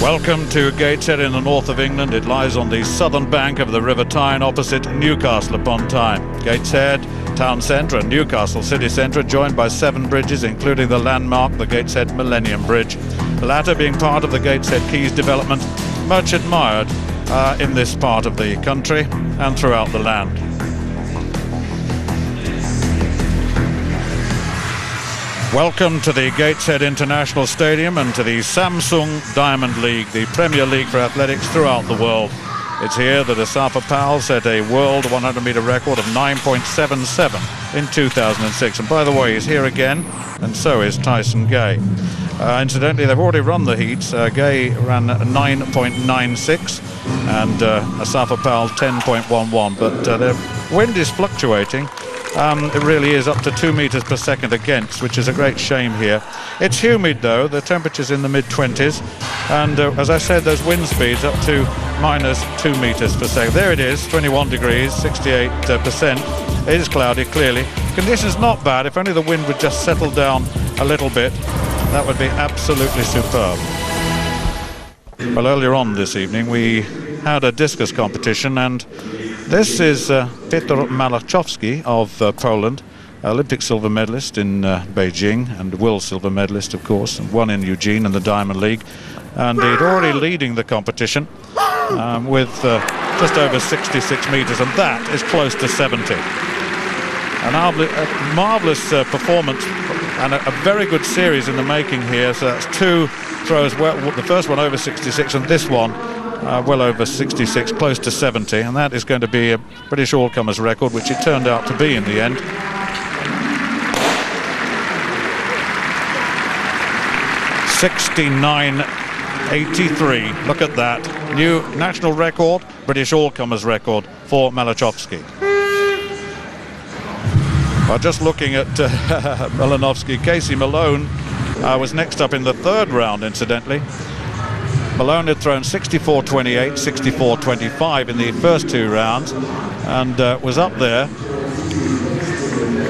Welcome to Gateshead in the north of England. It lies on the southern bank of the River Tyne opposite Newcastle upon Tyne. Gateshead town centre and Newcastle city centre, joined by 7 bridges, including the landmark, the Gateshead Millennium Bridge. The latter being part of the Gateshead Quays development, much admired in this part of the country and throughout the land. Welcome to the Gateshead International Stadium and to the Samsung Diamond League, the Premier League for athletics throughout the world. It's here that Asafa Powell set a world 100-metre record of 9.77 in 2006. And by the way, he's here again, and so is Tyson Gay. Incidentally, they've already run the heats. Gay ran 9.96 and Asafa Powell 10.11. But the wind is fluctuating. It really is up to 2 meters per second against, which is a great shame here. It's humid though, the temperature's in the mid-20s, and as I said, those wind speeds up to minus 2 meters per second. There it is, 21 degrees, 68%. It is cloudy, clearly. Conditions not bad. If only the wind would just settle down a little bit, that would be absolutely superb. Well, earlier on this evening we had a discus competition, and this is Petr Malachowski of Poland, Olympic silver medalist in Beijing and world silver medalist, of course, and won in Eugene in the Diamond League. And he'd already leading the competition with just over 66 meters, and that is close to 70. A marvelous performance and a very good series in the making here. So that's 2 throws, well, the first one over 66 and this one well over 66, close to 70, and that is going to be a British all-comers record, which it turned out to be in the end. (69.83). Look at that. New national record, British all-comers record for Malachowski. Well, just looking at Malachowski, Casey Malone was next up in the 3rd round, incidentally. Malone had thrown 64.28, 64.25 in the first 2 rounds, and was up there,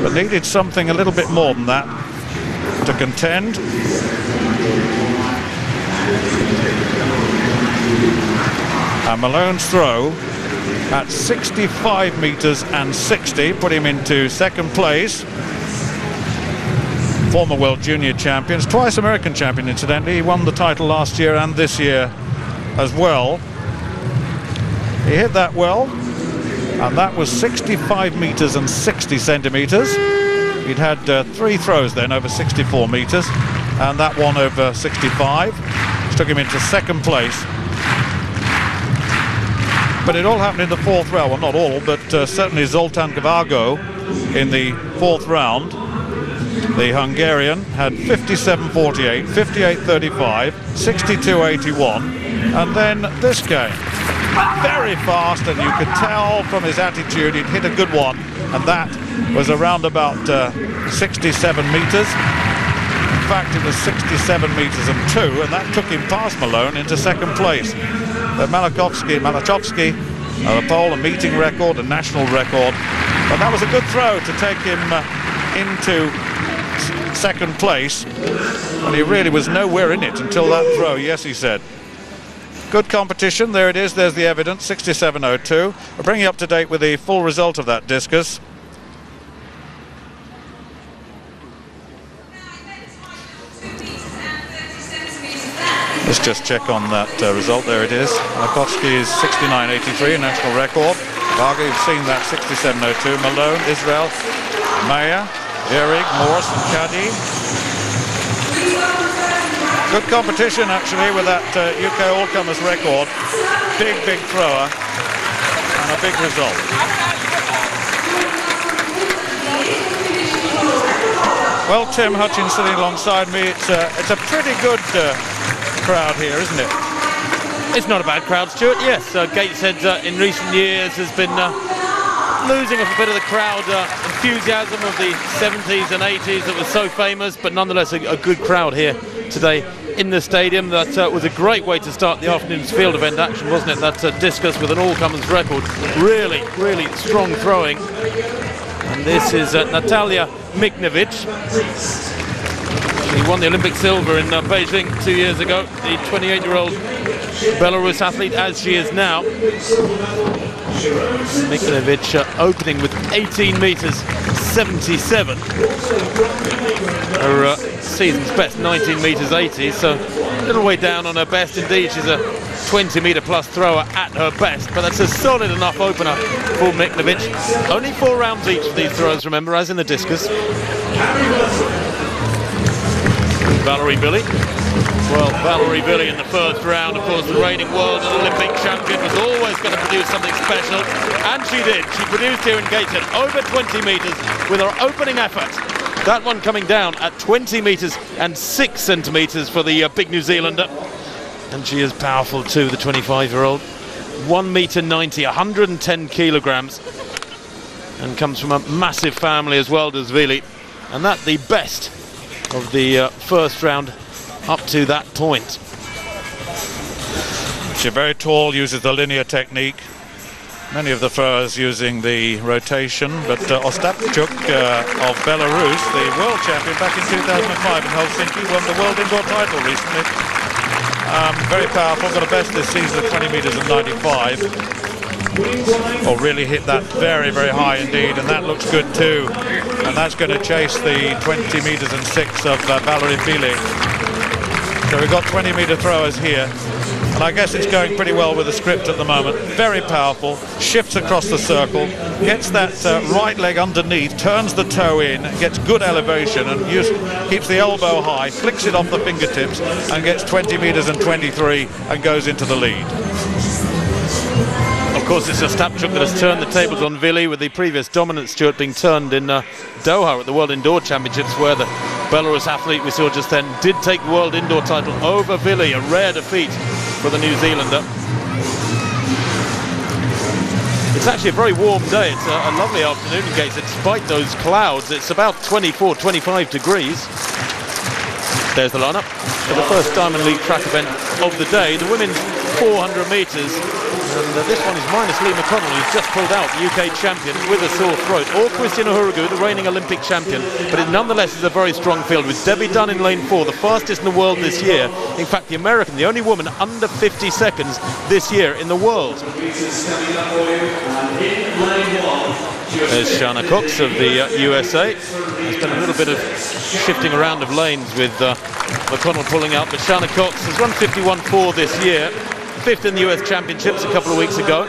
but needed something a little bit more than that to contend. And Malone's throw at 65 meters and 60 put him into 2nd place. Former world junior champions, twice American champion, incidentally. He won the title last year and this year as well. He hit that well, and that was 65 meters and 60 centimeters. He'd had 3 throws then over 64 meters, and that one over 65, which took him into 2nd place. But it all happened in the 4th round. Well, not all, but certainly Zoltán Kvágo in the 4th round. The Hungarian had 57.48, 58.35, 62.81, and then this game. Very fast, and you could tell from his attitude he'd hit a good one, and that was around about 67 meters. In fact, it was 67 meters and 2, and that took him past Malone into 2nd place. Malachowski, the pole, a meeting record, a national record, but that was a good throw to take him into 2nd place, and he really was nowhere in it until that throw. Yes, he said. Good competition. There it is. There's the evidence. 67.02. We'll bring you up to date with the full result of that discus. Let's just check on that result. There it is. Malachowski is 69.83, national record. Varga, you've seen that, 67.02. Malone, Israel, Maya, Erik, Morse and Caddy. Good competition actually with that UK all-comers record. Big thrower and a big result. Well, Tim Hutchins sitting alongside me. It's a pretty good crowd here, isn't it? It's not a bad crowd, Stuart. Yes, Gateshead in recent years has been losing off a bit of the crowd enthusiasm of the 70s and 80s that was so famous, but nonetheless a good crowd here today in the stadium. That was a great way to start the afternoon's field event action, wasn't it? That discus with an all-comers record. Really strong throwing. And this is Natalia Miknevic. He won the Olympic silver in Beijing 2 years ago. The 28-year-old Belarus athlete, as she is now. Mikhnevic opening with 18 meters 77. Her season's best 19 meters 80, so a little way down on her best indeed. She's a 20-meter plus thrower at her best, but that's a solid enough opener for Mikhnevic. Only 4 rounds each for these throws, remember, as in the discus. Valerie Billy. Well, Valerie Billy in the first round, of course, the reigning world and Olympic champion, was always going to produce something special, and she did. She produced here in Gateshead over 20 metres with her opening effort. That one coming down at 20 metres and 6 centimetres for the big New Zealander. And she is powerful too, the 25-year-old. 1 metre 90, 110 kilograms, and comes from a massive family as well, does Vili. And that the best of the first round up to that point. She's very tall, uses the linear technique. Many of the throwers using the rotation, but Ostapchuk of Belarus, the world champion back in 2005 in Helsinki, won the world indoor title recently. Very powerful, got a best this season of 20 meters and 95. Or really hit that very, very high indeed, and that looks good too. And that's going to chase the 20 meters and 6 of Valerie Billy. So we've got 20-meter throwers here, and I guess it's going pretty well with the script at the moment. Very powerful, shifts across the circle, gets that right leg underneath, turns the toe in, gets good elevation, and keeps the elbow high, flicks it off the fingertips, and gets 20 meters and 23, and goes into the lead. Of course, it's Ostapchuk that has turned the tables on Vili, with the previous dominant Stuart being turned in Doha at the World Indoor Championships, where the Belarus athlete we saw just then did take the world indoor title over Vili, a rare defeat for the New Zealander. It's actually a very warm day. It's a lovely afternoon in Gateshead, despite those clouds. It's about 24, 25 degrees. There's the lineup for the first Diamond League track event of the day, the women's 400 metres. And this one is minus Lee McConnell, who's just pulled out, the UK champion, with a sore throat. Or Christina Hurugu, the reigning Olympic champion. But it nonetheless is a very strong field, with Debbie Dunn in lane 4, the fastest in the world this year. In fact, the American, the only woman under 50 seconds this year in the world. There's Shana Cox of the USA. There's been a little bit of shifting around of lanes with McConnell pulling out, but Shana Cox has run 51.4 this year. 5th in the US Championships a couple of weeks ago.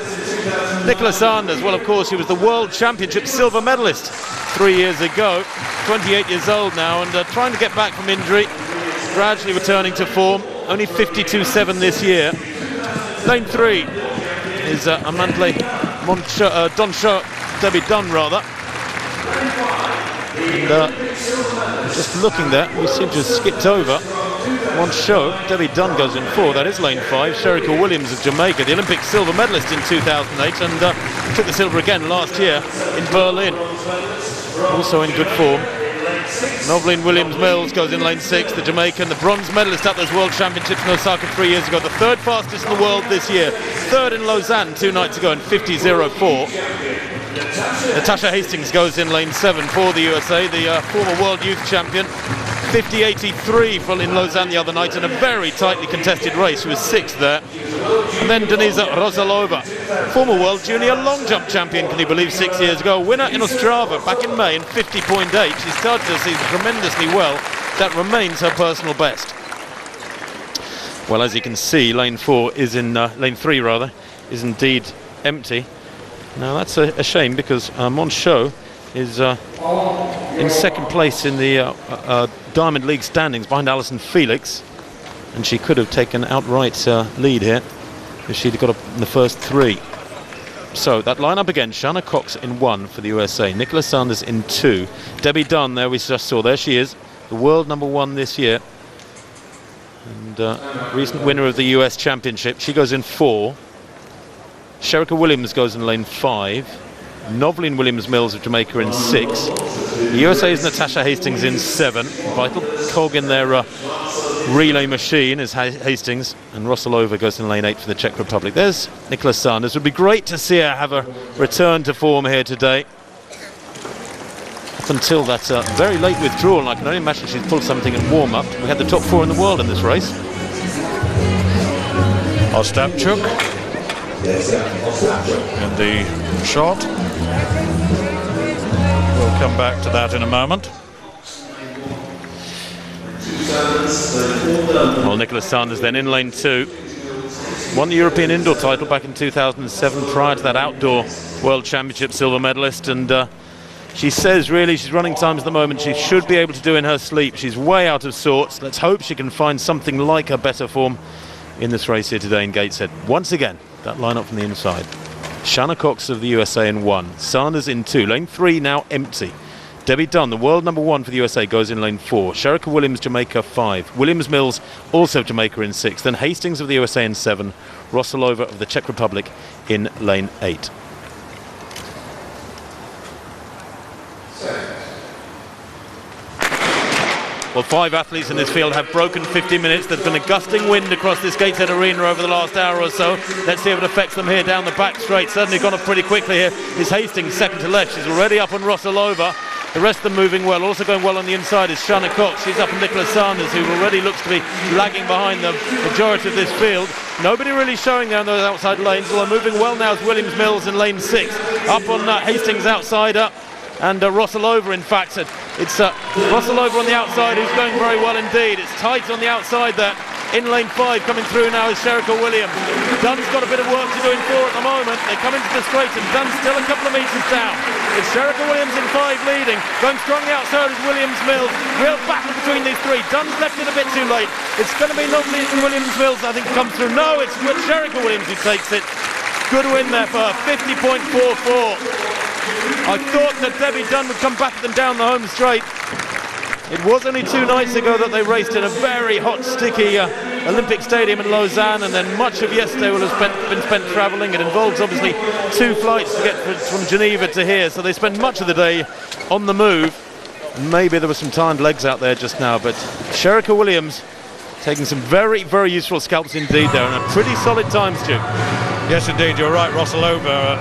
Nicola Sanders, well, of course, she was the World Championship silver medalist 3 years ago. 28 years old now, and trying to get back from injury, gradually returning to form. Only 52.7 this year. Lane 3 is Amantle Doncho, Debbie Dunn rather. And just looking there, we seem to have skipped over one show. Debbie Dunn goes in 4, that is lane 5. Sherika Williams of Jamaica, the Olympic silver medalist in 2008, and took the silver again last year in Berlin. Also in good form. Noveline Williams-Mills goes in lane 6, the Jamaican, the bronze medalist at those World Championships in Osaka 3 years ago, the 3rd fastest in the world this year, 3rd in Lausanne 2 nights ago in 50.04. Natasha Hastings goes in lane 7 for the USA, the former world youth champion. 50.83 for in Lausanne the other night, in a very tightly contested race. She was 6th there. And then Denisa Rozalova, former world junior long jump champion, can you believe, 6 years ago. Winner in Ostrava back in May in 50.8. She started the season tremendously well. That remains her personal best. Well, as you can see, lane 4 is in lane 3 rather, is indeed empty. Now that's a shame, because Monchot is in 2nd place in the Diamond League standings behind Alison Felix, and she could have taken outright lead here if she'd got up in the first 3. So that lineup again: Shana Cox in 1 for the USA, Nicola Sanders in 2, Debbie Dunn there we just saw, there she is, the world number 1 this year, and recent winner of the US Championship. She goes in 4. Sherika Williams goes in lane 5. Noveline Williams-Mills of Jamaica in 6. The USA's Natasha Hastings in 7. Vital cog in their relay machine is Hastings, and Rosalova goes in lane 8 for the Czech Republic. There's Nicola Sanders. It would be great to see her have a return to form here today. up until that very late withdrawal, and I can only imagine she's pulled something in warm-up. We had the top 4 in the world in this race. Ostapchuk in the shot. We'll come back to that in a moment. Well, Nicholas Sanders then in lane 2. Won the European indoor title back in 2007 prior to that outdoor World Championship silver medalist, and she says really she's running times at the moment she should be able to do in her sleep. She's way out of sorts. Let's hope she can find something like her better form in this race here today in Gateshead. Once again, that lineup from the inside. Shanna Cox of the USA in 1, Sanders in 2, lane 3 now empty. Debbie Dunn, the world number 1 for the USA, goes in lane 4. Sherika Williams, Jamaica, 5. Williams Mills, also Jamaica, in 6. Then Hastings of the USA in 7. Rossalova of the Czech Republic in lane 8. Well, 5 athletes in this field have broken 50 minutes. There's been a gusting wind across this Gateshead arena over the last hour or so. Let's see if it affects them here down the back straight. Certainly gone up pretty quickly here. Is Hastings second to left. She's already up on Rossalova. The rest of them moving well. Also going well on the inside is Shanna Cox. She's up on Nicholas Sanders, who already looks to be lagging behind the majority of this field. Nobody really showing there in those outside lanes. Although moving well now is Williams Mills in lane 6. Up on Hastings outsider. And Rossalova, in fact, it's Rossalova on the outside who's going very well indeed. It's tight on the outside there. In lane 5 coming through now is Sherika Williams. Dunn's got a bit of work to do in 4 at the moment. They come into the straight and Dunn's still a couple of metres down. It's Sherika Williams in 5 leading. Going strongly outside is Williams Mills. Real battle between these 3. Dunn's left it a bit too late. It's going to be lovely if Williams Mills, I think, comes through. No, it's Sherika Williams who takes it. Good win there for her, 50.44. I thought that Debbie Dunn would come back with them down the home straight. It was only 2 nights ago that they raced in a very hot, sticky Olympic Stadium in Lausanne, and then much of yesterday will have been spent travelling. It involves obviously 2 flights to get from Geneva to here, so they spent much of the day on the move. Maybe there were some timed legs out there just now, but Sherika Williams taking some very, very useful scalps indeed there, and a pretty solid time, Stu. Yes, indeed, you're right. Rossalova,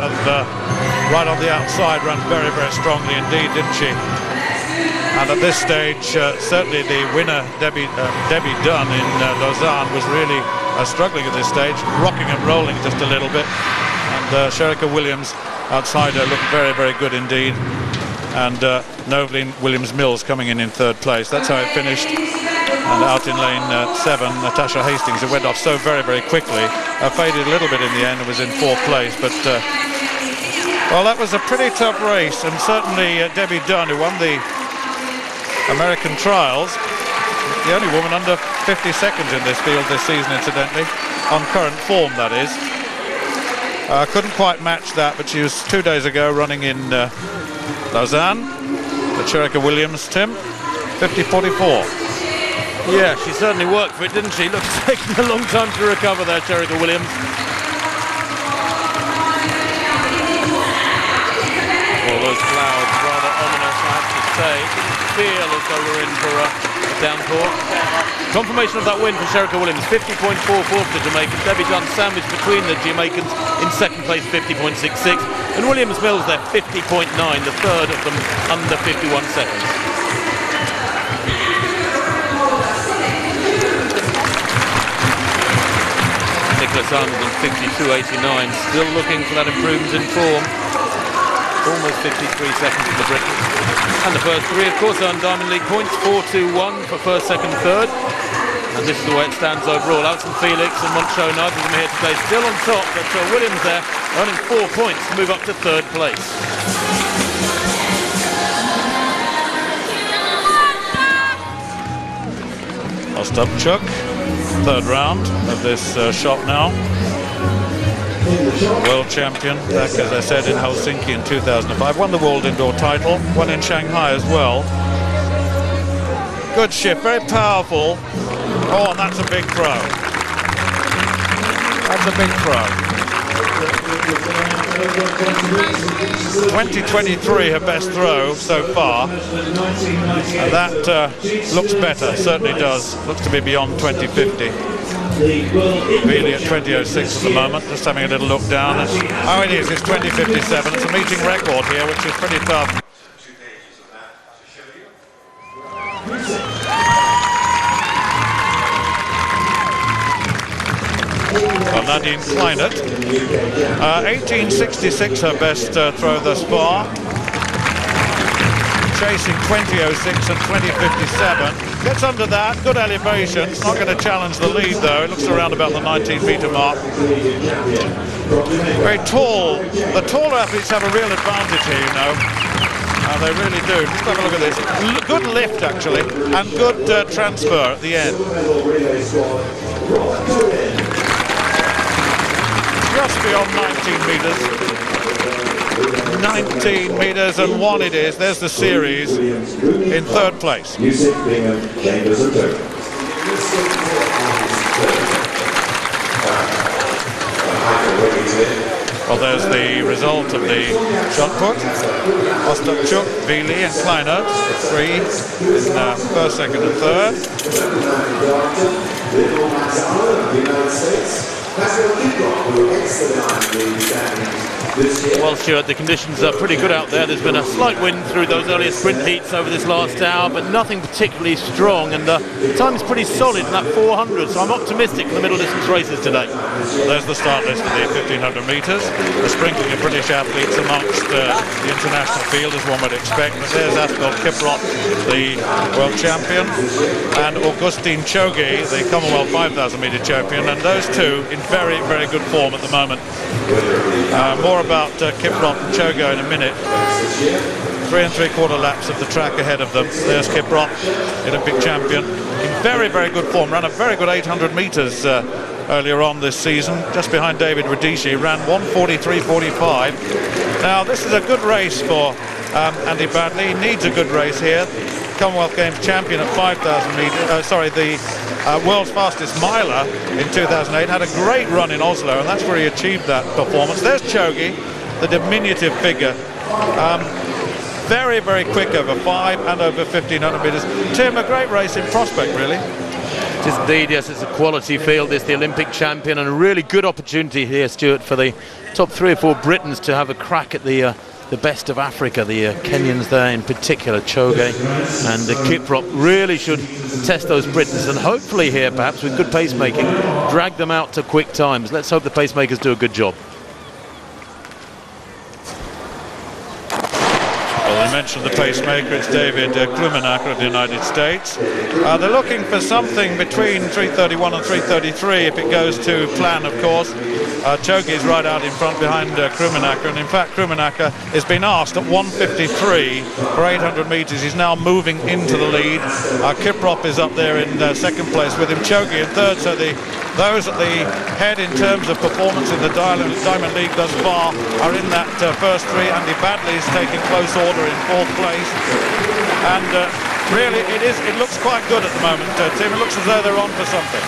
right on the outside, ran very, very strongly indeed, didn't she? And at this stage, certainly the winner, Debbie Dunn in Lausanne, was really struggling at this stage, rocking and rolling just a little bit. And Sherika Williams, outside her, looked very, very good indeed. And Noveline Williams-Mills coming in 3rd place. That's how it finished. And out in lane 7, Natasha Hastings, who went off so very, very quickly, faded a little bit in the end and was in 4th place. But, well, that was a pretty tough race. And certainly Debbie Dunn, who won the American trials, the only woman under 50 seconds in this field this season, incidentally, on current form, that is. Couldn't quite match that, but she was 2 days ago running in Lausanne. The Sherika Williams, Tim, 50.44. Yeah, she certainly worked for it, didn't she? Looks taking a long time to recover there, Sherika Williams. All those clouds, rather ominous, I have to say. Didn't feel as though we're in for a downpour. Confirmation of that win for Sherika Williams, 50.44 for the Jamaicans. Debbie Dunn sandwiched between the Jamaicans in 2nd place, 50.66. And Williams Mills there, 50.9, the 3rd of them under 51 seconds. Nicholas Sanders on 52.89, still looking for that improvement in form. Almost 53 seconds for the Britons. And the first 3, of course, earned Diamond League points, 4-2-1 for 1st, 2nd, 3rd. And this is the way it stands overall. Alison Felix and Moncho, neither of them here today, still on top, but Williams there earning 4 points to move up to 3rd place. Ostapchuk, 3rd round of this shot now. World champion back, as I said, in Helsinki in 2005. Won the world indoor title, won in Shanghai as well. Good shift, very powerful. Oh, and that's a big throw. That's a big throw. 2023, her best throw so far. And that looks better, certainly does. Looks to be beyond 2050. Really at 20.06 at the moment, just having a little look down. Oh, it is, it's 20.57. It's a meeting record here, which is pretty tough. Well, Nadine Kleinert. 18.66 her best throw thus far. Chasing 20.06 and 20.57. Gets under that, good elevation. It's not going to challenge the lead though. It looks around about the 19-metre mark. Very tall. The taller athletes have a real advantage here, you know. They really do. Just have a look at this. Good lift actually, and good transfer at the end. Just beyond 19 metres. 19 metres and 1 it is. There's the series in third place. Well, there's the result of the shot put. Ostapchuk, Vili and Kleinert, 3 in first, second and third. Well, Stuart, the conditions are pretty good out there. There's been a slight wind through those earlier sprint heats over this last hour, but nothing particularly strong, and the time's pretty solid in that 400, so I'm optimistic for the middle distance races today. There's the start list of the 1500 metres. A sprinkling of British athletes amongst the international field, as one would expect. But there's Asbel Kiprot, the world champion, and Augustine Chogi, the Commonwealth 5,000 metre champion, and those two in very, very good form at the moment. More about Kiprot and Chogo in a minute. 3 3/4 laps of the track ahead of them. There's Kiprot, Olympic champion, in very, very good form. Ran a very good 800 metres earlier on this season, just behind David Radici. Ran 1:43.45. Now, this is a good race for Andy Badley. He needs a good race here. Commonwealth Games champion at 5,000 metres. The world's fastest miler in 2008. Had a great run in Oslo, and that's where he achieved that performance. There's Chogi, the diminutive figure. Very, very quick over 5 and over 1,500 metres. Tim, a great race in prospect, really. It is indeed, yes, it's a quality field. It's the Olympic champion, and a really good opportunity here, Stuart, for the top 3 or 4 Britons to have a crack at the best of Africa. The Kenyans there in particular, Choge and Kiprop, really should test those Britons, and hopefully here, perhaps with good pacemaking, drag them out to quick times. Let's hope the pacemakers do a good job. Well, I mentioned the pacemaker. It's David Klumenacker of the United States. They're looking for something between 3:31 and 3:33 if it goes to plan, of course. Chogi is right out in front behind Klumenacker, and in fact Klumenacker has been asked at 1:53 for 800 metres. He's now moving into the lead. Kiprop is up there in second place with him. Chogi in third, so those at the head in terms of performance in the Diamond League thus far are in that first 3. Andy Badley is taking close order in 4th place, and really it looks quite good at the moment, Tim. It looks as though they're on for something.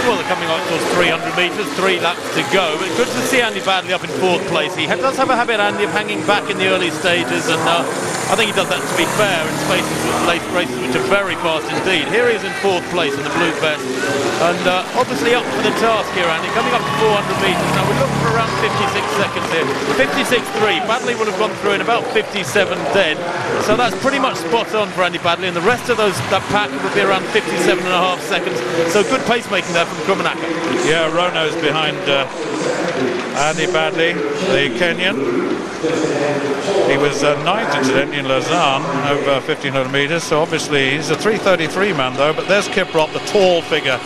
Well, they're coming on towards 300 metres, 3 laps to go, but good to see Andy Badley up in 4th place. He does have a habit, Andy, of hanging back in the early stages, and I think he does that to be fair in spaces with late races which are very fast indeed. Here he is in 4th place in the blue vest, and obviously up for the task here, Andy, coming up to 400 metres. Now we're looking for around 56 seconds here. 56.3. Badley would have gone through in about 57 dead, so that's pretty much spot on for Andy Badley, and the rest of that pack would be around 57.5 seconds. So good pacemaking there from Klumenacker. Yeah, Rono's behind Andy Badley, the Kenyan. He was 9th incidentally in Lausanne over 1,500 metres, so obviously he's a 3:33 man though. But there's Kiprop, the tall figure,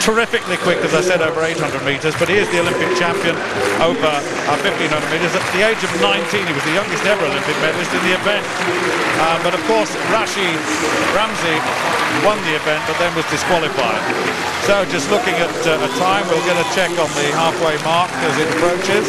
terrifically quick, as I said, over 800 metres, but he is the Olympic champion over 1,500 metres. At the age of 19, he was the youngest ever Olympic medalist in the event. But of course, Ramsey won the event, but then was disqualified. So just looking at a time, we'll get a check on the halfway mark as it approaches.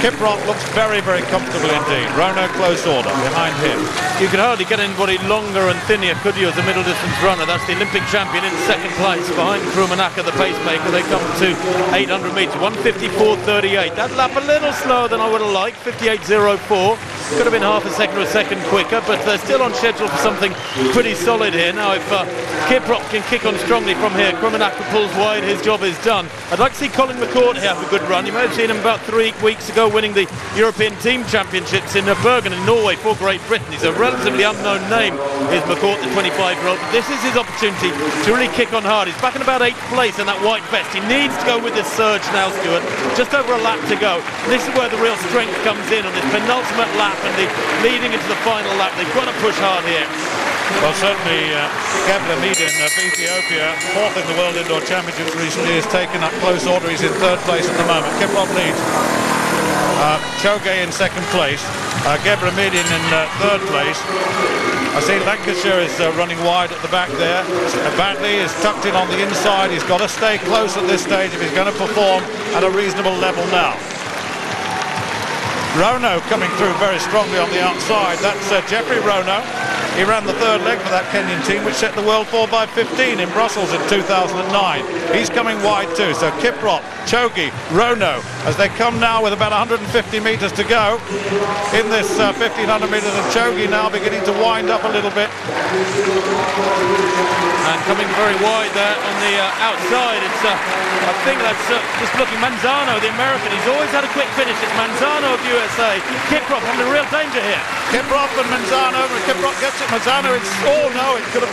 Kiprop looks very, very comfortable indeed. Rono close order behind him. You could hardly get anybody longer and thinner, could you, as a middle distance runner? That's the Olympic champion in 2nd place behind Klumenacker, the pacemaker. They come to 800 metres, 1:54.38. That lap a little slower than I would have liked, 58.04. Could have been half a second or a second quicker, but they're still on schedule for something pretty solid here. Now, if Kiprop can kick on strongly from here, Krummenacke pulls wide, his job is done. I'd like to see Colin McCourt here have a good run. You may have seen him about 3 weeks ago winning the European Team Championships in Bergen in Norway for Great Britain. He's a relatively unknown name, is McCourt, the 25-year-old, but this is his opportunity to really kick on hard. He's back in about 8th place in that white vest. He needs to go with this surge now, Stuart. Just over a lap to go. This is where the real strength comes in on this penultimate lap and the leading into the final lap. They've got to push hard here. Well, certainly Gebra Midin of Ethiopia, 4th in the World Indoor Championships recently, has taken up close order. He's in 3rd place at the moment. Kiprop leads. Choge in 2nd place. Gebra Midin in 3rd place. I see Lancashire is running wide at the back there. Badley is tucked in on the inside. He's got to stay close at this stage if he's going to perform at a reasonable level now. Rono coming through very strongly on the outside. That's Jeffrey Rono. He ran the 3rd leg for that Kenyan team, which set the world 4x15 in Brussels in 2009. He's coming wide too. So Kiprop, Choge, Rono, as they come now with about 150 metres to go in this 1500 metres, and Choge now beginning to wind up a little bit. And coming very wide there on the outside. It's I think that's just looking Manzano, the American. He's always had a quick finish. It's Manzano of USA. Kiprop in real danger here. Kiprop and Manzano. Kiprop gets it. Manzano. It's no. It could have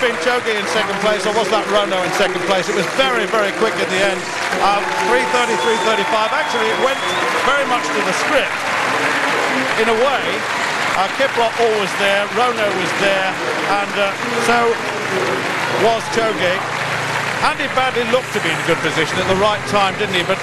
been Choge in 2nd place, or was that Rono in 2nd place? It was very, very quick in the end. 3:30, 3:35. Actually, it went very much to the script in a way. Kiprop always there. Rono was there, and so was Choge. Andy Badley looked to be in good position at the right time, didn't he? But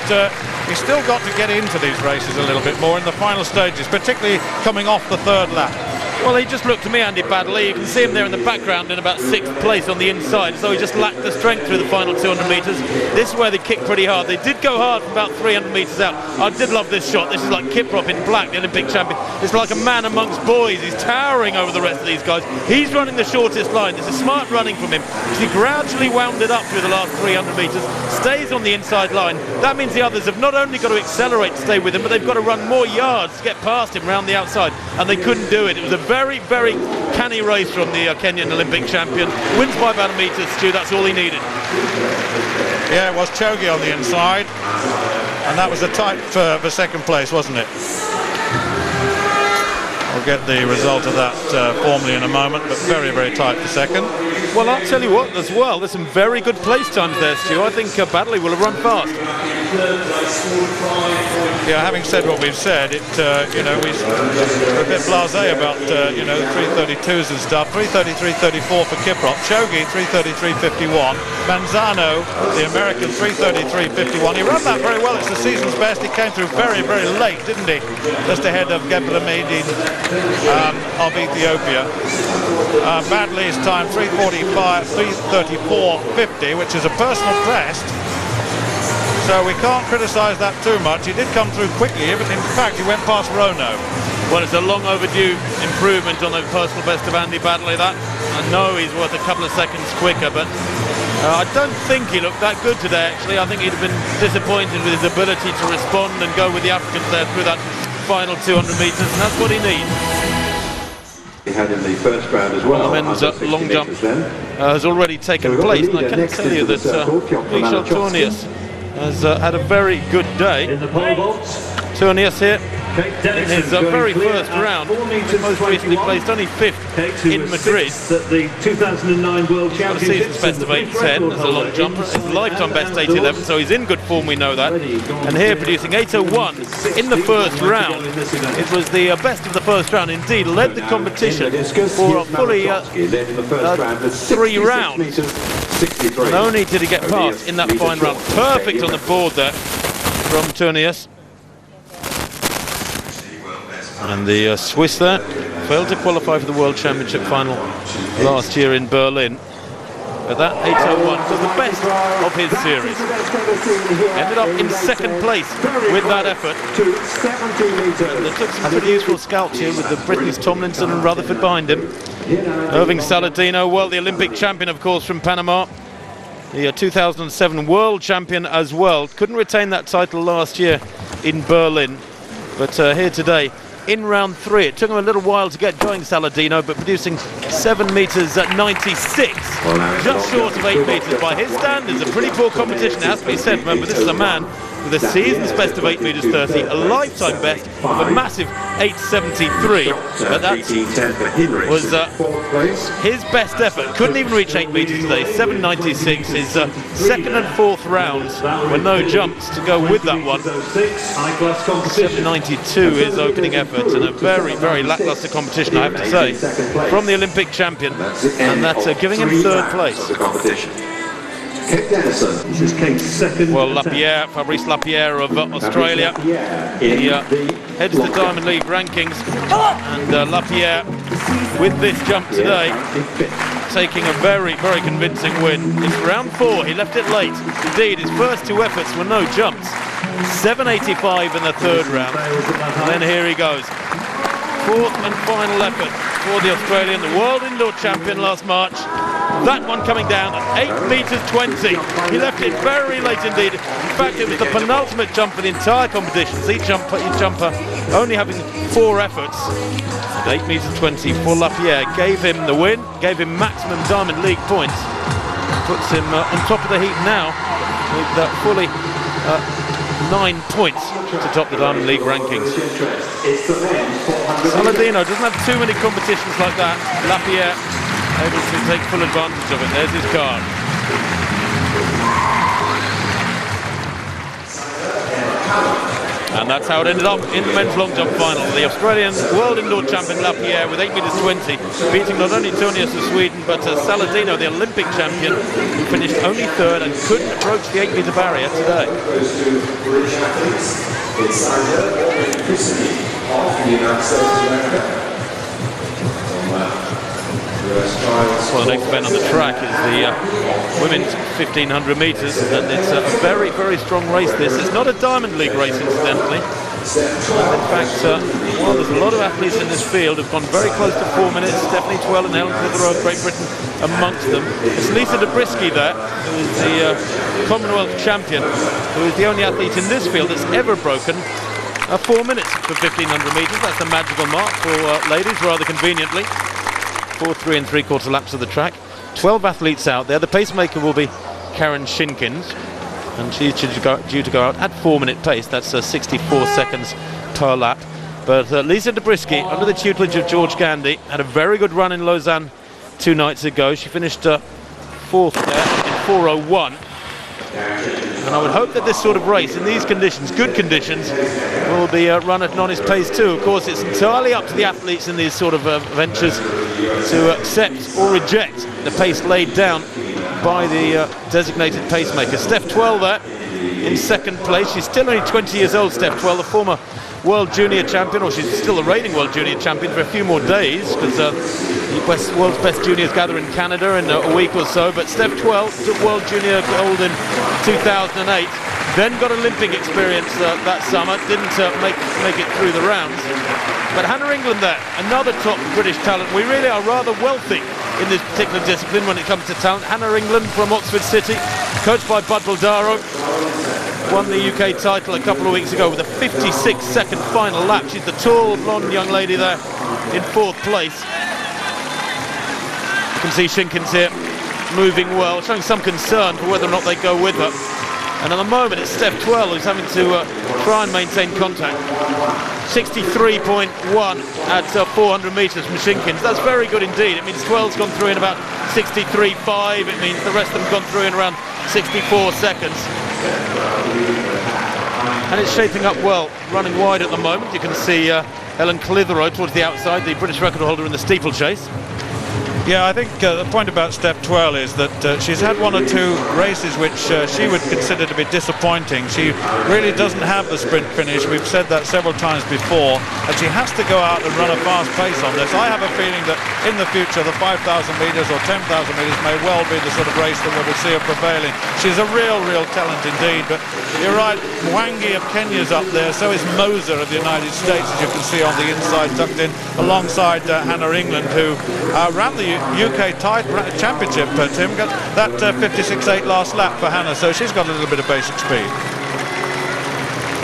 he's still got to get into these races a little bit more in the final stages, particularly coming off the 3rd lap. Well, he just looked to me, Andy Badley. You can see him there in the background in about 6th place on the inside, so he just lacked the strength through the final 200 metres. This is where they kicked pretty hard. They did go hard from about 300 metres out. I did love this shot. This is like Kiprop in black, the Olympic champion. It's like a man amongst boys. He's towering over the rest of these guys. He's running the shortest line. This is smart running from him. He gradually wound it up through the last 300 metres, stays on the inside line. That means the others have not only got to accelerate to stay with him, but they've got to run more yards to get past him around the outside, and they couldn't do it. It was a very, very canny race from the Kenyan Olympic champion. Wins by about a metre, Stu. That's all he needed. Yeah, it was Choge on the inside, and that was a tight for 2nd place, wasn't it? We'll get the result of that formally in a moment, but very, very tight for 2nd. Well, I'll tell you what, as well, there's some very good place times there, Stu. I think Badley will have run fast. Yeah, having said what we've said, we're a bit blasé about the 3:32s and stuff. 3:33, 34 for Kiprop. Choge 3:33, 51. Manzano, the American, 3:33, 51. He ran that very well. It's the season's best. He came through very, very late, didn't he? Just ahead of Gebra Midin of Ethiopia. Badley's time 3:45, 3:34, 50, which is a personal best. So we can't criticise that too much. He did come through quickly, but in fact he went past Rono. Well, it's a long overdue improvement on the personal best of Andy Badley. That I know he's worth a couple of seconds quicker, but I don't think he looked that good today, actually. I think he'd have been disappointed with his ability to respond and go with the Africans there through that final 200 metres, and that's what he needs. He had in the first round as well. The men's long jump has already taken place, and I can tell you that Michel Tournius has had a very good day. Tournius here in his very first round, most recently placed only 5th in Madrid. The 2009 World He's got a season's best of 8:10 as a long jumper, his lifetime best 8:11, so he's in good form, we know that. And here producing 8:01 in the first round. It was the best of the first round, indeed led the competition for fully 3 rounds. And only did he get past in that fine round. Perfect on the board there from Tournius. And the Swiss there failed to qualify for the World Championship final last year in Berlin. But that 8:01 was the best of his series. Ended up in 2nd place with that effort. And they took some pretty useful scouts here with the Britons Tomlinson and Rutherford behind him. Irving Saladino, well, the Olympic champion, of course, from Panama. The 2007 World Champion as well. Couldn't retain that title last year in Berlin. But here today, in round 3. It took him a little while to get going, Saladino, but producing 7 metres at 96, just short of 8 metres by his standards. A pretty poor competition, it has to be said. Remember, this is a man with a season's best of 8 metres 30, a lifetime best of a massive 8.73, but that was his best effort. Couldn't even reach 8 metres today. 7.96. His second and fourth rounds were no jumps to go with that one. 7.92 his opening effort, and a very, very lacklustre competition, I have to say, from the Olympic champion, and that's giving him third place. This is Kate's second. Well, Lapierre, Fabrice Lapierre of Australia, he heads the Diamond League rankings, and Lapierre, with this jump today, taking a very, very convincing win. It's round 4, he left it late. Indeed, his first 2 efforts were no jumps. 7.85 in the third round, and then here he goes. Fourth and final effort for the Australian, the world indoor champion last March. That one coming down at 8 metres 20. He left it very late indeed. In fact, it was the penultimate jump of the entire competition. Each jumper only having 4 efforts. At 8 metres 20 for Lapierre gave him the win, gave him maximum Diamond League points. Puts him on top of the heap now with fully 9 points to top the Diamond League rankings. Saladino doesn't have too many competitions like that. Lapierre able to take full advantage of it. There's his card. And that's how it ended up in the men's long jump final. The Australian world indoor champion Lapierre with 8 metres 20, beating not only Tonius of Sweden, but Saladino, the Olympic champion, who finished only third and couldn't approach the 8 metre barrier today. Well, the next event on the track is the women's 1500 metres, and it's a very, very strong race this. It's not a Diamond League race, incidentally. In fact, well, there's a lot of athletes in this field who've gone very close to 4 minutes. Stephanie Twell and Helen Clitheroe of Great Britain amongst them. It's Lisa Zabriskie there, who is the Commonwealth champion, who is the only athlete in this field that's ever broken 4 minutes for 1500 metres. That's a magical mark for ladies, rather conveniently. 4 3 3/4 laps of the track. 12 athletes out there. The pacemaker will be Karen Shinkins, and she's due to go out at 4-minute pace. That's 64 seconds per lap. But Lisa Zabriskie, under the tutelage of George Gandy, had a very good run in Lausanne 2 nights ago. She finished 4th there in 4:01. And I would hope that this sort of race, in these conditions, good conditions, will be run at an honest pace too. Of course, it's entirely up to the athletes in these sort of ventures to accept or reject the pace laid down by the designated pacemaker. Steph Twell there in second place. She's still only 20 years old, Steph Twell, the former world junior champion, or she's still the reigning world junior champion for a few more days, because the world's best juniors gather in Canada in a week or so. But Steph Twell took world junior gold in 2008, then got Olympic experience that summer, didn't make it through the rounds. But Hannah England there, another top British talent. We really are rather wealthy in this particular discipline when it comes to talent. Hannah England from Oxford City, coached by Bud Baldaro, won the UK title a couple of weeks ago with a 56-second final lap. She's the tall, blonde young lady there in 4th place. You can see Shinkins here moving well, showing some concern for whether or not they go with her. And at the moment it's Steph Twell who's having to try and maintain contact. 63.1 at 400 metres from Shinkins. That's very good indeed. It means Twell's gone through in about 63.5. It means the rest of them gone through in around 64 seconds. And it's shaping up well, running wide at the moment. You can see Helen Clitheroe towards the outside, the British record holder in the steeplechase. Yeah, I think the point about Steph Twell is that she's had 1 or 2 races which she would consider to be disappointing. She really doesn't have the sprint finish. We've said that several times before, and she has to go out and run a fast pace on this. I have a feeling that in the future the 5,000 metres or 10,000 metres may well be the sort of race that we will see her prevailing. She's a real talent indeed. But you're right, Mwangi of Kenya's up there, so is Moser of the United States, as you can see on the inside, tucked in alongside Hannah England, who ran the UK championship, Tim. Got that 56.8 last lap for Hannah, so she's got a little bit of basic speed.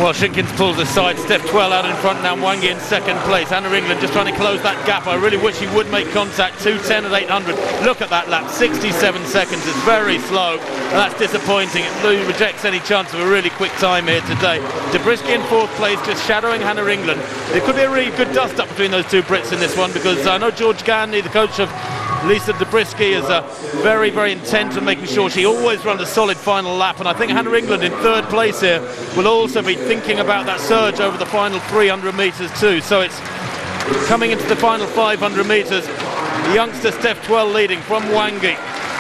Well, Shinkins pulls aside, Steph Twell out in front now, Mwangi in second place. Hannah England just trying to close that gap. I really wish he would make contact. 2:10 at 800. Look at that lap, 67 seconds. It's very slow, and that's disappointing. It rejects any chance of a really quick time here today. Zabriskie in fourth place, just shadowing Hannah England. There could be a really good dust-up between those two Brits in this one, because I know George Gandy, the coach of Lisa Zabriskie, is very, very intent on making sure she always runs a solid final lap, and I think Hannah England in third place here will also be thinking about that surge over the final 300 metres too. So it's coming into the final 500 metres. The youngster Steph Twell leading from Mwangi.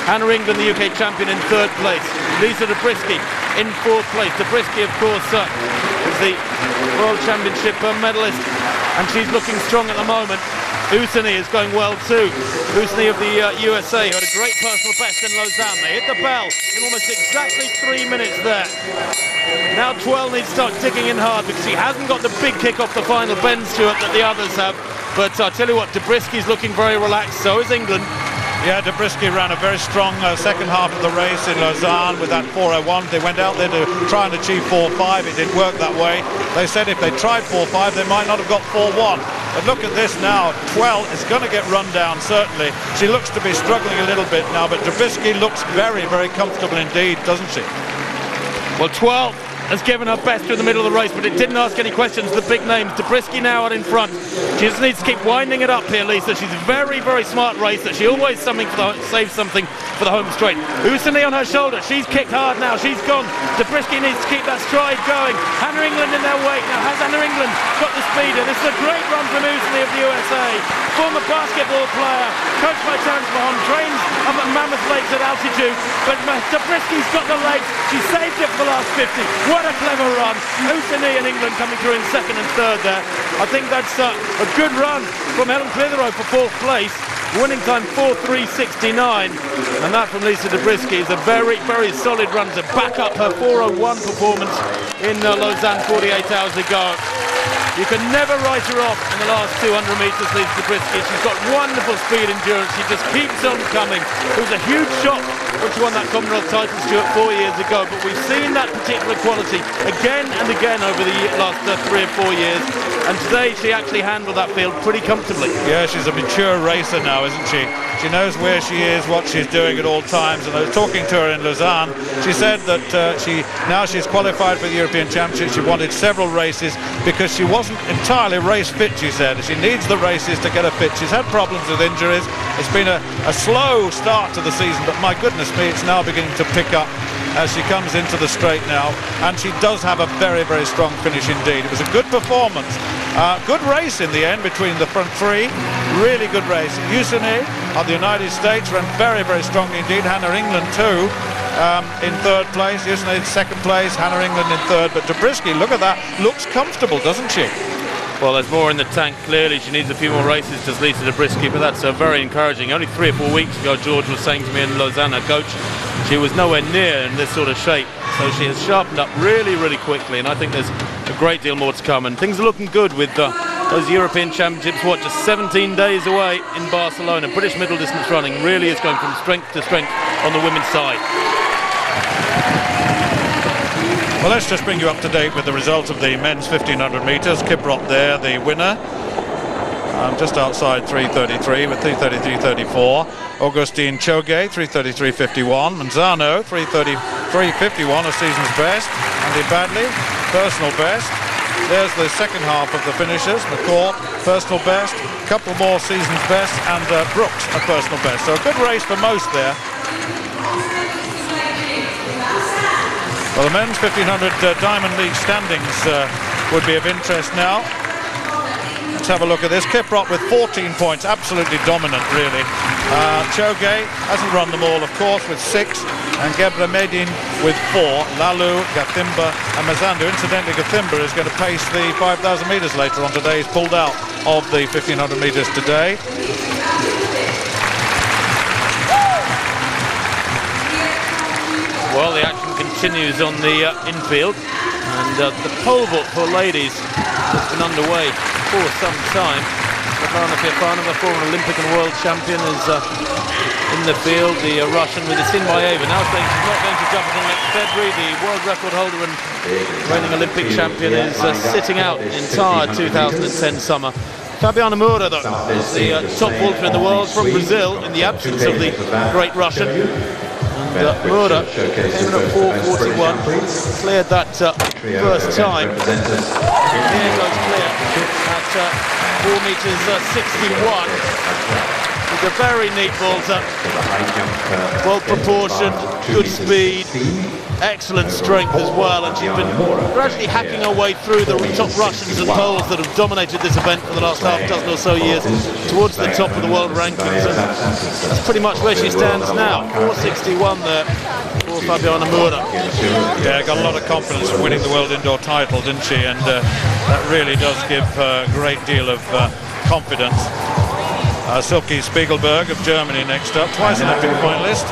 Hannah England, the UK champion, in third place. Lisa Zabriskie in fourth place. Zabriskie, of course, is the World Championship medalist, and she's looking strong at the moment. Husseini is going well too. Husseini of the USA, who had a great personal best in Lausanne. They hit the bell in almost exactly 3 minutes there. Now Twell needs to start digging in hard, because she hasn't got the big kick off the final bend, Stuart, that the others have. But I tell you what, Zabriskie's looking very relaxed, so is England. Yeah, Zabriskie ran a very strong second half of the race in Lausanne with that 4:01. They went out there to try and achieve 4:05. It didn't work that way. They said if they tried 4:05, they might not have got 4:1. But look at this now. Twell is going to get run down, certainly. She looks to be struggling a little bit now, but Zabriskie looks very, very comfortable indeed, doesn't she? Well, Twell has given her best through the middle of the race, but it didn't ask any questions. The big names. Zabriskie now out in front. She just needs to keep winding it up here, Lisa. She's a very, very smart racer. She always saves something for the home straight. Husseini on her shoulder. She's kicked hard now. She's gone. Zabriskie needs to keep that stride going. Hannah England in their wake. Now, has Hannah England got the speed here? This is a great run from Husseini of the USA. Former basketball player, coached by Terence Mahon, trains up at Mammoth Lakes at altitude. But Zabriskie's got the legs. She saved it for the last 50. What a clever run. Husseini and England coming through in second and third there. I think that's a good run from Helen Clitheroe for fourth place. Winning time 4:3.69, and that from Lisa Zabriskie is a very, very solid run to back up her 4:01 performance in Lausanne 48 hours ago. You can never write her off in the last 200 metres, Lisa Zabriskie. She's got wonderful speed endurance. She just keeps on coming. It was a huge shock when she won that Commonwealth title, Stuart, 4 years ago, but we've seen that particular quality again and again over the last 3 or 4 years, and today she actually handled that field pretty comfortably. Yeah, she's a mature racer now, isn't she? She knows where she is, what she's doing at all times, and I was talking to her in Lausanne. She said that now she's qualified for the European Championship. She wanted several races because she wasn't entirely race fit, she said. She needs the races to get her fit. She's had problems with injuries. It's been a slow start to the season, but my goodness me, it's now beginning to pick up as she comes into the straight now, and she does have a very, very strong finish indeed. It was a good performance. Good race in the end between the front three. Really good race. Husseini of the United States ran very, very strongly indeed. Hannah England too in third place. Husseini in second place. Hannah England in third. But Zabriskie, look at that, looks comfortable, doesn't she? Well, there's more in the tank, clearly. She needs a few more races, does Lisa Zabriskie, but that's very encouraging. Only 3 or 4 weeks ago, George was saying to me in Lausanne, her coach, she was nowhere near in this sort of shape. So she has sharpened up really, really quickly, and I think there's a great deal more to come. And things are looking good with those European Championships, just 17 days away in Barcelona. British middle distance running really is going from strength to strength on the women's side. Well, let's just bring you up to date with the results of the men's 1500 metres. Kiprot there, the winner, just outside 3:33 with 3:33.34. Augustine Choge, 3:33.51. Manzano, 3:33.51, a season's best. Andy Badley, personal best. There's the second half of the finishers. McCall, personal best. A couple more season's best, and Brooks, a personal best. So a good race for most there. Well, the men's 1500 Diamond League standings would be of interest now. Let's have a look at this. Kiprot with 14 points, absolutely dominant, really. Choge hasn't run them all, of course, with 6, and Gebre Medin with 4. Lalu, Gathimba, and Mazandu. Incidentally, Gathimba is going to pace the 5,000 metres later on today. He's pulled out of the 1500 metres today. Well, the action continues on the infield, and the pole vault for ladies has been underway for some time. But Svetlana Feofanova, former Olympic and world champion, is in the field. The Russian with Gateshead now saying she's not going to jump until next February. The world record holder and reigning Olympic champion is sitting out the entire 2010 summer. Fabiana Moura, though, is the top vaulter in the world from Brazil in the absence of the great Russian. And Moura came in at 4:41, cleared that first time. Here goes clear at 4 meters 61. With a very neat vaulter, well proportioned, good speed, excellent strength as well, and she's been gradually hacking her way through the top Russians and Poles that have dominated this event for the last half dozen or so years towards the top of the world rankings, and that's pretty much where she stands now. 4:61 there for Fabiana Moura. Yeah, got a lot of confidence in winning the world indoor title, didn't she? And that really does give her a great deal of confidence. Silke Spiegelberg of Germany next up, twice Olympic finalist.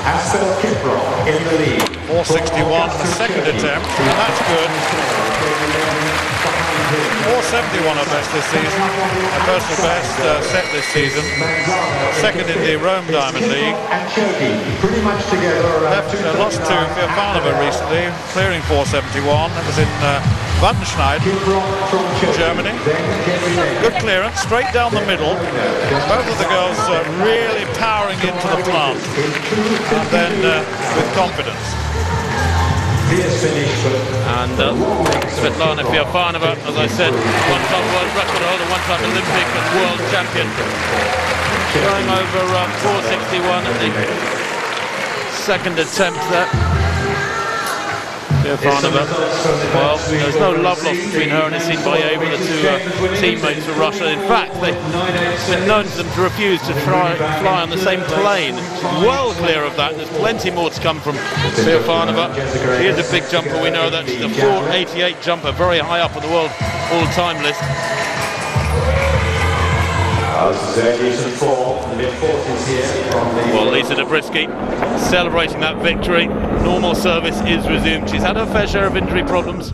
4:61 the second attempt, that's good. 4:71 her best this season, her personal best set this season. Second in the Rome Diamond League. Lost to Feofanova recently, clearing 4:71. That was in Wattenscheid, Germany. Good clearance, straight down the middle. Both of the girls really powering into the plant, and then with confidence. And Svetlana Feofanova, as I said, one-time world record holder, one-time Olympic and world champion, going over 4:61 at the second attempt there. Feofanova, well, there's no love lost between her and Gateshead, the two teammates for Russia. In fact, it's been known to them to refuse to fly on the same plane. Well clear of that. There's plenty more to come from Feofanova. She is a big jumper, we know that. She's a 4:88 jumper, very high up on the world all-time list. Well, Lisa Dobrysky celebrating that victory. Normal service is resumed. She's had her fair share of injury problems.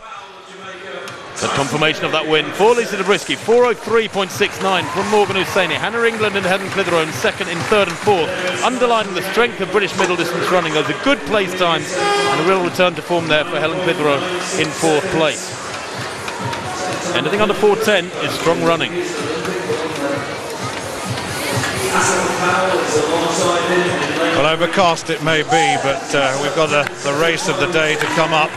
The confirmation of that win for Lisa Dobrysky. 4:03.69 from Morgan Husseini. Hannah England and Helen Clitheroe second in third and fourth, underlining the strength of British middle distance running. Those are good place times and a real return to form there for Helen Clitheroe in fourth place. Anything under 4:10 is strong running. Well, overcast it may be, but we've got the race of the day to come up,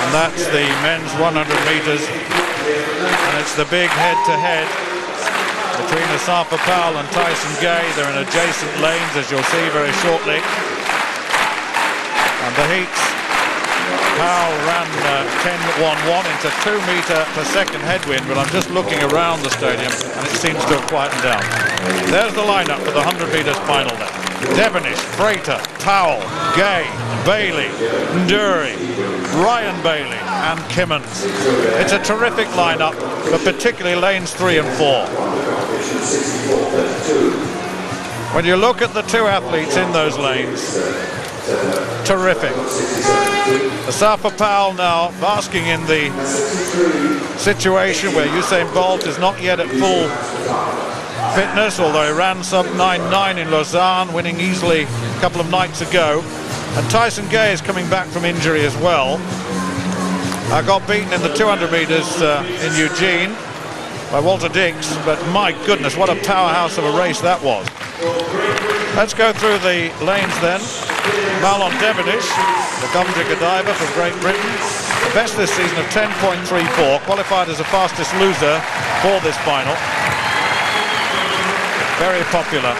and that's the men's 100 metres, and it's the big head-to-head between Asafa Powell and Tyson Gay. They're in adjacent lanes, as you'll see very shortly, and the heats. Powell ran 10.11 into 2 metre per second headwind, but I'm just looking around the stadium and it seems to have quietened down. There's the lineup for the 100 metres final then. Devonish, Freighter, Powell, Gay, Bailey, Ndury, Ryan Bailey and Kimmons. It's a terrific lineup, but particularly lanes 3 and 4. When you look at the two athletes in those lanes, terrific. Asafa Powell now basking in the situation where Usain Bolt is not yet at full fitness, although he ran sub 9.9 in Lausanne, winning easily a couple of nights ago. And Tyson Gay is coming back from injury as well. Got beaten in the 200 metres in Eugene by Walter Dix, but my goodness, what a powerhouse of a race that was. Let's go through the lanes then. Marlon Devonish, the Coventry Godiva from Great Britain. The best this season of 10.34, qualified as the fastest loser for this final. Very popular.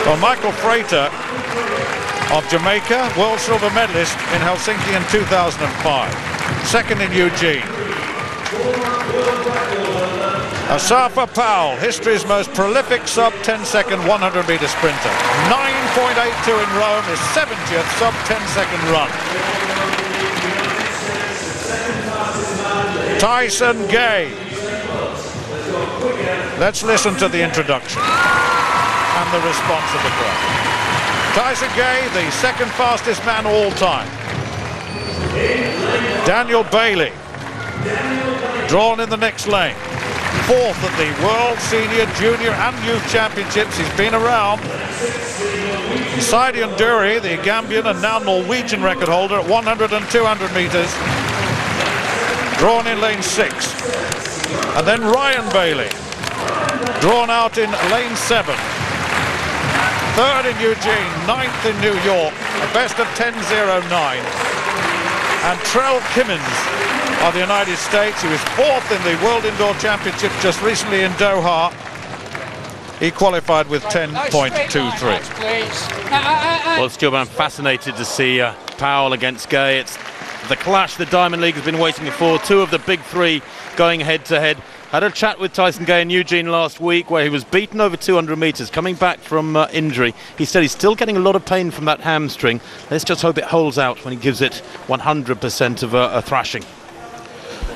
Well, Michael Freighter of Jamaica, world silver medalist in Helsinki in 2005. Second in Eugene. Asafa Powell, history's most prolific sub-10-second 100-metre sprinter. 9.82 in Rome, his 70th sub-10-second run. Tyson Gay. Let's listen to the introduction and the response of the crowd. Tyson Gay, the second fastest man all time. Daniel Bailey, drawn in the next lane. 4th at the World Senior, Junior and Youth Championships. He's been around. Sidian Dury, the Gambian and now Norwegian record holder at 100 and 200 metres, drawn in lane 6. And then Ryan Bailey, drawn out in lane 7. 3rd in Eugene, 9th in New York, a best of 10.09. And Trell Kimmins of the United States, he was 4th in the World Indoor Championship just recently in Doha. He qualified with 10.23. Well, Stuart, I'm fascinated to see Powell against Gay. It's the clash the Diamond League has been waiting for. 2 of the big 3 going head-to-head. Had a chat with Tyson Gay in Eugene last week where he was beaten over 200 metres, coming back from injury. He said he's still getting a lot of pain from that hamstring. Let's just hope it holds out when he gives it 100% of a thrashing.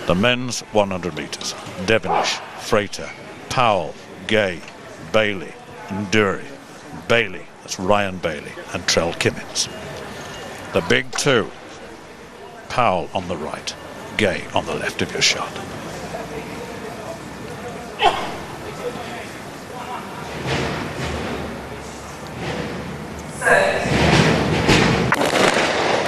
The men's 100 metres. Devonish, Frater, Powell, Gay, Bailey, Dury, Bailey, that's Ryan Bailey, and Trell Kimmins. The big 2, Powell on the right, Gay on the left of your shot.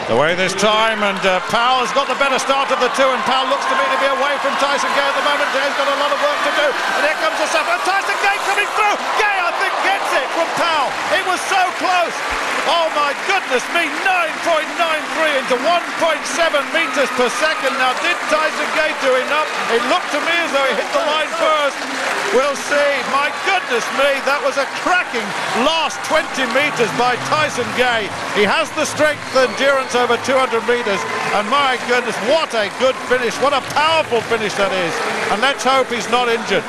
Away this time, and Powell has got the better start of the 2, and Powell looks to me to be away from Tyson Gay at the moment. Gay's got a lot of work to do, and here comes the suffer. Tyson Gay coming through. Gay, I think, gets it from Powell. It was so close. Oh my goodness me, 9.93 into 1.7 metres per second. Now, did Tyson Gay do enough? It looked to me as though he hit the line first. We'll see. My goodness me, that was a cracking last 20 metres by Tyson Gay. He has the strength and endurance over 200 metres, and my goodness, what a good finish. What a powerful finish that is. And let's hope he's not injured.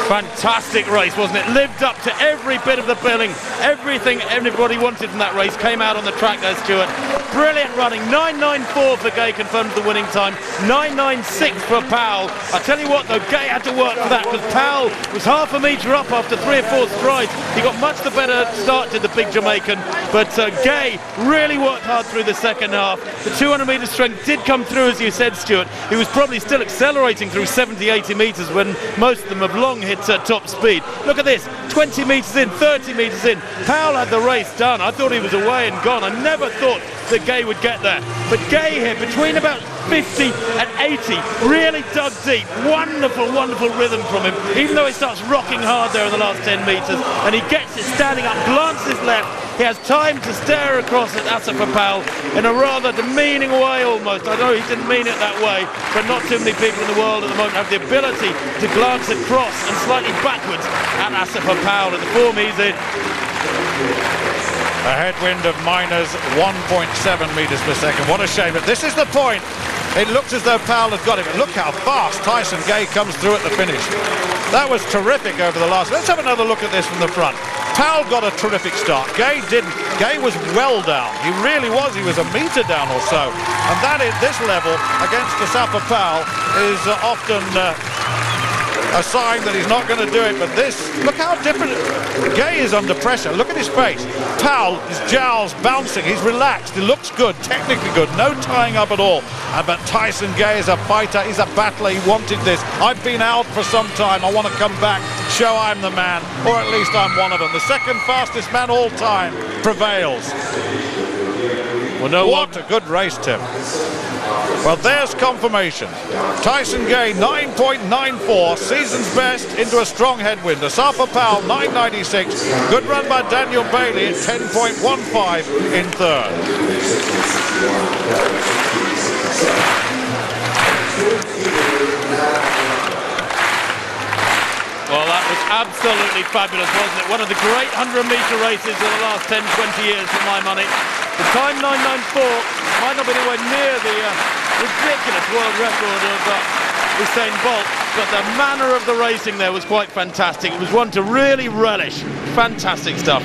Fantastic race, wasn't it? Lived up to every bit of the billing. Everything everybody wanted from that race came out on the track there, Stuart. Brilliant running. 9.94 for Gay, confirmed the winning time. 9.96 for Powell. I tell you what, though, Gay had to work for that because Powell was half a metre up after 3 or 4 strides. He got much the better start, did the big Jamaican, but Gay really worked hard through the second half. The 200 metre strength did come through, as you said, Stuart. He was probably still accelerating through 70, 80 metres when most of them have long hit top speed. Look at this, 20 metres in, 30 metres in. Powell had the race done. I thought he was away and gone. I never thought that Gay would get there. But Gay here, between about 50 and 80, really dug deep. Wonderful, wonderful rhythm from him, even though he starts rocking hard there in the last 10 metres. And he gets it standing up, glances left. He has time to stare across at Asafa Powell in a rather demeaning way almost. I know he didn't mean it that way, but not too many people in the world at the moment have the ability to glance across and slightly backwards at Asafa Powell, and the form he's in. A headwind of minus 1.7 metres per second. What a shame. But this is the point. It looks as though Powell had got it. But look how fast Tyson Gay comes through at the finish. That was terrific over the last. Let's have another look at this from the front. Powell got a terrific start. Gay didn't. Gay was well down. He really was. He was a metre down or so. And that at this level against the Asafa Powell is often a sign that he's not going to do it. But this, look how different. Gay is under pressure. Look at his face. Powell, his jowls bouncing. He's relaxed. He looks good, technically good. No tying up at all. But Tyson Gay is a fighter. He's a battler. He wanted this. I've been out for some time. I want to come back, show I'm the man, or at least I'm one of them. The second fastest man all time prevails. Well, no, what a good race, Tim. Well, there's confirmation. Tyson Gay, 9.94, season's best into a strong headwind. Asafa Powell, 9.96. Good run by Daniel Bailey at 10.15 in third. Well, that was absolutely fabulous, wasn't it? One of the great 100-metre races of the last 10, 20 years, for my money. The time 9.94 might not be anywhere near the ridiculous world record of Usain Bolt, but the manner of the racing there was quite fantastic. It was one to really relish. Fantastic stuff.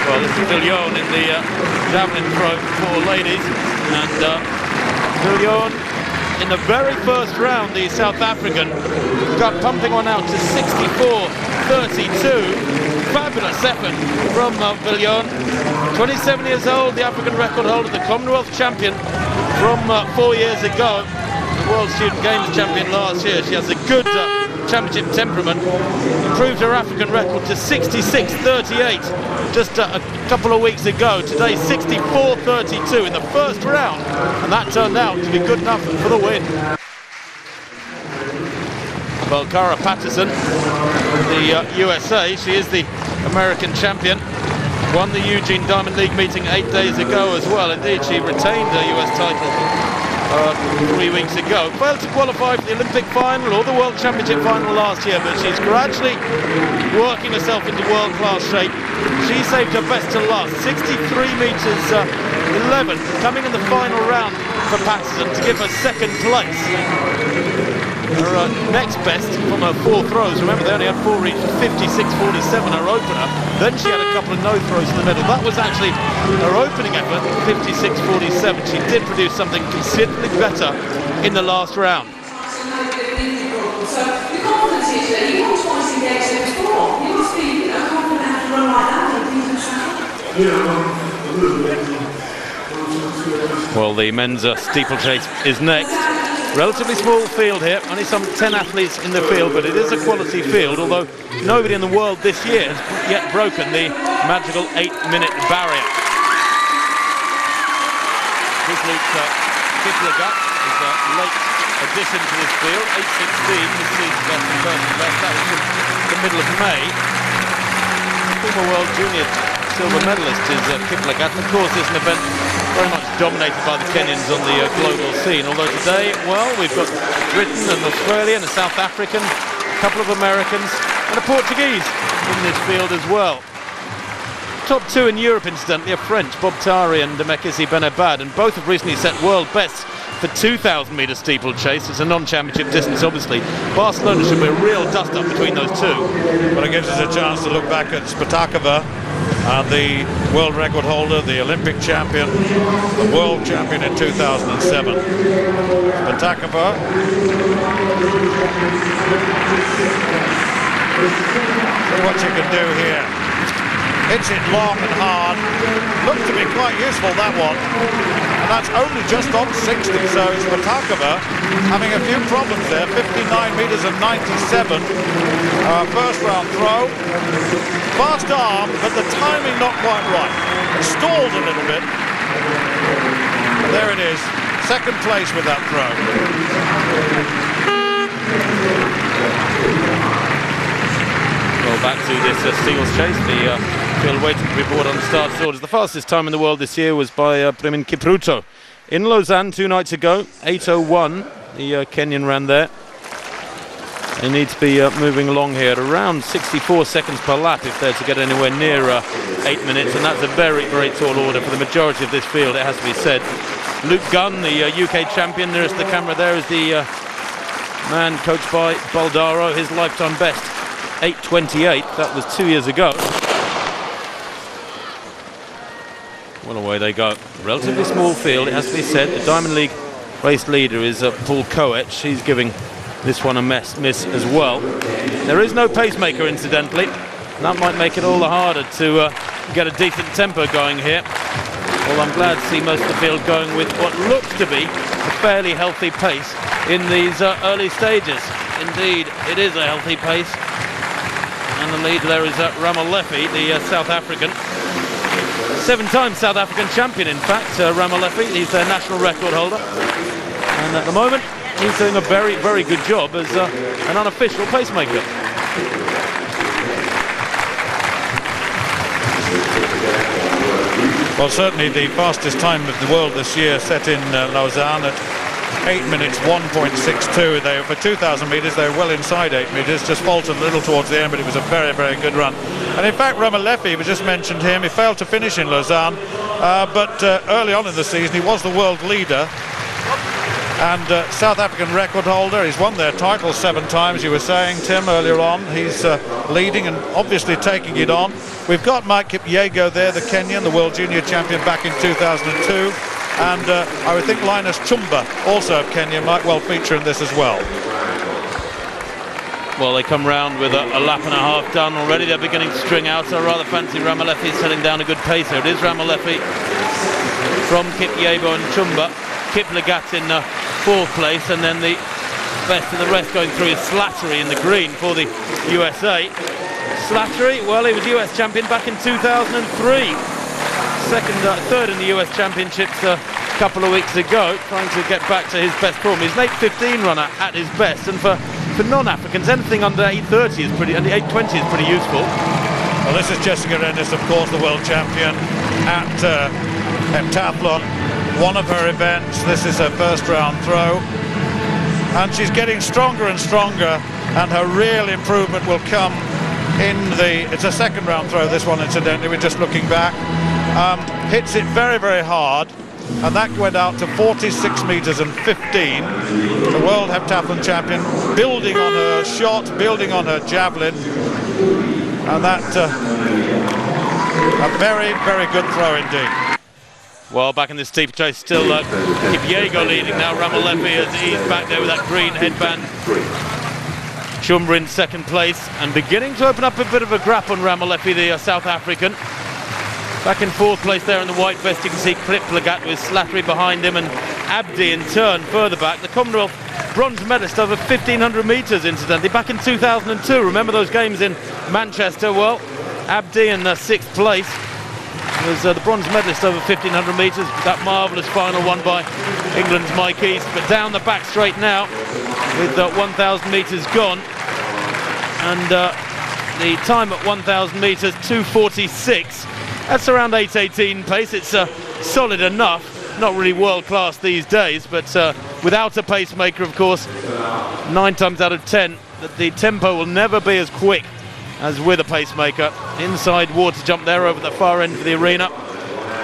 Well, this is Villion in the javelin throw for ladies, and Villion in the very first round, the South African, got pumping on out to 64.32. fabulous effort from Villion. 27 years old, the African record holder, the Commonwealth champion from 4 years ago, the World Student Games champion last year. She has a good championship temperament. Improved her African record to 66.38 just a couple of weeks ago. Today 64.32 in the first round, and that turned out to be good enough for the win. Well, Cara Patterson, the USA, she is the American champion. Won the Eugene Diamond League meeting 8 days ago as well. Indeed, she retained her US title 3 weeks ago. Failed to qualify for the Olympic final or the World Championship final last year, but she's gradually working herself into world-class shape. She saved her best to last, 63 metres 11, coming in the final round for Patterson to give her second place. Her next best from her 4 throws, remember they only had 4 each, 56.47 her opener. Then she had a couple of no throws in the middle. That was actually her opening effort, 56.47. She did produce something considerably better in the last round. So the confidence is that you want twice in Gateshead before. You must be confident enough to run like that. Well, the men's steeplechase is next. Relatively small field here, only some 10 athletes in the field, but it is a quality field, although nobody in the world this year has yet broken the magical 8-minute barrier. This Luke Kiplagat is a late addition to this field, 8.16, his season best and personal best. That was from the middle of May. Former World Junior silver medalist is Kiplagat. Of course, it's an event very much dominated by the Kenyans on the global scene, although today, well, we've got Britain and Australia and a South African, a couple of Americans and a Portuguese in this field as well. Top 2 in Europe, incidentally, are French, Bob Tari and Mekissi Benabad, and both have recently set world bests for 2,000 metre steeplechase. It's a non-championship distance, obviously. Barcelona should be a real dust-up between those two. But it gives us a chance to look back at Spatakova, the world record holder, the Olympic champion, the world champion in 2007. Spatakova. See what you can do here. Hits it long and hard. Looks to be quite useful, that one. And that's only just on 60, so Spatakova having a few problems there. 59 metres and 97. First round throw. Fast arm, but the timing not quite right. It stalled a little bit. But there it is. Second place with that throw. Well, back to this steeplechase. The field waiting to be brought on the starter's orders. The fastest time in the world this year was by Bremen Kipruto in Lausanne 2 nights ago. 8:01. The Kenyan ran there. They need to be moving along here at around 64 seconds per lap if they're to get anywhere near 8 minutes, and that's a very, very tall order for the majority of this field, it has to be said. Luke Gunn, the UK champion, nearest the camera there is the man coached by Baldaro, his lifetime best, 8:28. That was 2 years ago. Well, away they go. Relatively small field, it has to be said. The Diamond League race leader is Paul Coetch. He's giving this one a miss as well. There is no pacemaker, incidentally. And that might make it all the harder to get a decent tempo going here. Well, I'm glad to see most of the field going with what looks to be a fairly healthy pace in these early stages. Indeed, it is a healthy pace. And the lead there is Ramalefi, the South African. 7-time South African champion, in fact, Ramalefi. He's their national record holder. And at the moment, he's doing a very, very good job as an unofficial pacemaker. Well, certainly the fastest time of the world this year set in Lausanne at 8 minutes 1.62. They, for 2,000 metres, they were well inside 8 metres, just faltered a little towards the end, but it was a very, very good run. And in fact, Ramalefi, we just mentioned him, he failed to finish in Lausanne, but early on in the season he was the world leader and South African record holder. He's won their title 7 times, you were saying, Tim, earlier on. He's leading and obviously taking it on. We've got Mike Kipyego there, the Kenyan, the world junior champion back in 2002. And I would think Linus Chumba, also of Kenya, might well feature in this as well. Well, they come round with a lap and a half done already. They're beginning to string out. So rather fancy Ramalefi setting down a good pace here. It is Ramalefi from Kipyego and Chumba. Kiplagat in 4th place, and then the best of the rest going through is Slattery in the green for the USA. Slattery, well, he was US champion back in 2003. Third in the US Championships a couple of weeks ago, trying to get back to his best form. He's an 8:15 runner at his best, and for non-Africans, anything under 8:30 is pretty, and 8:20 is pretty useful. Well, this is Jessica Ennis, of course, the world champion at heptathlon. One of her events. This is her first round throw, and she's getting stronger and stronger, and her real improvement will come in it's a second round throw, this one, incidentally. We're just looking back. Hits it very, very hard, and that went out to 46 meters and 15. The world heptathlon champion, building on her shot, building on her javelin, and that a very, very good throw indeed. Well, back in the steeplechase, still Kipyego leading now. Ramalefi as he's back there with that green headband. Chumba in 2nd place, and beginning to open up a bit of a grip on Ramalefi, the South African. Back in 4th place there in the white vest, you can see Kiplagat with Slattery behind him, and Abdi in turn further back. The Commonwealth bronze medalist over 1,500 metres, incidentally, back in 2002. Remember those games in Manchester? Well, Abdi in 6th place was the bronze medalist over 1,500 metres. That marvellous final won by England's Mike East. But down the back straight now with 1,000 metres gone, and the time at 1,000 metres 2:46. That's around 8:18 pace. It's solid enough, not really world class these days, but without a pacemaker, of course, 9 times out of 10 that the tempo will never be as quick as with a pacemaker. Inside water jump there over the far end of the arena,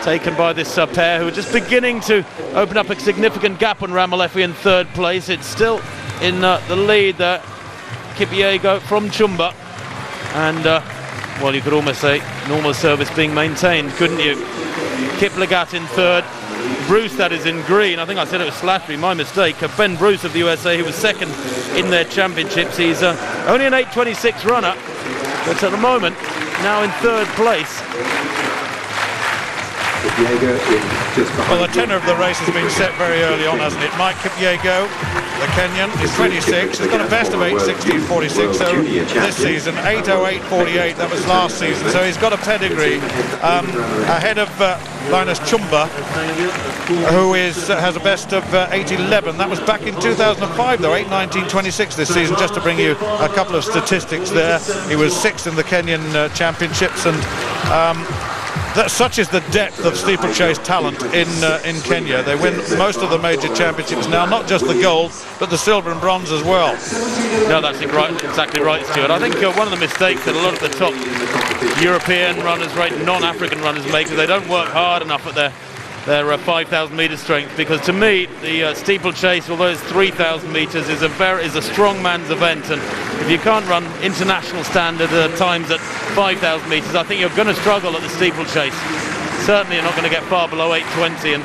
taken by this pair who are just beginning to open up a significant gap on Ramalefi in 3rd place. It's still in the lead there, Kipyego from Chumba, and well, you could almost say normal service being maintained, couldn't you? Kiplagat in 3rd, Bruce, that is, in green. I think I said it was Slattery, my mistake. Ben Bruce of the USA, who was 2nd in their championships. He's only an 8:26 runner, but at the moment now in 3rd place. Well, the tenor of the race has been set very early on, hasn't it? Mike Kipyego, the Kenyan, is 26. He's got a best of 8:16.46 so this season, 8:08.48. That was last season. So he's got a pedigree ahead of Linus Chumba, who has a best of 8:11. That was back in 2005, though, 8:19.26 this season. Just to bring you a couple of statistics there, he was 6th in the Kenyan championships, and such is the depth of steeplechase talent in Kenya. They win most of the major championships now, not just the gold, but the silver and bronze as well. No, that's exactly right, Stuart. I think one of the mistakes that a lot of the top European runners, non-African runners make is they don't work hard enough at their 5,000 metre strength, because to me the steeplechase, although it's 3,000 metres, is a strong man's event, and if you can't run international standard times at 5,000 metres, I think you're going to struggle at the steeplechase. Certainly you're not going to get far below 8:20, and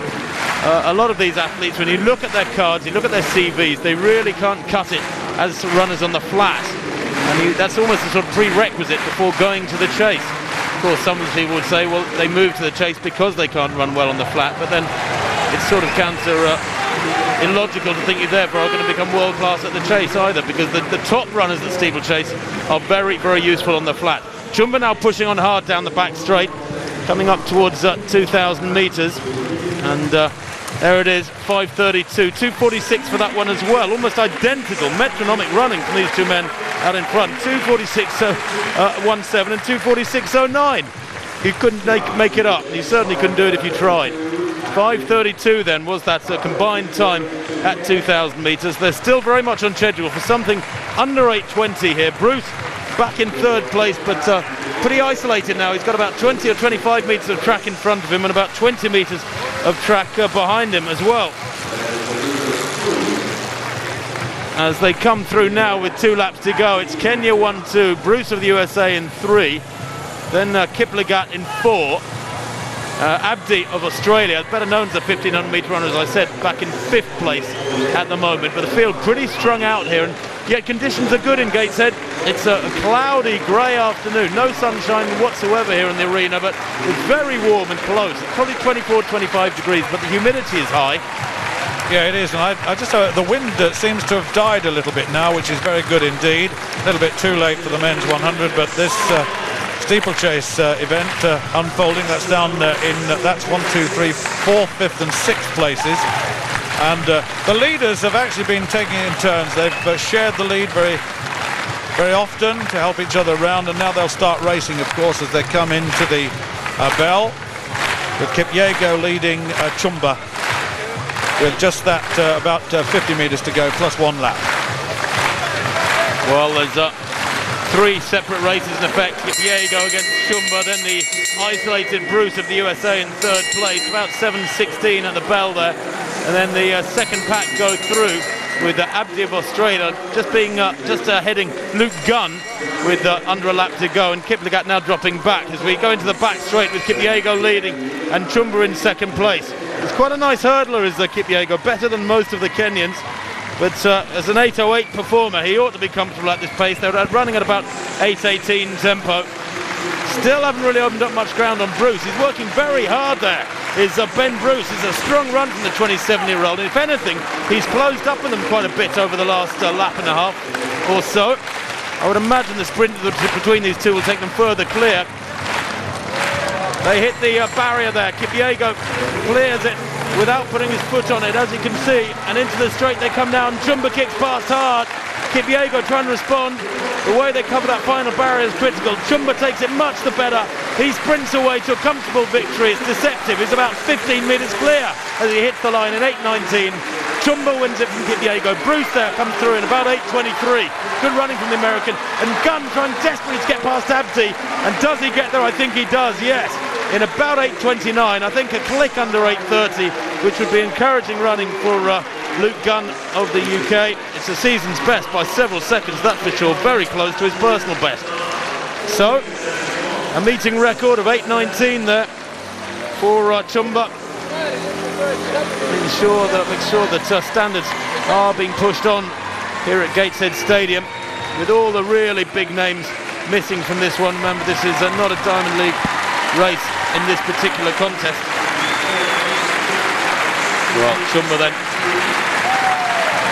a lot of these athletes, when you look at their cards, you look at their CVs, they really can't cut it as runners on the flat, and that's almost a sort of prerequisite before going to the chase. Of course, some of the people would say, well, they move to the chase because they can't run well on the flat, but then it's sort of illogical to think you therefore are going to become world class at the chase either, because the top runners at steeplechase are very, very useful on the flat. Chumba now pushing on hard down the back straight, coming up towards 2,000 metres, and there it is, 5:32, 2:46 for that one as well, almost identical, metronomic running from these two men out in front, 2:46.17 and 2:46.09. You couldn't make it up, you certainly couldn't do it if you tried. 5:32 then was that combined time at 2,000 metres. They're still very much on schedule for something under 8:20 here. Bruce back in 3rd place, but pretty isolated now. He's got about 20 or 25 metres of track in front of him and about 20 metres of track behind him as well. As they come through now with 2 laps to go, it's Kenya 1-2, Bruce of the USA in 3, then Kiplagat in 4, Abdi of Australia, better known as a 1,500 metre runner, as I said, back in 5th place at the moment, but the field pretty strung out here, and yet conditions are good in Gateshead. It's a cloudy, grey afternoon, no sunshine whatsoever here in the arena, but it's very warm and close. It's probably 24, 25 degrees, but the humidity is high. Yeah, it is, and I just the wind seems to have died a little bit now, which is very good indeed. A little bit too late for the men's 100, but this steeplechase event unfolding, that's down that's 1, 2, 3, 4, 5th and 6th places. And the leaders have actually been taking it in turns. They've shared the lead very often to help each other around, and now they'll start racing, of course, as they come into the bell, with Kipyego leading Chumba with just that about 50 metres to go, plus 1 lap. Well, there's 3 separate races in effect. Kipyego against Chumba, then the isolated Bruce of the USA in 3rd place, about 7:16 at the bell there, and then the second pack go through with Abdi of Australia just heading Luke Gunn with under a lap to go, and Kiplagat now dropping back as we go into the back straight with Kipyego leading and Chumba in 2nd place. It's quite a nice hurdler, is Kipyego, better than most of the Kenyans, but as an 8:08 performer he ought to be comfortable at this pace. They're running at about 8:18 tempo. Still haven't really opened up much ground on Bruce. He's working very hard there. Ben Bruce is a strong run from the 27-year-old. If anything, he's closed up on them quite a bit over the last lap and a half or so. I would imagine the sprint between these two will take them further clear. They hit the barrier there. Kipyego clears it without putting his foot on it, as you can see, and into the straight they come down. Chumba kicks past hard. Kipyego trying to respond. The way they cover that final barrier is critical. Chumba takes it much the better. He sprints away to a comfortable victory. It's deceptive. He's about 15 metres clear as he hits the line in 8:19. Chumba wins it from Kipyego. Bruce there comes through in about 8:23. Good running from the American. And Gunn trying desperately to get past Abdi. And does he get there? I think he does, yes. In about 8:29, I think a click under 8:30, which would be encouraging running for Luke Gunn of the UK. It's the season's best by several seconds, that's for sure. Very close to his personal best. So, a meeting record of 8:19 there for Chumba. Make sure that standards are being pushed on here at Gateshead Stadium, with all the really big names missing from this one. Remember, this is not a Diamond League race in this particular contest. Well, Chumba then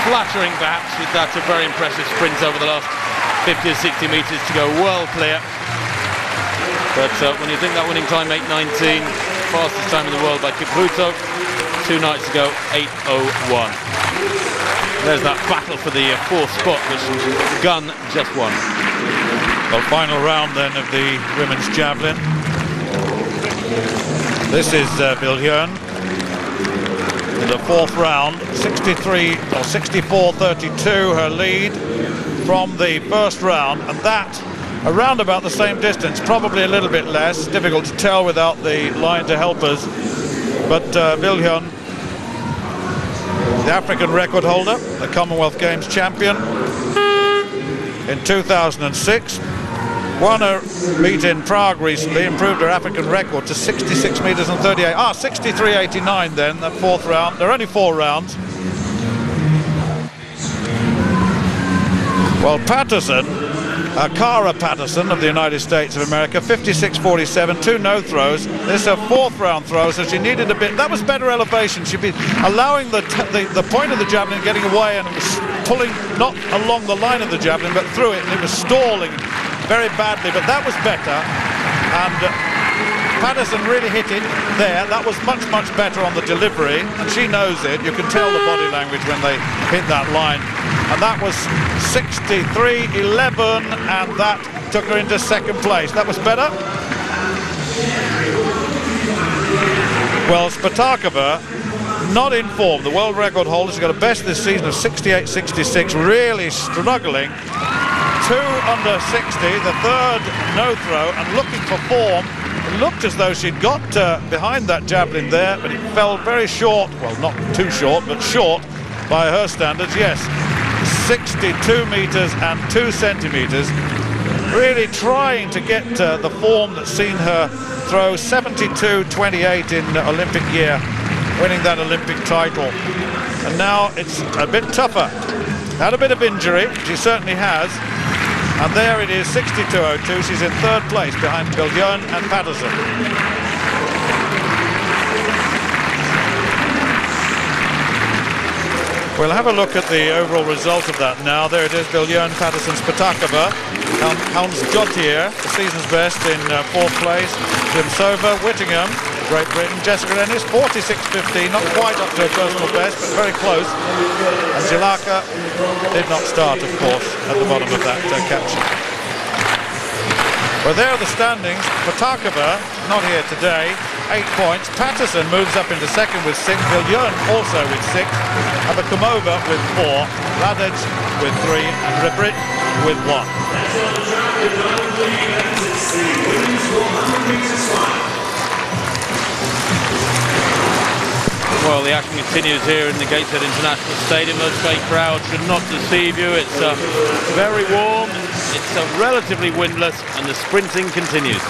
flattering perhaps with that very impressive sprint over the last 50 or 60 metres to go well clear. But when you think that winning time 8:19, fastest time in the world by Kipruto 2 nights ago, 8:01. There's that battle for the 4th spot which Gunn just won. Well, final round then of the women's javelin. This is Brillantowaya in the 4th round, 64-32 her lead from the 1st round, and that around about the same distance, probably a little bit less, difficult to tell without the line to help us, but Brillantowaya, the African record holder, the Commonwealth Games champion in 2006, won a meet in Prague recently, improved her African record to 66 metres and 38. 63.89 then, that 4th round. There are only 4 rounds. Well, Patterson, Cara Patterson of the United States of America, 56.47, 2 no throws. This is her 4th round throw, so she needed a bit. That was better elevation. She'd be allowing the point of the javelin getting away, and it was pulling not along the line of the javelin, but through it, and it was stalling very badly, but that was better, and Patterson really hit it there. That was much better on the delivery, and she knows it. You can tell the body language when they hit that line, and that was 63.11, and that took her into 2nd place. That was better. Well, Spatakova not in form. The world record holder, she's got a best this season of 68.66, really struggling. 2 under 60, the 3rd no throw, and looking for form. It looked as though she'd got behind that javelin there, but it fell very short. Well, not too short, but short by her standards, yes. 62 metres and 2 centimetres. Really trying to get the form that's seen her throw 72.28 in Olympic year, winning that Olympic title. And now it's a bit tougher Had a bit of injury, she certainly has. And there it is, 62.02. She's in third place behind Billon and Patterson. We'll have a look at the overall result of that now. There it is, Billon, Patterson, Spatakova. Hans Jottier, the season's best, in fourth place. Klimsova, Whittingham, Great Britain. Jessica Ennis, 46.15, not quite up to her personal best, but very close. And Zilaka did not start, of course, at the bottom of that caption. Well, there are the standings. Spatakova, not here today, 8 points. Patterson moves up into second with 6. Billon also with 6. Abakumova with 4. Radec with 3. And Rebrit with 1. Well, the action continues here in the Gateshead International Stadium. Those fake crowds should not deceive you. It's very warm, it's relatively windless, and the sprinting continues.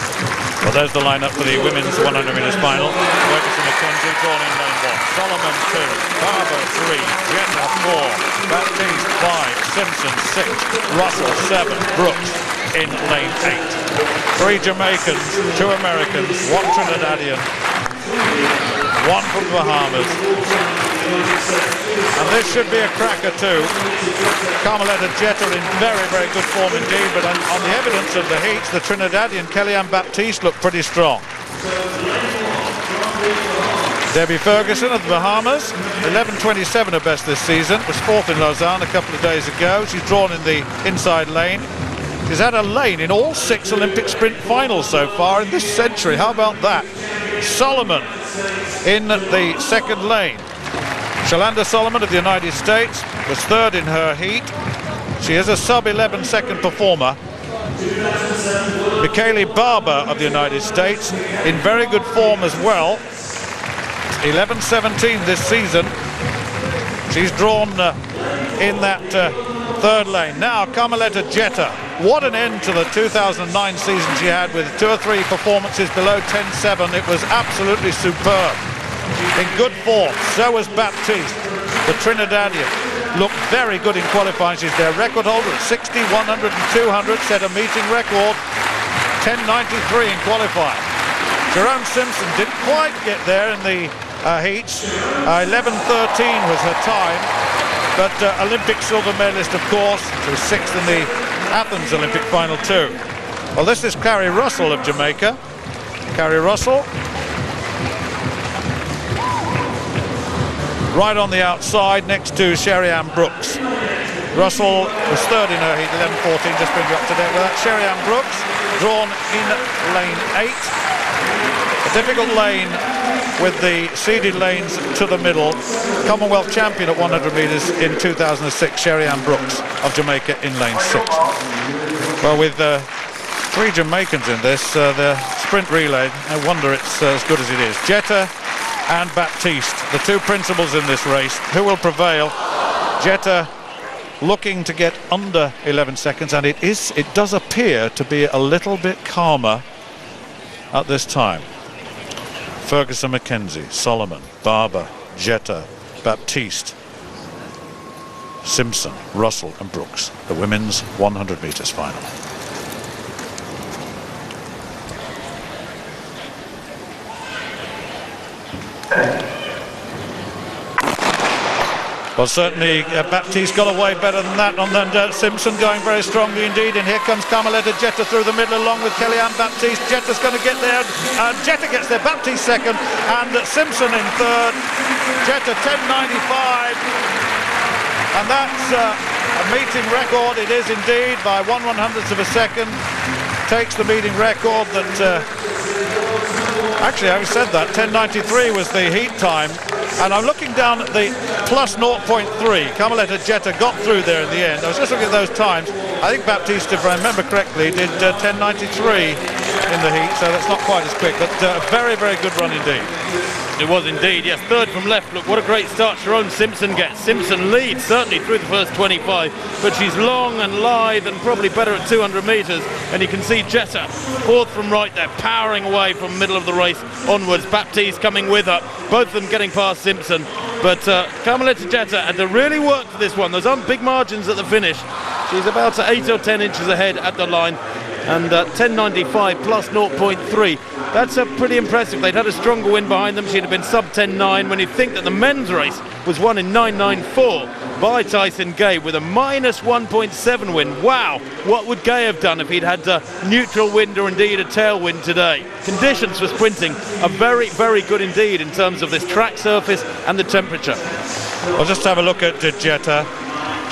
Well, there's the lineup for the women's 100 metres final. Ferguson McKenzie drawn in lane 1. Solomon 2. Barber 3. Jetta 4. Baptiste 5. Simpson 6. Russell 7. Brooks in lane 8. 3 Jamaicans, 2 Americans, 1 Trinidadian, 1 from the Bahamas. And this should be a cracker too. Carmelita Jetta in very, very good form indeed, but on the evidence of the heats, the Trinidadian Kellyanne Baptiste looked pretty strong. Debbie Ferguson of the Bahamas, 11.27 her best this season, was 4th in Lausanne a couple of days ago. She's drawn in the inside lane. She's had a lane in all 6 Olympic sprint finals so far in this century. How about that? Solomon in the second lane. Shalanda Solomon of the United States was 3rd in her heat. She is a sub-11 second performer. Michaeli Barber of the United States in very good form as well. 11.17 this season. She's drawn in that 3rd lane. Now Carmelita Jetta. What an end to the 2009 season she had with 2 or 3 performances below 10.7. It was absolutely superb. In good form. So was Baptiste. The Trinidadian looked very good in qualifying. She's their record holder at 60, 100 and 200. Set a meeting record. 10.93 in qualifying. Jerome Simpson didn't quite get there in the heats. 11.13 was her time. But Olympic silver medalist, of course. She was 6th in the Athens Olympic final too. Well, this is Carrie Russell of Jamaica. Carrie Russell. Right on the outside next to Sherry-Ann Brooks. Russell was 3rd in her heat, 11.14, just bring you up to date with that. Sherry-Ann Brooks drawn in lane 8. A difficult lane with the seeded lanes to the middle. Commonwealth champion at 100 metres in 2006, Sherry-Ann Brooks of Jamaica in lane 6. Well, with 3 Jamaicans in this, the sprint relay, no wonder it's as good as it is. Jetta and Baptiste, the 2 principals in this race. Who will prevail? Jetta looking to get under 11 seconds, and it does appear to be a little bit calmer at this time. Ferguson McKenzie, Solomon, Barber, Jetta, Baptiste, Simpson, Russell and Brooks. The women's 100 metres final. Well, certainly Baptiste got away better than that, and then Simpson going very strongly indeed. And here comes Carmelita Jetta through the middle along with Kellyanne Baptiste. Jetta's going to get there. Jetta gets there, Baptiste second, and Simpson in 3rd. Jetta 10.95, and that's a meeting record. It is indeed by 1/100th of a second. Takes the meeting record that. Actually, having said that, 10.93 was the heat time. And I'm looking down at the plus 0.3. Carmelita Jetta got through there in the end. I was just looking at those times. I think Baptiste, if I remember correctly, did 10.93 in the heat, so that's not quite as quick, but a very, very good run indeed. It was indeed, yes. Third from left. Look, what a great start Sharon Simpson gets. Simpson leads, certainly through the first 25, but she's long and lithe and probably better at 200 metres. And you can see Jetta, fourth from right there, powering away from middle of the race onwards. Baptiste coming with her, both of them getting past Simpson. But Carmelita Jetta had to really work for this one. Those aren't big margins at the finish. She's about 8 or 10 inches ahead at the line. And 10.95 plus 0.3. That's pretty impressive. They'd had a stronger wind behind them. She'd have been sub 10.9 when you think that the men's race was won in 9.94 by Tyson Gay with a minus 1.7 wind. Wow, what would Gay have done if he'd had neutral wind or indeed a tailwind today? Conditions for sprinting are very, very good indeed in terms of this track surface and the temperature. We'll just have a look at Jetta.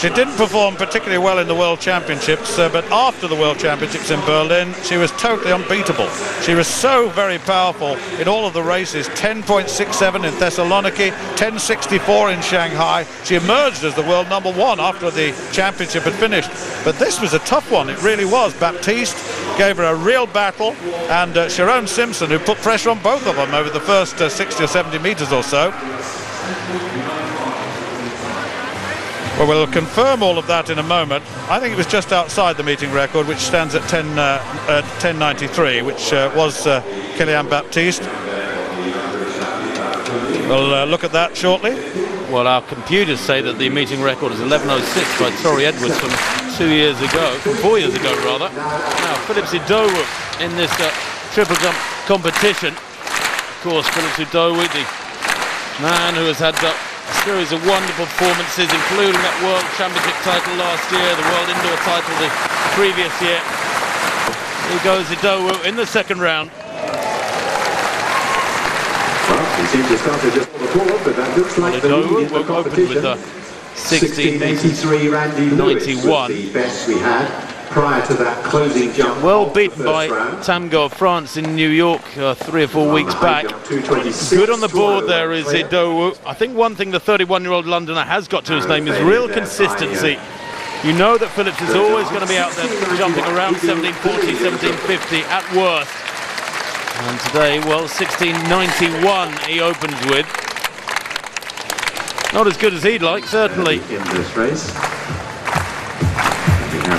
She didn't perform particularly well in the World Championships, but after the World Championships in Berlin, she was totally unbeatable. She was so very powerful in all of the races. 10.67 in Thessaloniki, 10.64 in Shanghai. She emerged as the world #1 after the championship had finished. But this was a tough one, it really was. Baptiste gave her a real battle, and Sharon Simpson, who put pressure on both of them over the first 60 or 70 metres or so. Well, we'll confirm all of that in a moment. I think it was just outside the meeting record, which stands at 10.93, which was Kylian Baptiste. We'll look at that shortly. Well, our computers say that the meeting record is 11.06 by Tori Edwards from 4 years ago, rather. Now, Phillips Idowu in this triple jump competition. Of course, Phillips Idowu, the man who has had a series of wonderful performances, including that World Championship title last year, the World Indoor title the previous year. Here goes Idowu in the second round. Well, he seems to start just on the board, but that looks like the lead in the competition. With 16.83, Randy Lewis was the best we had prior to that closing jump. Well beaten by Tamgo of France in New York 3 or 4 weeks back. Good on the board there is Idowu. I think one thing the 31-year-old Londoner has got to his name is real consistency. You know that Phillips is always going to be out there jumping around 17.40, 17.50 at worst. And today, well, 16.91 he opens with. Not as good as he'd like, certainly. In this race.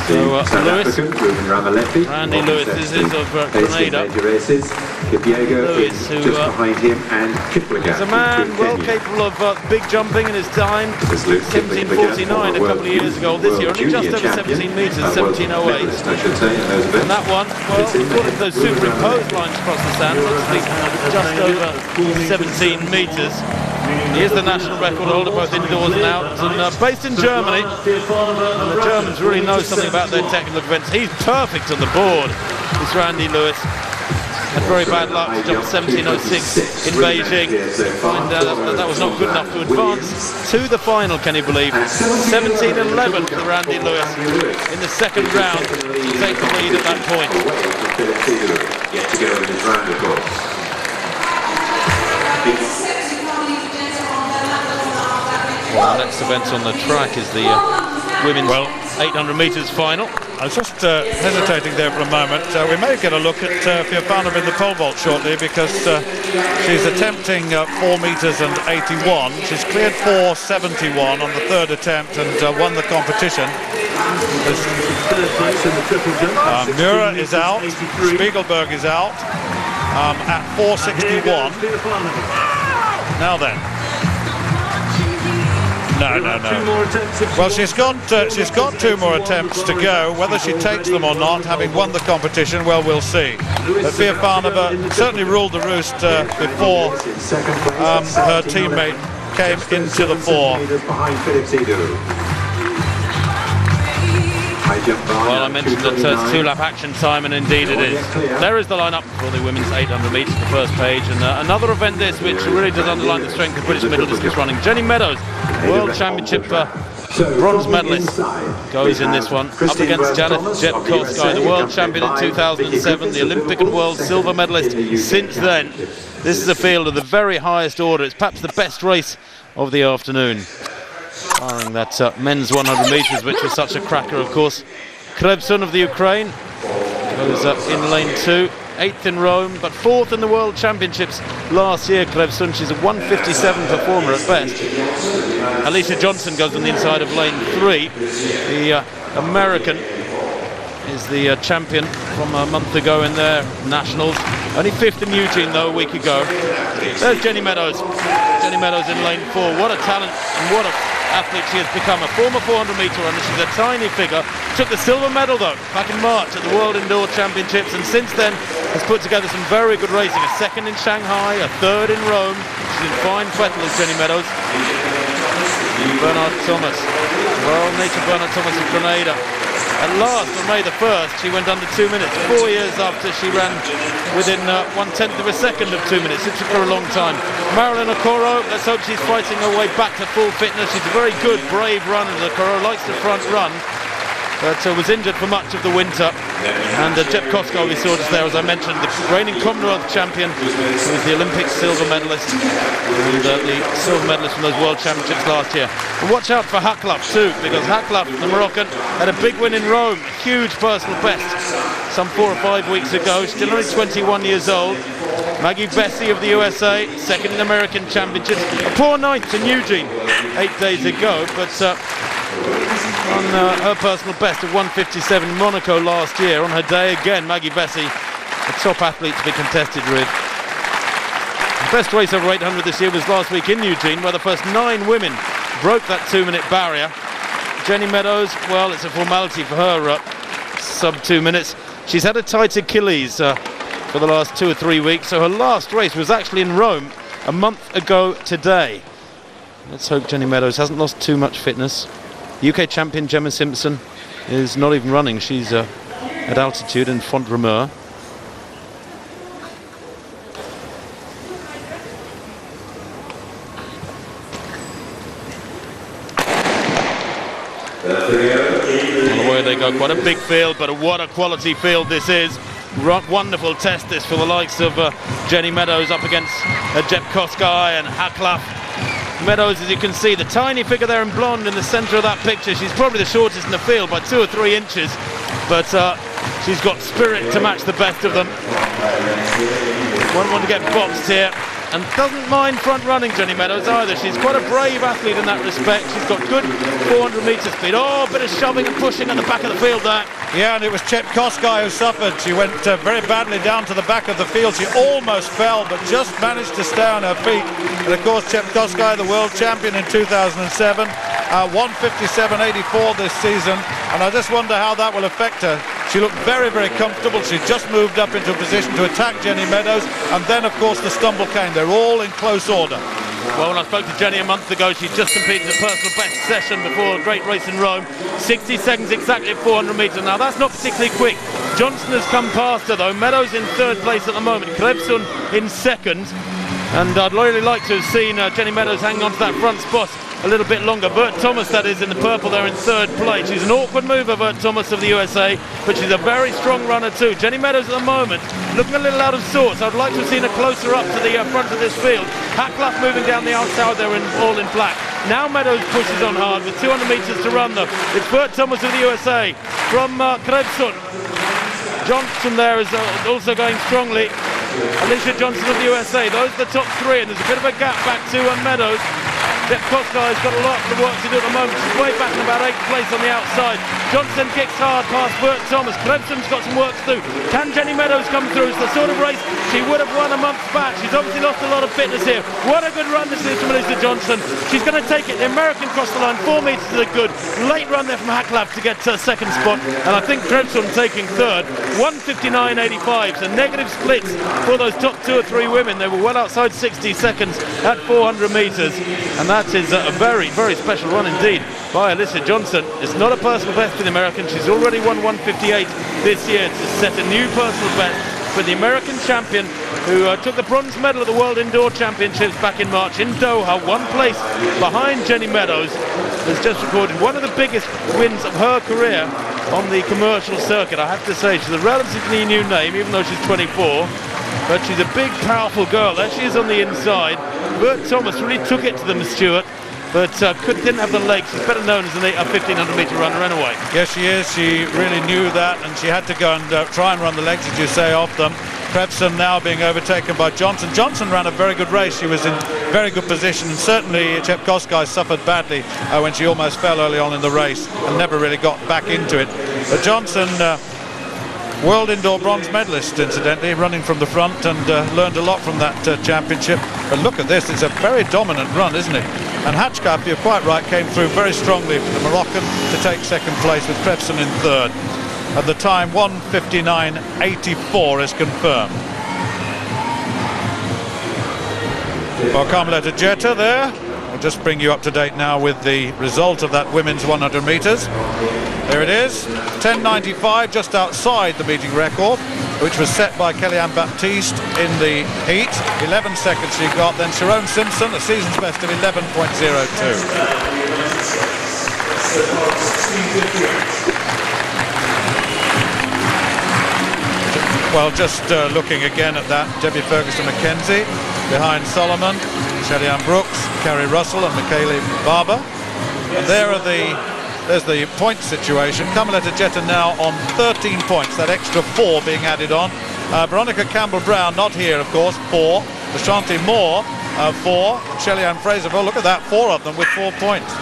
So Lewis, Randy Lewis, this is of Grenada. Lewis, who just behind him, and is a man well capable of big jumping in his time. 17.49 a couple of years ago. This year, only just over 17 metres, 17.08. And that one, well, according to those superimposed lines across the sand, looks to be just over 17 metres. He is the national record holder both indoors and out, and based in Germany. And the Germans really know something about their technical events. He's perfect on the board, this Randy Lewis. Had very bad luck to jump 17.06 in Beijing, and that was not good enough to advance to the final, can you believe? 17.11 for Randy Lewis in the second round to take the lead at that point. Yet to go in this round, of course. Well, the next event on the track is the women's 800 metres final. I was just hesitating there for a moment. We may get a look at Fiafanova in the pole vault shortly, because she's attempting 4 metres and 81. She's cleared 4.71 on the third attempt and won the competition. Mura is out, Spiegelberg is out at 4.61. Now then. No. Well, she's got 2 more attempts to go. Whether she takes them or not, having won the competition, well, we'll see. But Fiafanova certainly ruled the roost before her teammate came into the fore. Well, I mentioned that it's 2-lap action time, and indeed it is. There is the lineup for the women's 800 metres, the first page, and another event this which really does underline the strength of British middle distance running. Jenny Meadows, World Championship bronze medalist, goes in this one up against Janet Jepkowski, the world champion in 2007, the Olympic and world silver medalist since then. This is a field of the very highest order. It's perhaps the best race of the afternoon. Barring that men's 100 metres, which was such a cracker, of course. Krebson of the Ukraine goes in lane 2. 8th in Rome, but 4th in the World Championships last year, Klevsun. She's a 1:57 performer at best. Alicia Johnson goes on the inside of lane 3. The American is the champion from a month ago in their nationals. Only 5th in Eugene though a week ago. There's Jenny Meadows. Jenny Meadows in lane 4. What a talent and what a athlete she has become. A former 400 metre runner. She's a tiny figure. Took the silver medal though back in March at the World Indoor Championships, and since then has put together some very good racing. A 2nd in Shanghai, a 3rd in Rome. She's in fine fettle as Jenny Meadows. Bernard Thomas. Well, nature Bernard Thomas of Grenada. At last, on May the 1st, she went under 2 minutes, 4 years after she ran within 1/10 of a second of 2 minutes. It took her a long time. Marilyn Okoro, let's hope she's fighting her way back to full fitness. She's a very good, brave runner. Okoro likes the front run, but was injured for much of the winter. And Jep Kosko, we saw just there, as I mentioned, the reigning Commonwealth champion, who was the Olympic silver medalist, and the silver medalist from those World Championships last year. And watch out for Haklaf too, because Haklaf, the Moroccan, had a big win in Rome, a huge personal best, some 4 or 5 weeks ago. Still only 21 years old. Maggie Bessie of the USA, 2nd in American Championships. A poor 9th in Eugene 8 days ago, but on her personal best of 1:57 in Monaco last year. On her day again, Maggie Bessie, a top athlete to be contested with. The best race over 800 this year was last week in Eugene, where the first 9 women broke that 2-minute barrier. Jenny Meadows, well, it's a formality for her, sub 2 minutes. She's had a tight Achilles for the last 2 or 3 weeks, so her last race was actually in Rome a month ago today. Let's hope Jenny Meadows hasn't lost too much fitness. UK champion Gemma Simpson is not even running. She's at altitude in Font-Romeu. Well, away they go. Quite a big field, but what a quality field this is. Wonderful test this for the likes of Jenny Meadows up against Jep Koskai and Haklaf. Meadows, as you can see, the tiny figure there in blonde in the centre of that picture. She's probably the shortest in the field by 2 or 3 inches, but she's got spirit to match the best of them. Won't want to get boxed here, and doesn't mind front running, Jenny Meadows, either. She's quite a brave athlete in that respect. She's got good 400 metre speed. Oh, a bit of shoving and pushing at the back of the field there. Yeah, and it was Jep Koskai who suffered. She went very badly down to the back of the field. She almost fell, but just managed to stay on her feet. And of course, Jep Koskai, the world champion in 2007, 1:57.84 this season. And I just wonder how that will affect her. She looked very, very comfortable. She just moved up into a position to attack Jenny Meadows. And then, of course, the stumble came. They're all in close order. Well, when I spoke to Jenny a month ago, she just competed a personal best session before a great race in Rome. 60 seconds exactly at 400 metres. Now, that's not particularly quick. Johnson has come past her, though. Meadows in 3rd place at the moment. Klevsun in 2nd. And I'd really like to have seen Jenny Meadows hang on to that front spot a little bit longer. Bert Thomas, that is, in the purple there in 3rd place. She's an awkward mover, Bert Thomas of the USA, but she's a very strong runner too. Jenny Meadows at the moment looking a little out of sorts. I'd like to have seen her closer up to the front of this field. Haklaf moving down the outside there all in black. Now Meadows pushes on hard with 200 metres to run though. It's Bert Thomas of the USA from Klevsun. Johnson there is also going strongly. Alicia Johnson of the USA. Those are the top 3, and there's a bit of a gap back to Meadows. Jep Koskai has got a lot of work to do at the moment. She's way back in about 8th place on the outside. Johnson kicks hard past Bert Thomas. Klevsun's got some work to do. Can Jenny Meadows come through? It's the sort of race she would have run a month back. She's obviously lost a lot of fitness here. What a good run this is from Alicia Johnson. She's going to take it. The American crossed the line 4 metres to the good. Late run there from Haklaf to get 2nd spot. And I think Klevsun taking 3rd. 1:59.85. So negative splits for those top 2 or 3 women. They were well outside 60 seconds at 400 metres. And that is a very, very special run indeed by Alicia Johnson. It's not a personal best for the American. She's already won 1:58 this year to set a new personal best for the American champion who took the bronze medal at the World Indoor Championships back in March in Doha. 1 place behind Jenny Meadows. Has just recorded one of the biggest wins of her career on the commercial circuit. I have to say, she's a relatively new name, even though she's 24. But she's a big, powerful girl. There she is on the inside. Bert Thomas really took it to them, Stewart, but didn't have the legs. She's better known as a 1,500 metre runner anyway. Yes, she is. She really knew that, and she had to go and try and run the legs, as you say, off them. Krebson now being overtaken by Johnson. Johnson ran a very good race. She was in very good position, and certainly Chepkoskai suffered badly when she almost fell early on in the race and never really got back into it. But Johnson, world indoor bronze medalist, incidentally, running from the front, and learned a lot from that championship. But look at this, it's a very dominant run, isn't it? And Hatchkap, you're quite right, came through very strongly for the Moroccan to take second place, with Krebson in third. At the time, 1:59.84 is confirmed. Well, Carmelita Jetta there. We'll just bring you up to date now with the result of that women's 100 metres. There it is, 10:95, just outside the meeting record, which was set by Kellyanne Baptiste in the heat. 11 seconds she got, then Sharon Simpson, a season's best of 11.02. Well, just looking again at that, Debbie Ferguson-McKenzie behind Solomon, Shelley-Ann Brooks, Carrie Russell and Michaela Barber. And there's the point situation. Carmelita Jetta now on 13 points, that extra 4 being added on. Veronica Campbell-Brown not here, of course, 4. Ashanti Moore, 4. Shelley-Ann Fraser, well, look at that, 4 of them with 4 points.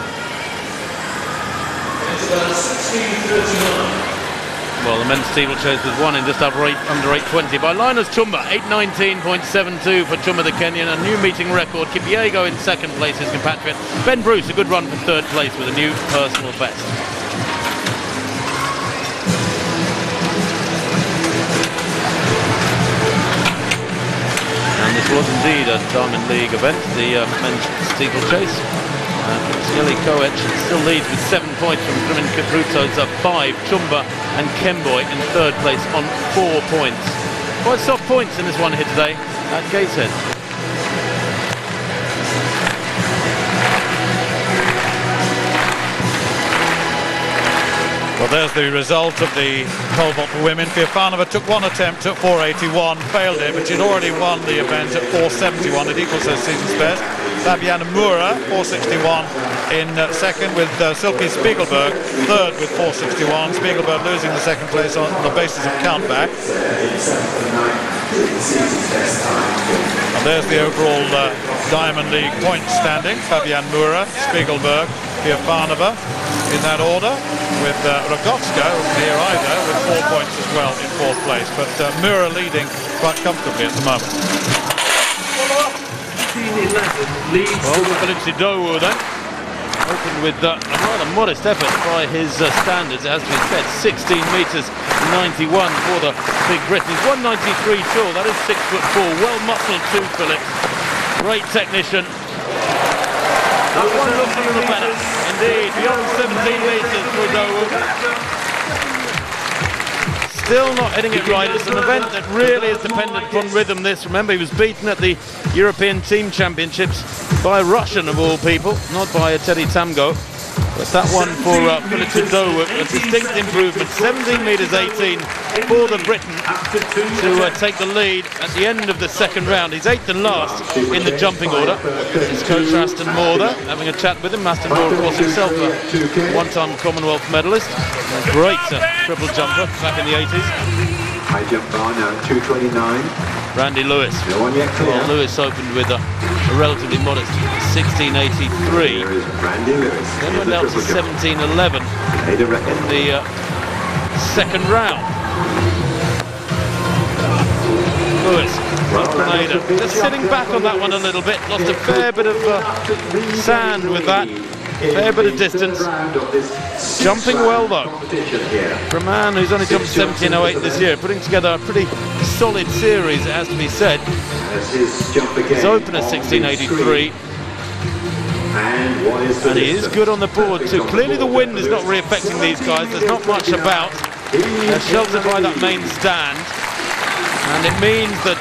Well, the men's steeplechase was won in just under 8:20 by Linus Chumba, 8:19.72 for Chumba the Kenyan, a new meeting record. Kipyego in second place, his compatriot. Ben Bruce, a good run for third place with a new personal best. And this was indeed a Diamond League event, the men's steeplechase. Skelly Koech still leads with 7 points from Grimin Kipruto's 5. Chumba and Kemboy in third place on 4 points. Quite soft points in this one here today at Gateshead. Well, there's the result of the pole vault for women. Fiafanova took one attempt at 4:81, failed it, but she'd already won the event at 4:71. It equals her season's best. Fabiana Mura, 4:61 in second, with Silke Spiegelberg third with 4:61. Spiegelberg losing the second place on the basis of countback. And there's the overall Diamond League point standing. Fabiana Mura, Spiegelberg, Fiafanova in that order, with Rogowska here either with 4 points as well in fourth place. But Mura leading quite comfortably at the moment. Well, Felicity Dowu then opened with a rather modest effort by his standards, it has to be said. 16 metres 91 for the Big Britons. 193 tall, that is 6'4", well muscled too, Philip. Great technician. That one looks a little better. Indeed, beyond 17 metres for Dowu. Still not hitting it right. It's an event that really is dependent upon rhythm. This, remember, he was beaten at the European Team Championships by a Russian of all people, not by Teddy Tamgo. But that one for Felicity Dowu, a distinct improvement. 17 metres 18 for the Briton to take the lead at the end of the second round. He's 8th and last in the jumping order. His coach Aston Moore there, having a chat with him. Aston Moore, of course, himself a one-time Commonwealth medalist. A great triple jumper back in the 80s. High jump bar now, 2:29. Randy Lewis. No one yet clear. Well, Lewis opened with a relatively modest 16.83. There is Randy Lewis. Then went out to 17.11 in the second round. Lewis, Grenada, just sitting back on that one a little bit. Lost a fair bit of sand with that. Fair bit of distance. Jumping well though. For a man who's only jumped 17.08 this year, putting together a pretty solid series, it has to be said. His opener 16.83. And he is good on the board too. Clearly the wind is not really affecting these guys. There's not much about. They're sheltered by that main stand. And it means that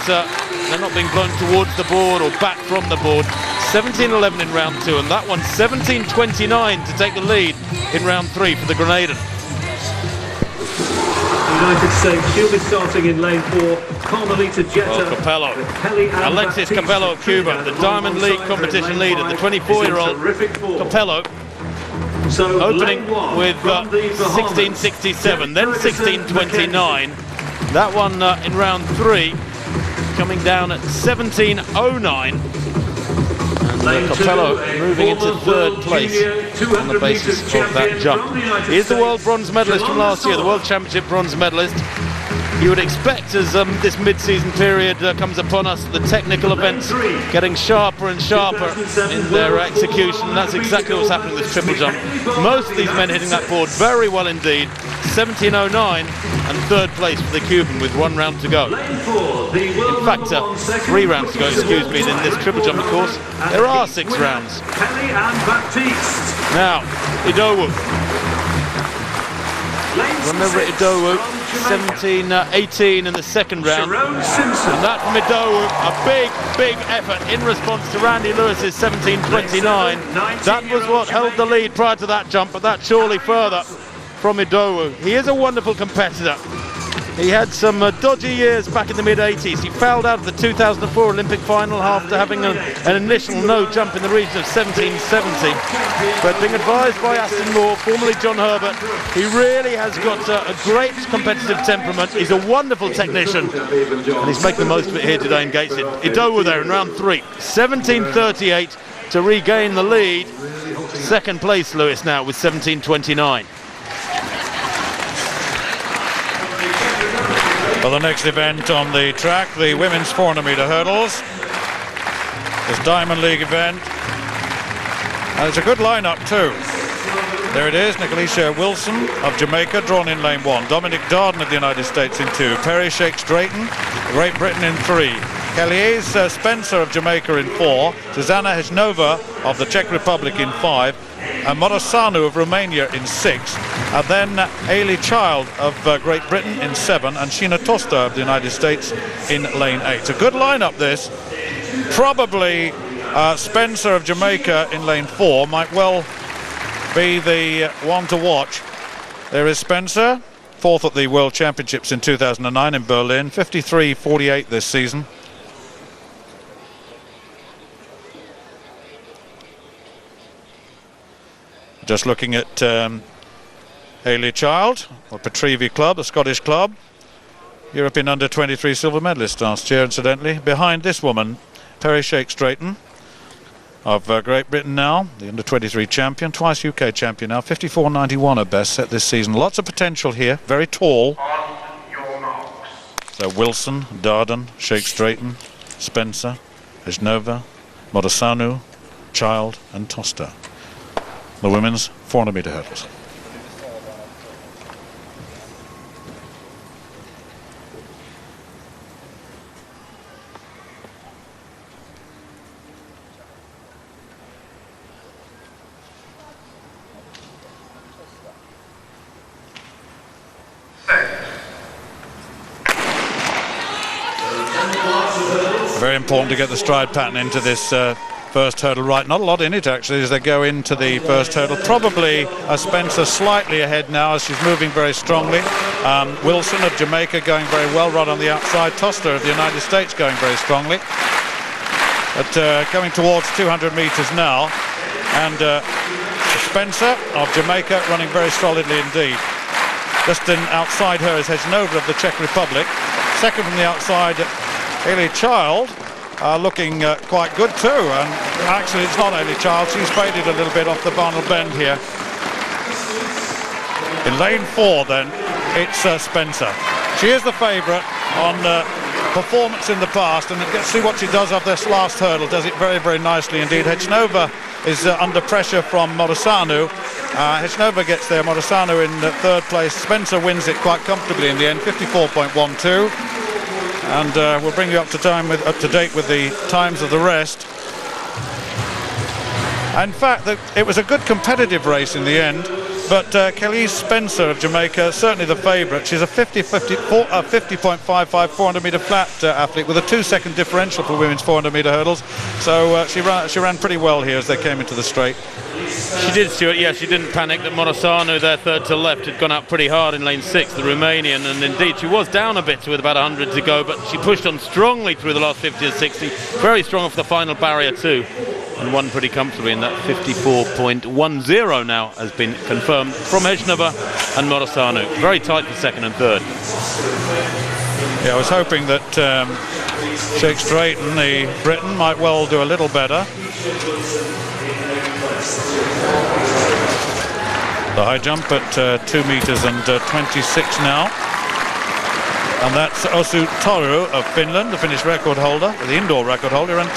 they're not being blown towards the board or back from the board. 17.11 in round 2, and that one 17.29 to take the lead in round 3 for the Grenadan. United States, she'll be starting in lane 4. Carmelita Jetta. Oh, Capello. Alexis Capello of Cuba, the Diamond League competition leader, the 24-year-old Capello. So opening with 16.67, then 16.29. That one in round 3 coming down at 17.09. And Capello moving into third place on the basis of that jump. He is the world bronze medalist from last year, the World Championship bronze medalist. You would expect, as this mid-season period comes upon us, the technical events getting sharper and sharper in their execution. And that's exactly what's happening with this triple jump. Most of these men hitting that board very well indeed. 17.09 and third place for the Cuban with 1 round to go. In fact, 3 rounds to go, excuse me, in this triple jump, of course. There are 6 rounds. Now, Idowu. Remember Idowu, 17.18 in the second round. And that from Idowu, a big effort in response to Randy Lewis's 17.29. That was what held the lead prior to that jump, but that surely further from Idowu. He is a wonderful competitor. He had some dodgy years back in the mid-80s. He fouled out of the 2004 Olympic final after having an initial no jump in the region of 17.70. But being advised by Aston Moore, formerly John Herbert, he really has got a great competitive temperament. He's a wonderful technician, and he's making the most of it here today in Gateshead. Idowu there in round 3, 17.38 to regain the lead. Second place Lewis now with 17.29. For the next event on the track, the women's 400-meter hurdles. This Diamond League event. And it's a good lineup too. There it is, Nicolisha Wilson of Jamaica, drawn in lane 1. Dominic Darden of the United States in 2. Perry Shakes Drayton, Great Britain in 3. Kelly's Spencer of Jamaica in 4. Susanna Hejnova of the Czech Republic in 5. And Modosanu of Romania in 6. And then Ailey Child of Great Britain in 7. And Sheena Tosta of the United States in lane 8. It's a good lineup this. Probably Spencer of Jamaica in lane 4 might well be the one to watch. There is Spencer, 4th at the World Championships in 2009 in Berlin, 53.48 this season. Just looking at Ailey Child, the Petrivi club, the Scottish club, European under-23 silver medalist last year, incidentally. Behind this woman, Perry Shakes Drayton of Great Britain now, the under-23 champion, twice UK champion now, 54.91 her best set this season. Lots of potential here, very tall. So Wilson, Darden, Shakes Drayton, Spencer, Hejnova, Modosanu, Child and Tosta. The women's 400-meter hurdles. Very important to get the stride pattern into this first hurdle right. Not a lot in it actually as they go into the first hurdle. Probably Spencer slightly ahead now as she's moving very strongly. Wilson of Jamaica going very well right on the outside. Tosta of the United States going very strongly. But coming towards 200 meters now, and Spencer of Jamaica running very solidly indeed. Just outside her is Hejnova of the Czech Republic. Second from the outside, Ailey Child, looking quite good too. And actually it's not Ailey Child, she's faded a little bit off the Barnell Bend here. In lane 4 then, it's Spencer. She is the favourite on performance in the past, and let's see what she does off this last hurdle. Does it very, very nicely indeed. Hejnova is under pressure from Modosanu. Hejnova gets there, Modosanu in third place. Spencer wins it quite comfortably in the end, 54.12. And we'll bring you up to date with the times of the rest. In fact, it was a good competitive race in the end, but Kelly Spencer of Jamaica, certainly the favourite. She's a 50.55 400-metre flat athlete with a 2-second differential for women's 400-metre hurdles. So she ran pretty well here as they came into the straight. She did, Stuart, yeah, she didn't panic. That Modosanu, their third to left, had gone up pretty hard in lane 6, the Romanian, and indeed she was down a bit with about 100 to go, but she pushed on strongly through the last 50 to 60, very strong off the final barrier too, and won pretty comfortably in that 54.10 now has been confirmed from Hejnova and Modosanu. Very tight for second and third. Yeah, I was hoping that Shakes Drayton, the Briton, might well do a little better. The high jump at 2 meters and 26 now. And that's Osu Toru of Finland, the Finnish record holder, the indoor record holder, and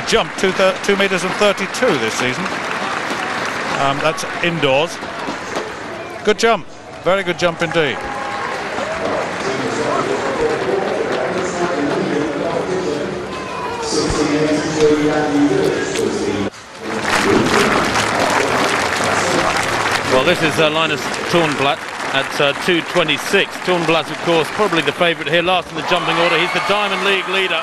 jumped 2 meters and 32 this season. That's indoors. Good jump, very good jump indeed. Well, this is Linus Tornblatt at 2:26. Tornblatt, of course, probably the favourite here, last in the jumping order. He's the Diamond League leader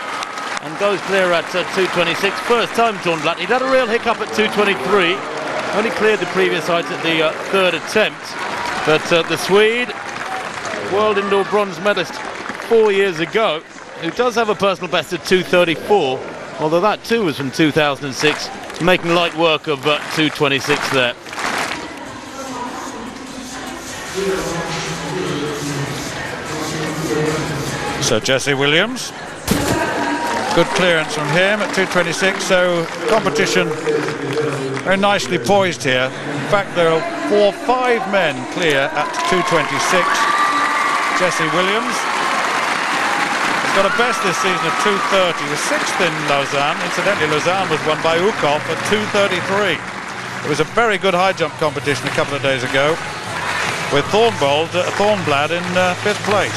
and goes clear at 2:26. First time Tornblatt. He'd had a real hiccup at 2:23. Only cleared the previous height at the third attempt. But the Swede, world indoor bronze medalist 4 years ago, who does have a personal best at 2:34, although that too was from 2006, making light work of 2:26 there. So Jesse Williams, good clearance from him at 2:26. So competition very nicely poised here. In fact, there are 5 men clear at 2:26. Jesse Williams has got a best this season of 2:30. He was 6th in Lausanne. Incidentally, Lausanne was won by Ukov at 2:33. It was a very good high jump competition a couple of days ago, with Thornblad in 5th place.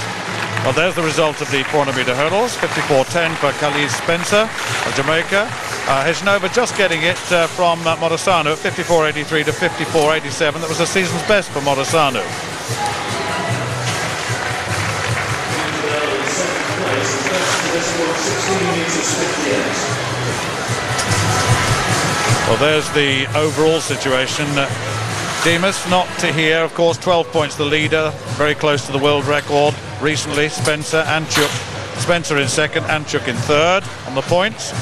Well, there's the result of the 400 meter hurdles. 54.10 for Khalid Spencer of Jamaica. Hejnova just getting it from Modosanu at 54.83 to 54.87. That was the season's best for Modosanu. Well, there's the overall situation. Demas not to here, of course, 12 points the leader, very close to the world record recently. Spencer, Anchuk, Spencer in second, Anchuk in third on the points.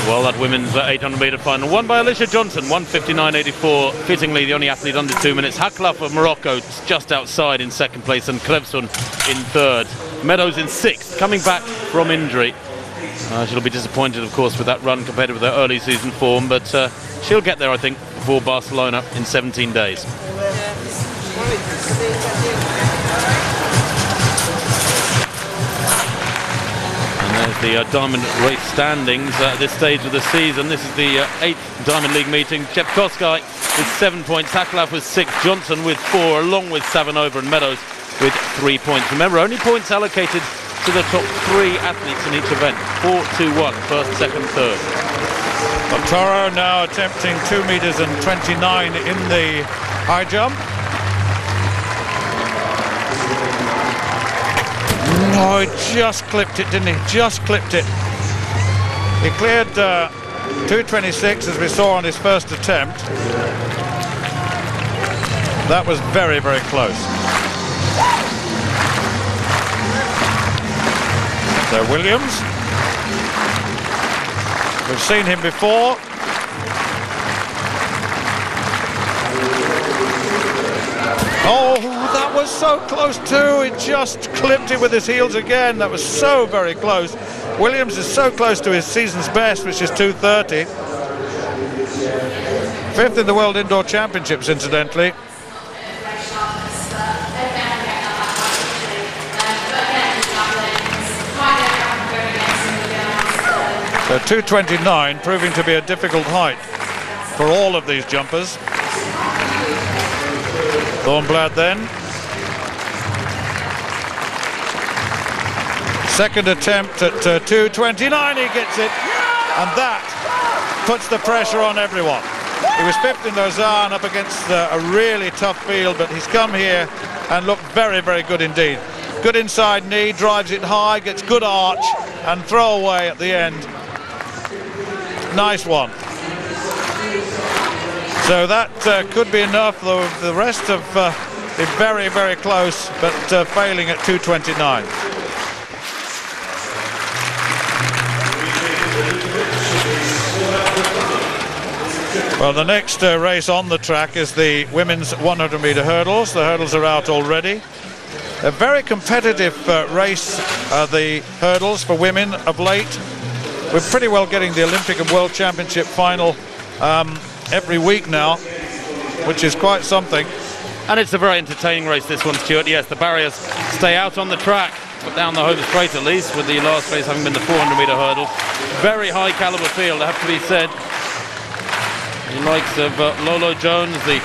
Well, that women's 800 metre final won by Alicia Johnson, 1:59.84, fittingly the only athlete under 2 minutes. Haklaf of Morocco just outside in second place, and Krevson in third. Meadows in sixth, coming back from injury. She'll be disappointed, of course, with that run compared with her early season form, but she'll get there, I think, before Barcelona in 17 days. And there's the Diamond race standings at this stage of the season. This is the 8th Diamond League meeting. Chepkoskai with 7 points, Haklaf with 6, Johnson with 4, along with Savanova and Meadows with 3 points. Remember, only points allocated to the top 3 athletes in each event. 4-2-1, first, second, third. Toro now attempting 2 meters and 29 in the high jump. Oh, he just clipped it, didn't he? Just clipped it. He cleared 2:26 as we saw on his first attempt. That was very, very close. So Williams, we've seen him before. Oh, that was so close too. He just clipped it with his heels again. That was so very close. Williams is so close to his season's best, which is 2:30. 5th in the World Indoor Championships, incidentally. So 2:29 proving to be a difficult height for all of these jumpers. Thornblad then. Second attempt at 2:29, he gets it, and that puts the pressure on everyone. He was 5th in Lausanne up against a really tough field, but he's come here and looked very, very good indeed. Good inside knee, drives it high, gets good arch and throw away at the end. Nice one. So that could be enough, though the rest have been very, very close, but failing at 2:29. Well, the next race on the track is the women's 100-metre hurdles. The hurdles are out already. A very competitive race, the hurdles for women of late. We're pretty well getting the Olympic and World Championship final every week now, which is quite something. And it's a very entertaining race, this one, Stuart. Yes, the barriers stay out on the track, but down the home straight at least, with the last race having been the 400-metre hurdle. Very high calibre field, I have to be said. The likes of Lolo Jones, the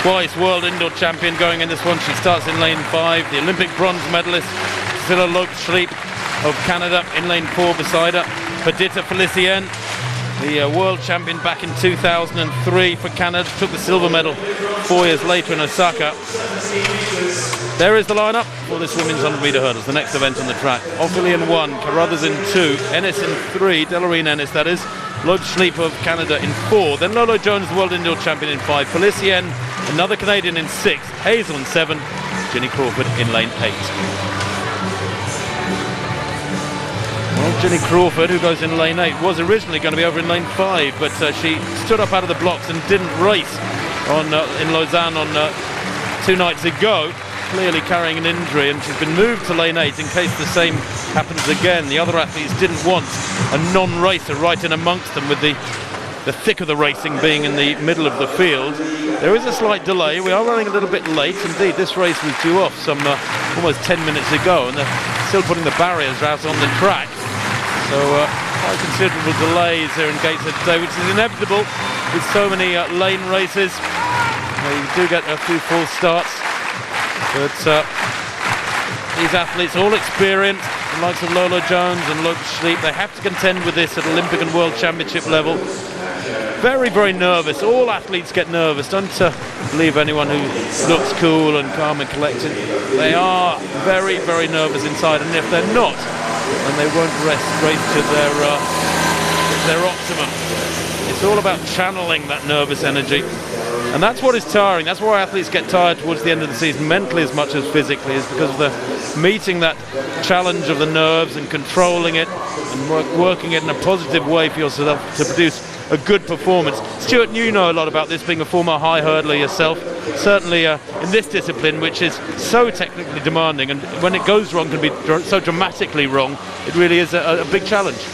twice world indoor champion, going in this one. She starts in lane 5. The Olympic bronze medalist, Cilla Loeb-Schleep of Canada, in lane 4 beside her. Perdita Felicien, the world champion back in 2003 for Canada, took the silver medal 4 years later in Osaka. There is the lineup for this women's 100-metre hurdles, the next event on the track. Ophelia in 1, Carruthers in 2, Ennis in 3, Delorine Ennis that is, Loeb-Schleep of Canada in 4, then Lolo Jones, the world indoor champion, in 5, Felicien, another Canadian, in 6, Hazel in 7, Ginny Crawford in lane 8. Well, Ginny Crawford, who goes in lane 8, was originally going to be over in lane 5, but she stood up out of the blocks and didn't race in Lausanne on 2 nights ago, clearly carrying an injury, and she's been moved to lane 8 in case the same happens again. The other athletes didn't want a non-racer right in amongst them, with the thick of the racing being in the middle of the field. There is a slight delay. We are running a little bit late. Indeed, this race was due off some almost 10 minutes ago, and they're still putting the barriers out on the track. So quite considerable delays here in Gateshead today, which is inevitable with so many lane races. You do get a few false starts, but these athletes, all experienced, the likes of Lolo Jones and Loeb-Schleep, they have to contend with this at Olympic and World Championship level. Very, very nervous. All athletes get nervous. Don't believe anyone who looks cool and calm and collected. They are very, very nervous inside, and if they're not, then they won't race to their optimum. It's all about channeling that nervous energy, and that's what is tiring. That's why athletes get tired towards the end of the season, mentally as much as physically, is because of the meeting that challenge of the nerves and controlling it and working it in a positive way for yourself to produce a good performance. Stuart, you know a lot about this, being a former high hurdler yourself, certainly in this discipline, which is so technically demanding, and when it goes wrong can be so dramatically wrong. It really is a big challenge.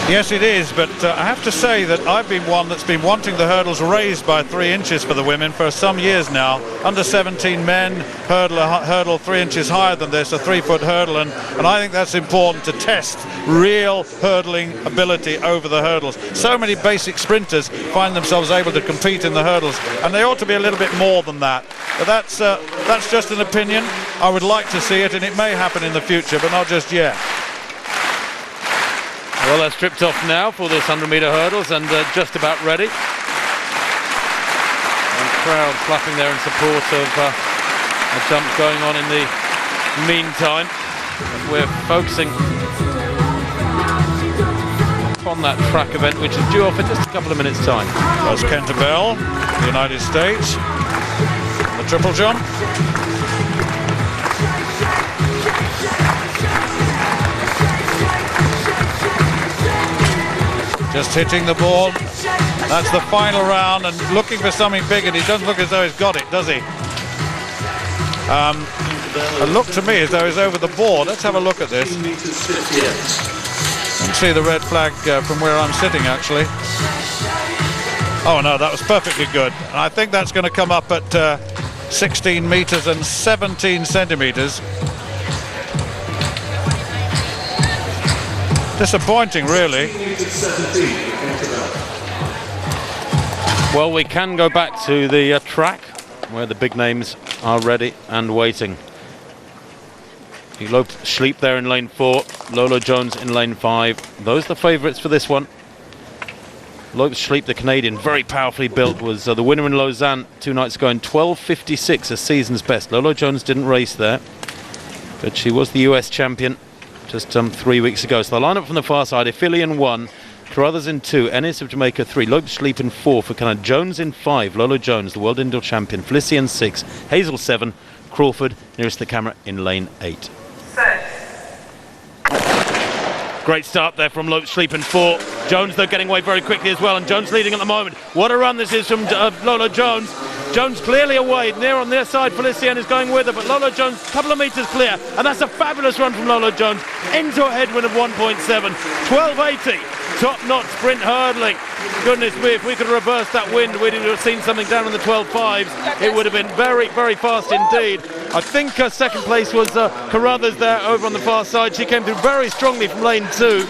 Yes, it is, but I have to say that I've been one that's been wanting the hurdles raised by 3 inches for the women for some years now. Under 17 men hurdle 3 inches higher than this, a 3-foot hurdle, and I think that's important to test real hurdling ability over the hurdles. So many basic sprinters find themselves able to compete in the hurdles, and they ought to be a little bit more than that. But that's just an opinion. I would like to see it, and it may happen in the future, but not just yet. Well, they're stripped off now for this 100-metre hurdles, and just about ready. And crowd clapping there in support of the jumps going on in the meantime. We're focusing on that track event, which is due off in just a couple of minutes' time. That's Kenta Bell, the United States, the triple jump. Just hitting the board. That's the final round, and looking for something big, and he doesn't look as though he's got it, does he? It looked to me as though he's over the board. Let's have a look at this. And see the red flag from where I'm sitting, actually. Oh no, that was perfectly good. And I think that's going to come up at 16 meters and 17 centimeters. Disappointing, really. Well, we can go back to the track where the big names are ready and waiting. Loeb-Schleep there in lane 4, Lolo Jones in lane 5. Those are the favourites for this one. Loeb-Schleep, the Canadian, very powerfully built, was the winner in Lausanne 2 nights ago in 12:56, a season's best. Lolo Jones didn't race there, but she was the US champion just 3 weeks ago. So the lineup from the far side: Ophelia in 1, Carruthers in 2, Ennis of Jamaica 3, Loeb-Schleep in 4 for Canada, Jones in 5, Lolo Jones, the world indoor champion, Felicien in 6, Hazel 7, Crawford nearest the camera in lane 8. Great start there from Loeb-Schleep in 4. Jones, though, getting away very quickly as well, and Jones leading at the moment. What a run this is from Lola Jones. Jones clearly away, near on their side. Felicien is going with her, but Lola Jones a couple of metres clear, and that's a fabulous run from Lola Jones into a headwind of 1.7. 12.80, top-notch sprint hurdling. Goodness me, if we could reverse that wind, we'd have seen something down in the 12.5s. It would have been very, very fast indeed. I think second place was Carruthers there over on the far side. She came through very strongly from lane 2.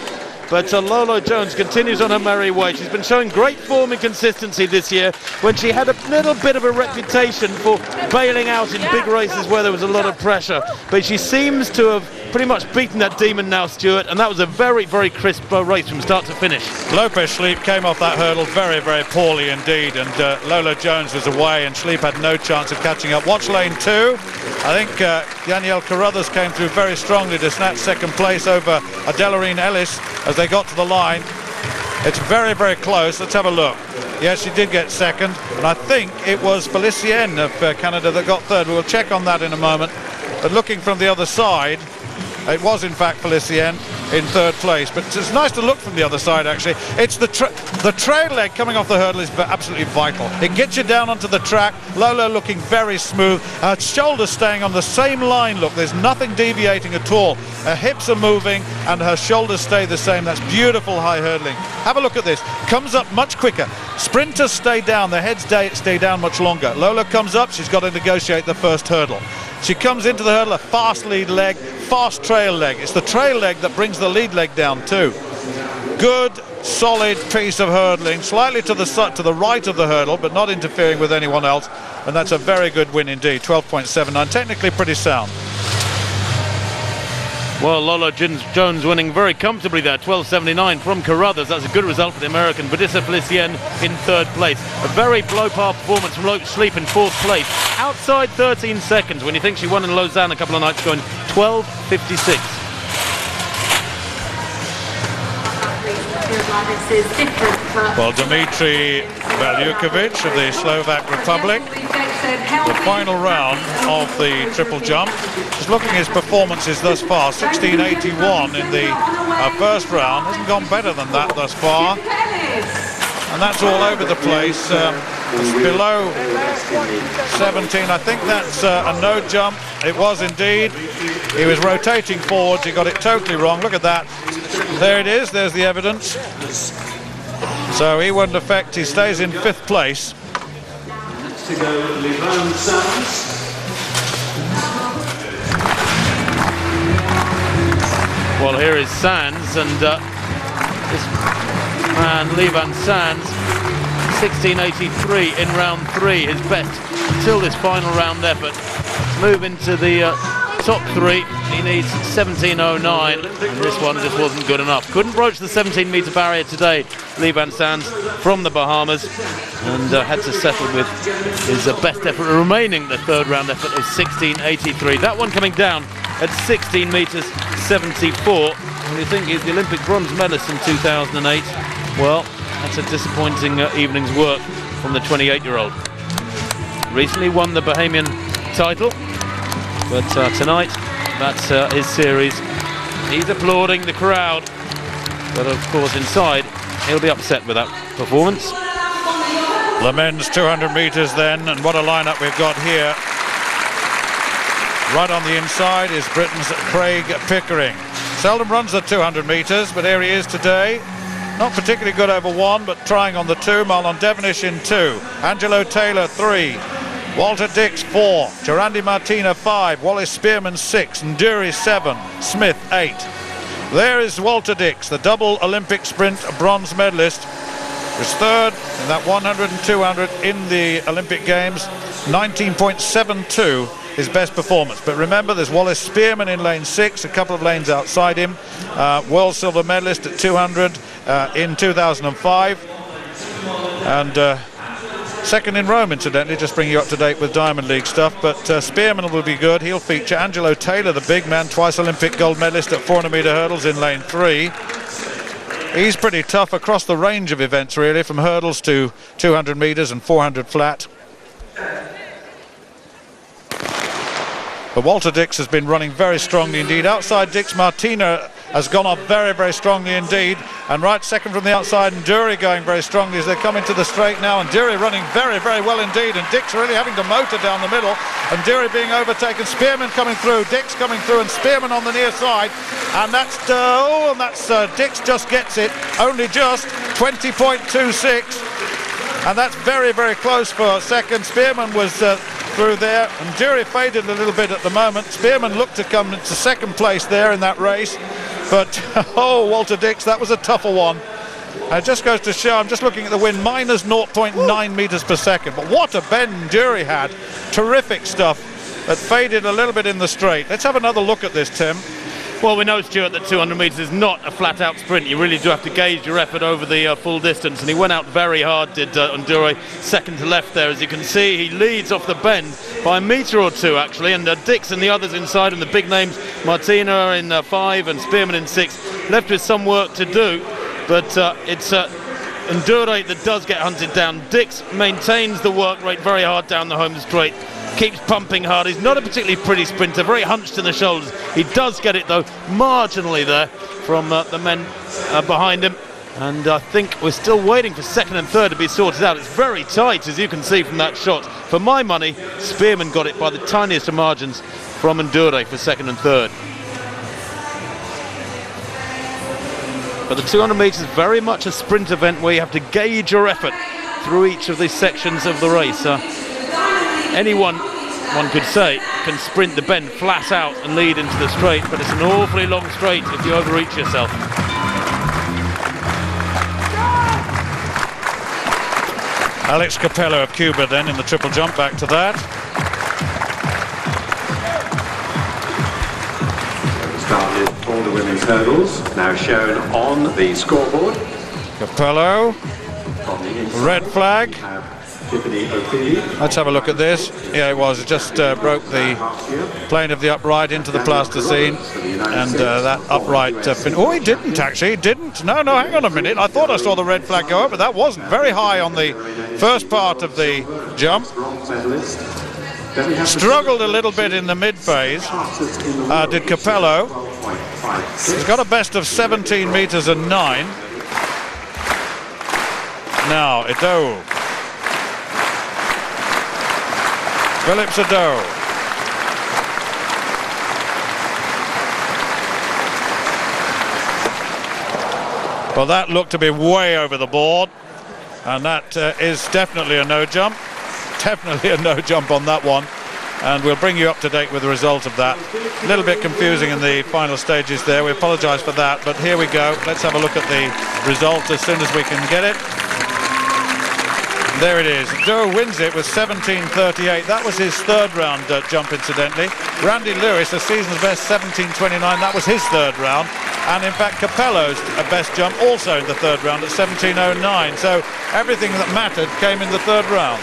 But Lola Jones continues on her merry way. She's been showing great form and consistency this year when she had a little bit of a reputation for bailing out in big races where there was a lot of pressure. But she seems to have pretty much beaten that demon now, Stuart, and that was a very, very crisp race from start to finish. Lopez Schleep came off that hurdle very, very poorly indeed, and Lola Jones was away and Schleep had no chance of catching up. Watch lane 2. I think Danielle Carruthers came through very strongly to snatch second place over Adelarine Ellis as they got to the line. It's very, very close. Let's have a look. Yes, she did get second, and I think it was Felicien of Canada that got third. We'll check on that in a moment. But looking from the other side, it was in fact Felicien in third place, but it's nice to look from the other side actually. It's the trail leg coming off the hurdle is absolutely vital. It gets you down onto the track. Lola looking very smooth. Her shoulders staying on the same line. Look, there's nothing deviating at all. Her hips are moving and her shoulders stay the same. That's beautiful high hurdling. Have a look at this. Comes up much quicker. Sprinters stay down. Their heads stay down much longer. Lola comes up. She's got to negotiate the first hurdle. She comes into the hurdle, a fast lead leg, fast trail leg. It's the trail leg that brings the lead leg down too. Good, solid piece of hurdling, slightly to the right of the hurdle, but not interfering with anyone else. And that's a very good win indeed, 12.79, technically pretty sound. Well, Lola Jones winning very comfortably there, 12.79 from Carruthers. That's a good result for the American. Badissa Felicien in third place. A very blow-par performance from Lopez Schleep in fourth place. Outside 13 seconds when you think she won in Lausanne a couple of nights ago in 12.56. Well, Dmitry Valjukovic of the Slovak Republic, the final round of the triple jump. Just looking at his performances thus far, 16.81 in the first round. Hasn't gone better than that thus far. And that's all over the place. It's below 17. I think that's a no jump. It was indeed. He was rotating forwards. He got it totally wrong. Look at that. There it is. There's the evidence. So he wouldn't affect. He stays in fifth place. To go, Levan Sands. Well, here is Sands, and this man, Levan Sands, 16.83 in round 3, his best until this final round effort. Move into the top 3, he needs 17.09, and this one just wasn't good enough. Couldn't broach the 17-metre barrier today, Levan Sands from the Bahamas, and had to settle with his best effort remaining, the third round effort of 16.83. That one coming down at 16 metres 74. And you think he's the Olympic bronze medalist in 2008. Well, that's a disappointing evening's work from the 28-year-old. Recently won the Bahamian title, but tonight that's his series. He's applauding the crowd, but of course inside he'll be upset with that performance. The men's 200 metres then, and what a lineup we've got here. Right on the inside is Britain's Craig Pickering. Seldom runs the 200 metres, but here he is today. Not particularly good over 1, but trying on the 2. Marlon Devonish in 2. Angelo Taylor 3. Walter Dix 4. Gerandi Martina 5. Wallace Spearman 6. Nduri 7. Smith 8. There is Walter Dix, the double Olympic sprint bronze medalist. Was third in that 100 and 200 in the Olympic Games. 19.72 his best performance. But remember, there's Wallace Spearman in lane 6, a couple of lanes outside him. World silver medalist at 200 in 2005. And second in Rome, incidentally, just bring you up to date with Diamond League stuff. But Spearman will be good. He'll feature Angelo Taylor, the big man, twice Olympic gold medalist at 400-metre hurdles in lane 3. He's pretty tough across the range of events, really, from hurdles to 200 metres and 400 flat. But Walter Dix has been running very strongly indeed. Outside Dix, Martina has gone off very, very strongly indeed. And right second from the outside, and Dury going very strongly as they come into the straight now. And Dury running very, very well indeed. And Dix really having to motor down the middle. And Dury being overtaken. Spearman coming through, Dix coming through, and Spearman on the near side. And that's Dix just gets it, only just 20.26. And that's very, very close for second. Spearman was through there, and Dury faded a little bit at the moment. Spearman looked to come into second place there in that race, but Walter Dix, that was a tougher one. It just goes to show, I'm just looking at the wind, minus 0.9 meters per second, but what a bend Dury had. Terrific stuff. That faded a little bit in the straight. Let's have another look at this, Tim. Well, we know, Stuart, that 200 metres is not a flat-out sprint. You really do have to gauge your effort over the full distance, and he went out very hard, did Undure, second to left there. As you can see, he leads off the bend by a metre or two, actually, and Dix and the others inside, and the big names, Martina in 5 and Spearman in 6, left with some work to do, but it's Undure that does get hunted down. Dix maintains the work rate very hard down the home straight. Keeps pumping hard. He's not a particularly pretty sprinter, very hunched in the shoulders. He does get it though, marginally there from the men behind him. And I think we're still waiting for second and third to be sorted out. It's very tight, as you can see from that shot. For my money, Spearman got it by the tiniest of margins from Undure for second and third. But the 200 metres is very much a sprint event where you have to gauge your effort through each of these sections of the race. Anyone, one could say, can sprint the bend flat out and lead into the straight, but it's an awfully long straight if you overreach yourself. Alex Capello of Cuba then in the triple jump, back to that. Started all the women's hurdles, now shown on the scoreboard. Capello, red flag. Let's have a look at this. Yeah, it was. It just broke the plane of the upright into the plasticine, and that upright oh, he didn't actually. He didn't. No, hang on a minute. I thought I saw the red flag go up, but that wasn't. Very high on the first part of the jump. Struggled a little bit in the mid phase. Did Capello. He's got a best of 17 meters and 9. Now Ado. Phillips Ado. Well, that looked to be way over the board, and that is definitely a no jump. Definitely a no jump on that one, and we'll bring you up to date with the result of that. A little bit confusing in the final stages there. We apologise for that, but here we go. Let's have a look at the result as soon as we can get it. There it is. Doe wins it with 17.38. That was his third round jump, incidentally. Randy Lewis, the season's best, 17.29. That was his third round. And in fact, Capello's best jump also in the third round at 17.09. So everything that mattered came in the third round.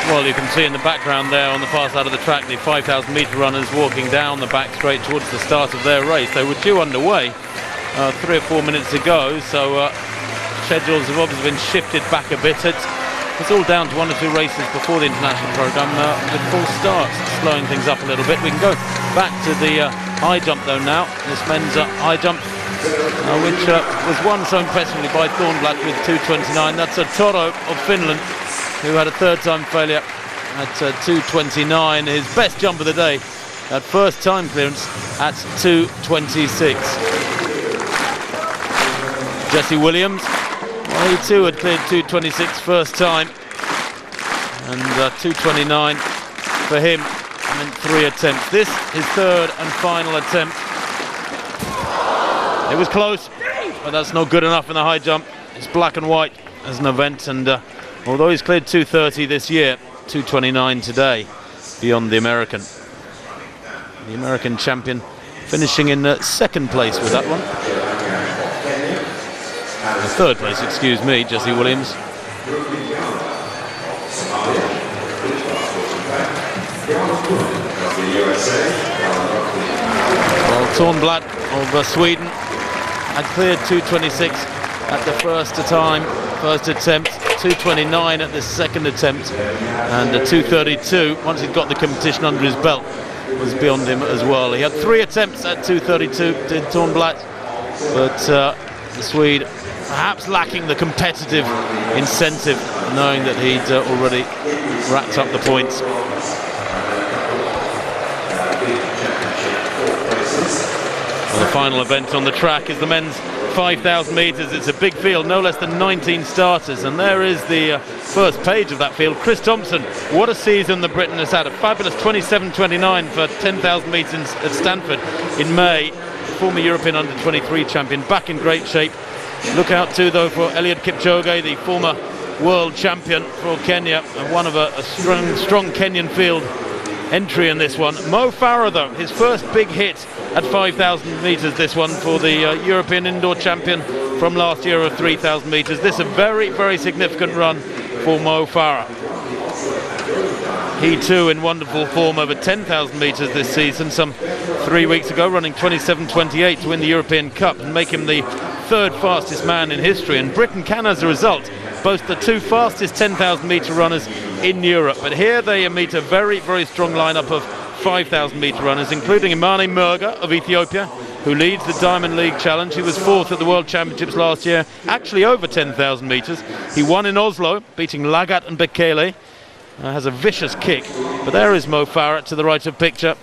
Well, you can see in the background there on the far side of the track the 5,000 metre runners walking down the back straight towards the start of their race. They were due underway 3 or 4 minutes ago, so schedules have obviously been shifted back a bit. It's all down to 1 or 2 races before the international programme with full starts, slowing things up a little bit. We can go back to the high jump though now, this men's high jump, which was won so impressively by Thornblatt with 2.29. That's a Toro of Finland, who had a third-time failure at 2.29. His best jump of the day, at first time clearance at 2.26. Jesse Williams, well, he too had cleared 2.26 first time, and 2.29 for him in 3 attempts. This his third and final attempt. It was close, but that's not good enough in the high jump. It's black and white as an event, and although he's cleared 2.30 this year, 2.29 today, beyond the American. The American champion finishing in second place with that one. Third place, excuse me, Jesse Williams. Well, Thornblatt of Sweden had cleared 2.26 at the first attempt. 2:29 at the second attempt, and a 2:32 once he'd got the competition under his belt was beyond him as well. He had 3 attempts at 2:32, did Thornblatt, but the Swede perhaps lacking the competitive incentive, knowing that he'd already racked up the points. Well, the final event on the track is the men's 5,000 metres. It's a big field, no less than 19 starters, and there is the first page of that field. Chris Thompson, what a season the Briton has had. A fabulous 27:29 for 10,000 metres at Stanford in May. Former European under-23 champion, back in great shape. Look out too though for Eliud Kipchoge, the former world champion for Kenya, and one of a strong Kenyan field entry in this one. Mo Farah though, his first big hit at 5,000 metres, this one for the European indoor champion from last year of 3,000 metres. This is a very, very significant run for Mo Farah. He too in wonderful form over 10,000 metres this season, some 3 weeks ago, running 27:28 to win the European Cup and make him the 3rd fastest man in history. And Britain can, as a result, boast the 2 fastest 10,000 metre runners in Europe. But here they meet a very, very strong lineup of 5,000 metre runners, including Imane Merga of Ethiopia, who leads the Diamond League Challenge. He was 4th at the World Championships last year, actually over 10,000 metres. He won in Oslo, beating Lagat and Bekele. Has a vicious kick, but there is Mo Farah to the right of picture.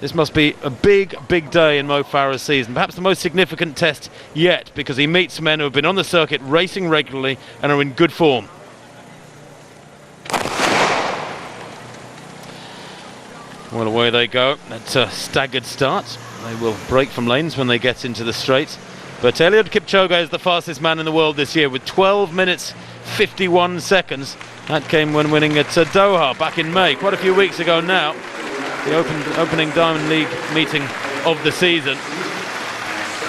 This must be a big, big day in Mo Farah's season, perhaps the most significant test yet, because he meets men who have been on the circuit racing regularly and are in good form. Well, away they go at a staggered start. They will break from lanes when they get into the straight. But Eliud Kipchoge is the fastest man in the world this year with 12 minutes 51 seconds. That came when winning at Doha back in May, quite a few weeks ago now. The opening Diamond League meeting of the season.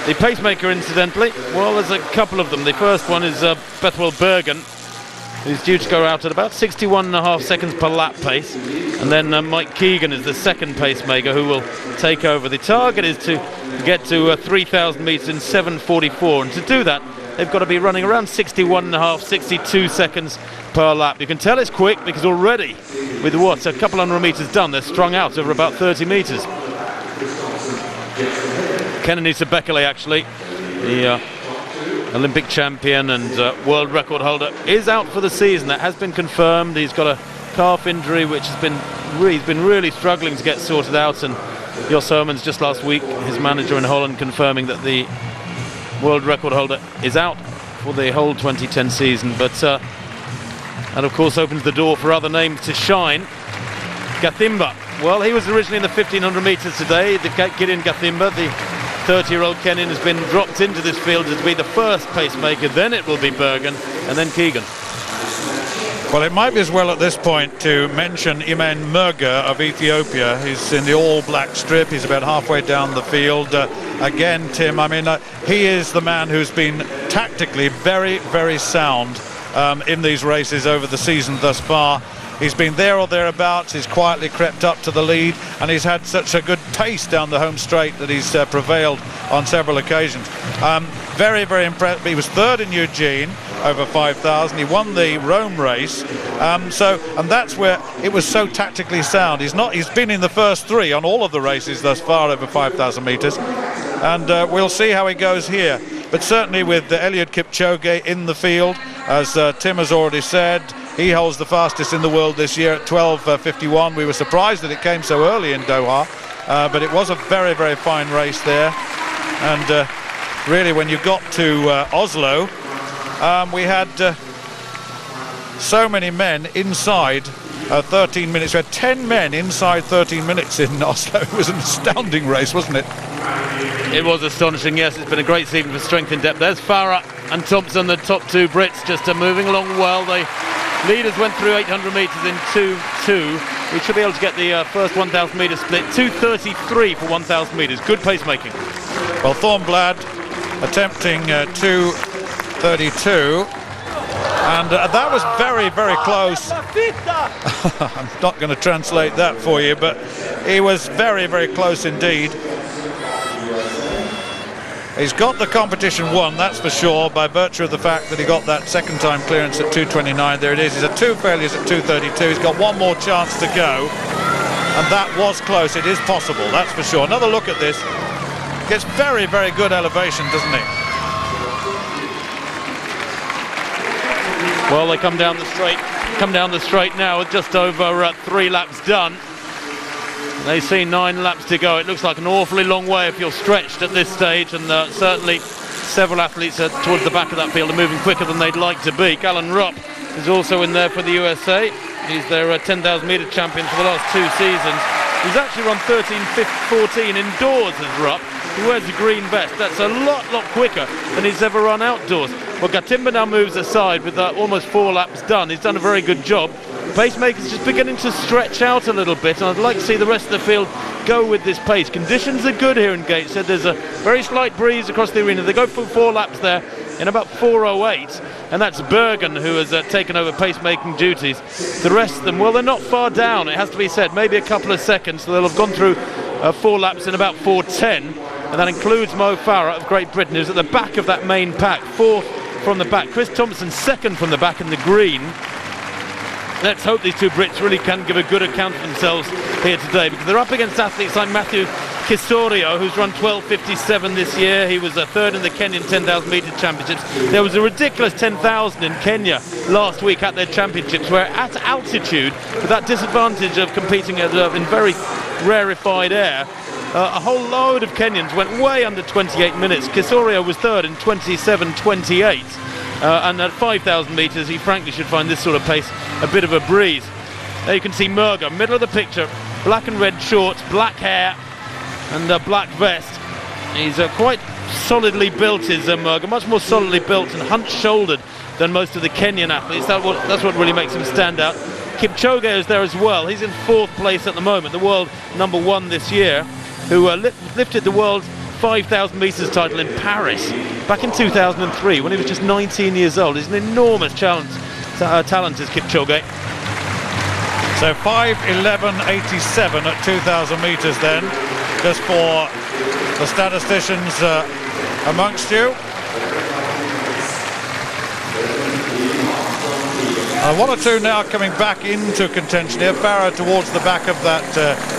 The pacemaker, incidentally, well, there's a couple of them. The first one is Bethwell Bergen, who's due to go out at about 61.5 seconds per lap pace. And then Mike Keegan is the second pacemaker who will take over. The target is to get to 3,000 metres in 7:44, and to do that they've got to be running around 61.5, 62 seconds per lap. You can tell it's quick because already with what, a couple hundred metres done, they're strung out over about 30 metres. Kenenisa Bekele, actually, the Olympic champion and world record holder, is out for the season. That has been confirmed. He's got a calf injury which has been he's been really struggling to get sorted out, and Jos Hermans just last week, his manager in Holland, confirming that the world record holder is out for the whole 2010 season. But that of course opens the door for other names to shine. Gathimba, well, he was originally in the 1,500 metres today. The Gideon Gathimba, the 30-year-old Kenyan, has been dropped into this field to be the first pacemaker. Then it will be Bergen and then Keegan. Well, it might be as well at this point to mention Imane Merga of Ethiopia. He's in the all-black strip. He's about halfway down the field. Again, Tim, I mean, he is the man who's been tactically very, very sound in these races over the season thus far. He's been there or thereabouts. He's quietly crept up to the lead, and he's had such a good pace down the home straight that he's prevailed on several occasions. Very, very impressive. He was 3rd in Eugene over 5,000. He won the Rome race. And that's where it was so tactically sound. He's been in the first 3 on all of the races thus far over 5,000 metres. And we'll see how he goes here. But certainly with Eliud Kipchoge in the field, as Tim has already said, he holds the fastest in the world this year at 12:51. We were surprised that it came so early in Doha, but it was a very, very fine race there. And really, when you got to Oslo, we had so many men inside 13 minutes. We had 10 men inside 13 minutes in Oslo. It was an astounding race, wasn't it? It was astonishing, yes. It's been a great season for strength in depth. There's Farah and Thompson, the top 2 Brits, just moving along well. The leaders went through 800 metres in 2:2. We should be able to get the first 1,000 metre split. 2:33 for 1,000 metres. Good pacemaking. Well, Thornblad attempting 2:32. And that was very, very close. I'm not going to translate that for you, but he was very, very close indeed. He's got the competition won, that's for sure, by virtue of the fact that he got that second time clearance at 2:29. There it is. He's had 2 failures at 2:32. He's got one more chance to go, and that was close. It is possible, that's for sure. Another look at this. Gets very, very good elevation, doesn't he? Well, they come down the straight now with just over 3 laps done. They see 9 laps to go. It looks like an awfully long way if you're stretched at this stage, and certainly several athletes towards the back of that field are moving quicker than they'd like to be. Galen Rupp is also in there for the USA. He's their 10,000 metre champion for the last 2 seasons. He's actually run 13:14 indoors as Rupp. He wears a green vest. That's a lot quicker than he's ever run outdoors. Well, Gatimba now moves aside with almost 4 laps done. He's done a very good job. Pacemaker's just beginning to stretch out a little bit, and I'd like to see the rest of the field go with this pace. Conditions are good here in Gateshead. There's a very slight breeze across the arena. They go for 4 laps there in about 4:08, and that's Bergen who has taken over pacemaking duties. The rest of them, well, they're not far down, it has to be said, maybe a couple of seconds. So they'll have gone through 4 laps in about 4:10, and that includes Mo Farah of Great Britain, who's at the back of that main pack, 4th from the back. Chris Thompson 2nd from the back in the green. Let's hope these 2 Brits really can give a good account of themselves here today, because they're up against athletes like Matthew Kisorio, who's run 12:57 this year. He was 3rd in the Kenyan 10,000 metre championships. There was a ridiculous 10,000 in Kenya last week at their championships, where at altitude, with that disadvantage of competing in very rarefied air, a whole load of Kenyans went way under 28 minutes. Kisorio was 3rd in 27:28. And at 5,000 metres, he frankly should find this sort of pace a bit of a breeze. There you can see Murger, middle of the picture, black and red shorts, black hair, and a black vest. He's quite solidly built, is Murger, much more solidly built and hunched-shouldered than most of the Kenyan athletes. That's what really makes him stand out. Kipchoge is there as well. He's in 4th place at the moment, the world number 1 this year, who lifted the world 5,000 metres title in Paris back in 2003 when he was just 19 years old. He's an enormous talent is Kipchoge. So 5:11.87 at 2,000 metres then, just for the statisticians amongst you. One or two now coming back into contention here. Farah towards the back of that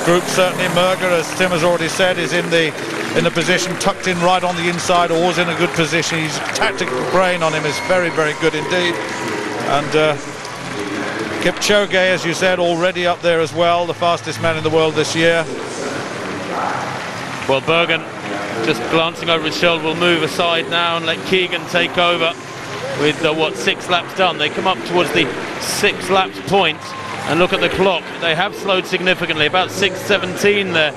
group, certainly. Murger, as Tim has already said, is in the position, tucked in right on the inside, always in a good position. His tactical brain on him is very, very good indeed. And Kipchoge, as you said, already up there as well, the fastest man in the world this year. Well, Bergen, just glancing over his shoulder, will move aside now and let Keegan take over with 6 laps done. They come up towards the 6 laps point and look at the clock. They have slowed significantly, about 6:17 there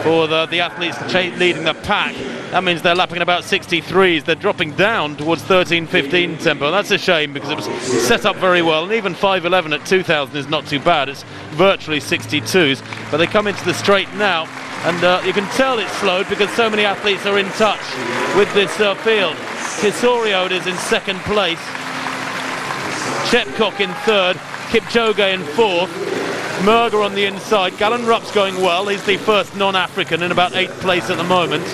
for the athletes leading the pack. That means they're lapping at about 63s. They're dropping down towards 13:15 tempo. That's a shame, because it was set up very well, and even 5:11 at 2,000 is not too bad. It's virtually 62s, but they come into the straight now, and you can tell it's slowed because so many athletes are in touch with this field. Kisorio is in 2nd place, Chepcock in 3rd, Kipchoge in 4th, Murger on the inside. Galen Rupp's going well. He's the first non-African in about 8th place at the moment.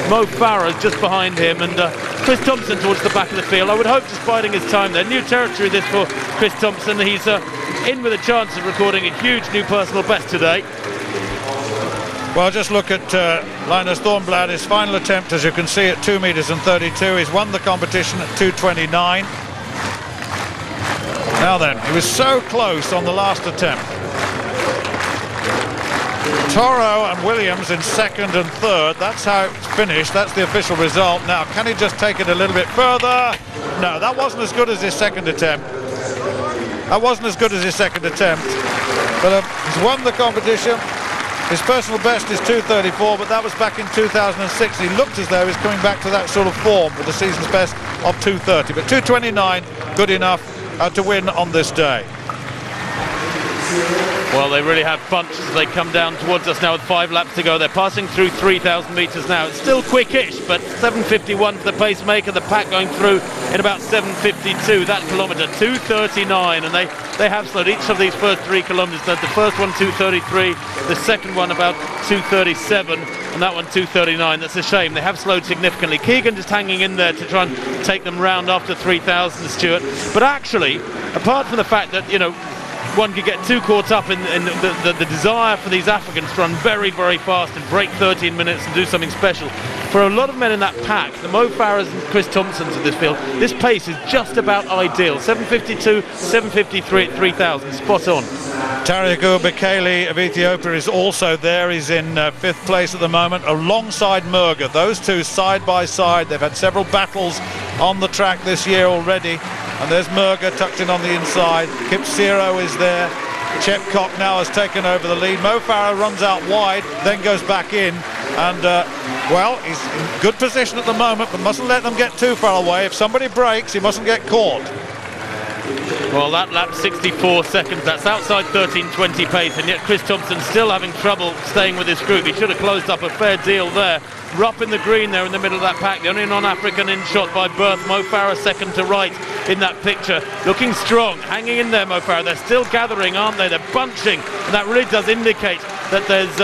Mo Farah is just behind him, and Chris Thompson towards the back of the field. I would hope just biding his time there. New territory this for Chris Thompson. He's in with a chance of recording a huge new personal best today. Well, just look at Linus Thornblad, his final attempt, as you can see, at 2 metres and 32. He's won the competition at 2:29. Now then, he was so close on the last attempt. Toro and Williams in 2nd and 3rd. That's how it's finished. That's the official result. Now, can he just take it a little bit further? No, that wasn't as good as his second attempt. That wasn't as good as his second attempt. But he's won the competition. His personal best is 2:34, but that was back in 2006. He looked as though he's coming back to that sort of form with the season's best of 2:30. But 2:29, good enough to win on this day. Well, they really have bunched as they come down towards us now with 5 laps to go. They're passing through 3,000 metres now. It's still quickish, but 7:51 for the pacemaker. The pack going through in about 7:52. That kilometre, 2:39, and they have slowed each of these first 3 kilometres. The first one 2:33, the second one about 2:37, and that one 2:39. That's a shame. They have slowed significantly. Keegan just hanging in there to try and take them round after 3,000, Stuart. But actually, apart from the fact that, you know, one could get too caught up in the desire for these Africans to run very, very fast and break 13 minutes and do something special. For a lot of men in that pack, the Mo Farahs and Chris Thompsons of this field, this pace is just about ideal. 7:52, 7:53 at 3,000, spot on. Tariku Bekele of Ethiopia is also there. He's in 5th place at the moment, alongside Murga. Those two side by side. They've had several battles on the track this year already. And there's Murga tucked in on the inside. Kipsiro is there. Chepkok now has taken over the lead. Mo Farah runs out wide, then goes back in. And, well, he's in good position at the moment, but mustn't let them get too far away. If somebody breaks, he mustn't get caught. Well, that lap 64 seconds, that's outside 13:20 pace, and yet Chris Thompson still having trouble staying with his group. He should have closed up a fair deal there. Rupp in the green there in the middle of that pack, the only non-African in shot by birth. Mo Farah second to right in that picture, looking strong, hanging in there. Mo Farah, they're still gathering, aren't they? They're bunching, and that really does indicate that there's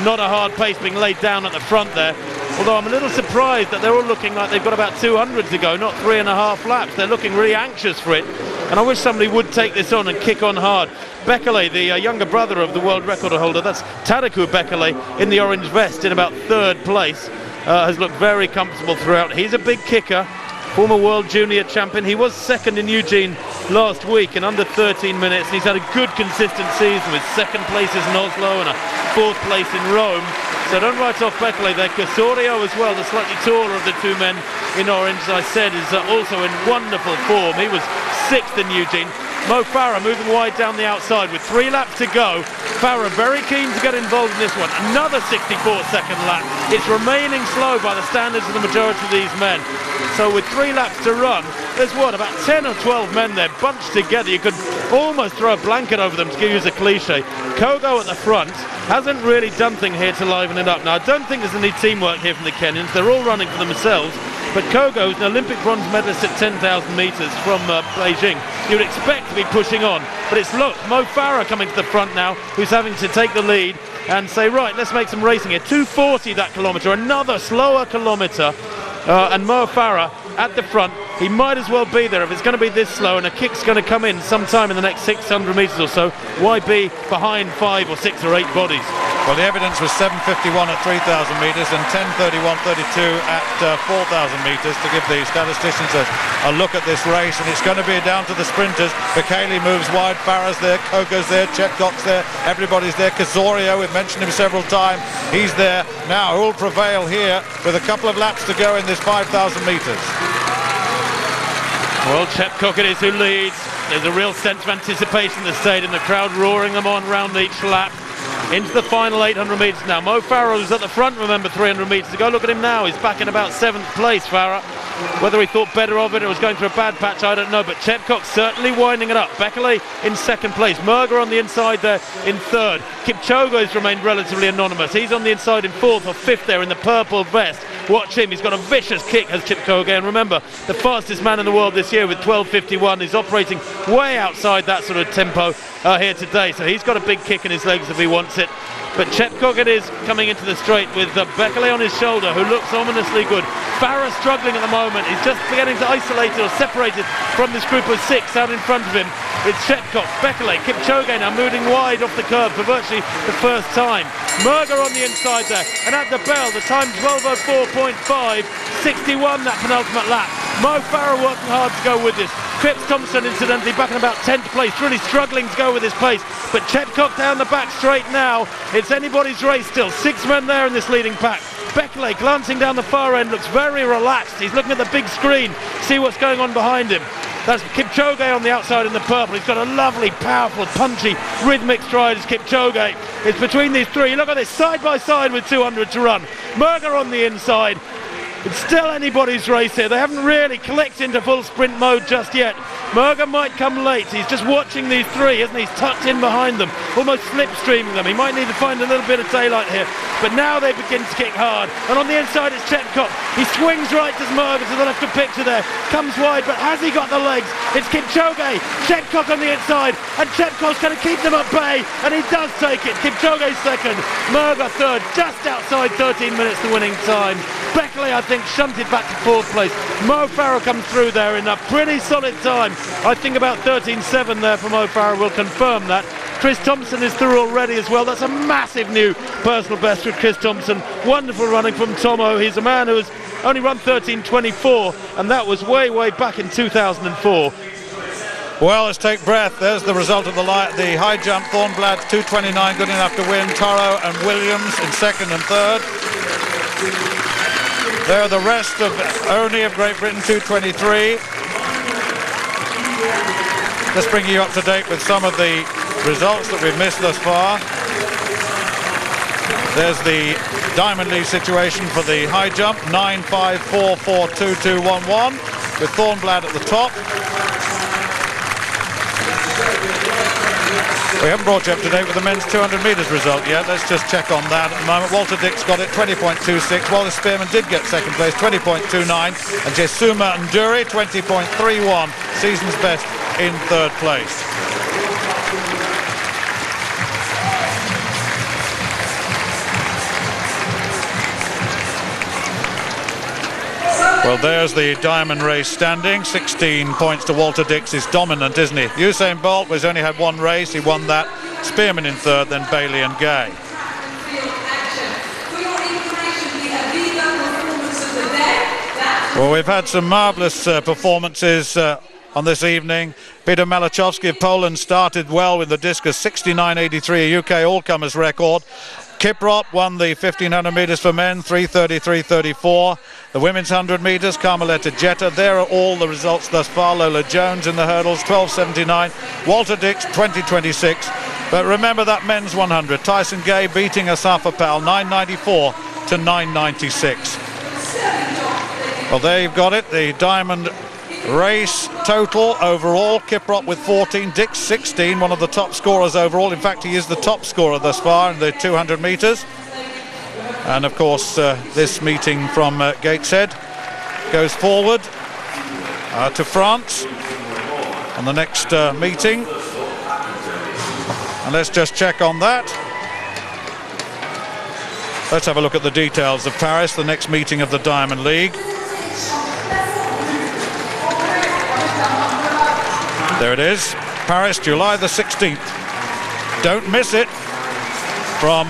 not a hard pace being laid down at the front there. Although I'm a little surprised that they're all looking like they've got about 200 to go, not 3.5 laps. They're looking really anxious for it, and I wish somebody would take this on and kick on hard. Bekele, the younger brother of the world record holder, that's Tariku Bekele in the orange vest in about 3rd place, has looked very comfortable throughout. He's a big kicker, former world junior champion. He was 2nd in Eugene last week in under 13 minutes, and he's had a good consistent season with 2nd places in Oslo and a 4th place in Rome. So don't write off Bekele there. Casorio as well, the slightly taller of the two men in orange, as I said, is also in wonderful form. He was 6th in Eugene. Mo Farah moving wide down the outside with 3 laps to go. Farah very keen to get involved in this one. Another 64-second lap. It's remaining slow by the standards of the majority of these men. So with 3 laps to run, there's what, about 10 or 12 men there bunched together. You could almost throw a blanket over them, to use a cliche. Kogo at the front hasn't really done anything here to liven it up. Now, I don't think there's any teamwork here from the Kenyans. They're all running for themselves. But Kogo is an Olympic bronze medalist at 10,000 metres from Beijing. You would expect to be pushing on. But it's, look, Mo Farah coming to the front now, who's having to take the lead and say, right, let's make some racing here. 2:40 that kilometre, another slower kilometre. And Mo Farah at the front. He might as well be there if it's going to be this slow, and a kick's going to come in sometime in the next 600 metres or so. Why be behind 5 or 6 or 8 bodies? Well, the evidence was 7:51 at 3,000 metres and 10:31.32 at 4,000 metres to give the statisticians a look at this race, and it's going to be down to the sprinters. Bekele moves wide, Farah's there, Kogo's there, Chepkok's there, everybody's there. Casorio, we've mentioned him several times, he's there. Now, who'll prevail here with a couple of laps to go in this 5,000 metres? Well, Chepkok it is who leads. There's a real sense of anticipation in the stadium, the crowd roaring them on round each lap. Into the final 800 metres now. Mo Farah was at the front, remember, 300 metres ago. Look at him now, he's back in about 7th place, Farah. Whether he thought better of it or was going through a bad patch, I don't know, but Chepkok certainly winding it up. Bekele in 2nd place, Murga on the inside there in 3rd. Kipchoge has remained relatively anonymous. He's on the inside in 4th or 5th there in the purple vest. Watch him, he's got a vicious kick, has Kipchoge, and remember, the fastest man in the world this year with 12:51. He's operating way outside that sort of tempo here today, so he's got a big kick in his legs if he wants it. But Chepkok it is coming into the straight with Bekele on his shoulder, who looks ominously good. Farah struggling at the moment. He's just beginning to isolate or separate it from this group of 6 out in front of him. It's Chepkok, Bekele, Kipchoge now moving wide off the curb for virtually the first time. Murga on the inside there, and at the bell, the time 12:04.5, 61 that penultimate lap. Mo Farah working hard to go with this. Chris Thompson, incidentally, back in about 10th place, really struggling to go with his pace. But Chepkok down the back straight now. It's anybody's race still. 6 men there in this leading pack. Bekele glancing down the far end, looks very relaxed. He's looking at the big screen, see what's going on behind him. That's Kipchoge on the outside in the purple. He's got a lovely, powerful, punchy, rhythmic stride as Kipchoge. It's between these 3. Look at this, side by side with 200 to run. Murga on the inside. It's still anybody's race here. They haven't really clicked into full sprint mode just yet. Merger might come late. He's just watching these three, isn't he? He's tucked in behind them, almost slipstreaming them. He might need to find a little bit of daylight here. But now they begin to kick hard. And on the inside it's Chepkok. He swings right to Merger to the left of picture there. Comes wide, but has he got the legs? It's Kipchoge. Chepkok on the inside. And Chepkok's going to keep them at bay. And he does take it. Kipchoge second. Merger third. Just outside 13 minutes the winning time. Beckley, I think, shunted back to fourth place. Mo Farah comes through there in a pretty solid time. I think about 13.7 there for Mo Farah will confirm that. Chris Thompson is through already as well. That's a massive new personal best with Chris Thompson. Wonderful running from Tomo. He's a man who has only run 13.24, and that was way back in 2004. Well, let's take breath. There's the result of the high jump. Thornblad 2:29, good enough to win. Toro and Williams in second and third. There are the rest of only of Great Britain, 2:23. Just bringing you up to date with some of the results that we've missed thus far. There's the Diamond League situation for the high jump, 9.5442211, with Thornblad at the top. We haven't brought you up to date with the men's 200 metres result yet. Let's just check on that at the moment. Walter Dix got it, 20.26. Wallace Spearman did get second place, 20.29. And Jesuma Nduri, 20.31. Season's best in third place. Well, there's the diamond race standing. 16 points to Walter Dix. Is dominant, isn't he? Usain Bolt has only had one race. He won that. Spearman in third, then Bailey and Gay. Well, we've had some marvellous performances on this evening. Peter Malachowski of Poland started well with the discus, 69.83, a UK all-comers record. Kiprop won the 1500 metres for men, 3:33.34. The women's 100 metres, Carmeletta Jetta. There are all the results thus far. Lola Jones in the hurdles, 12:79. Walter Dix, 20:26. But remember that men's 100. Tyson Gay beating Asafa Pal, 9.94 to 9.96. Well, there you've got it. The diamond race total overall. Kiprop with 14, Dix 16, one of the top scorers overall. In fact, he is the top scorer thus far in the 200 metres. And of course, this meeting from Gateshead goes forward to France on the next meeting. And let's just check on that. Let's have a look at the details of Paris, the next meeting of the Diamond League. There it is, Paris, July the 16th. Don't miss it. From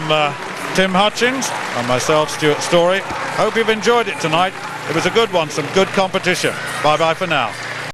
Tim Hutchings and myself, Stuart Story. Hope you've enjoyed it tonight. It was a good one, some good competition. Bye-bye for now.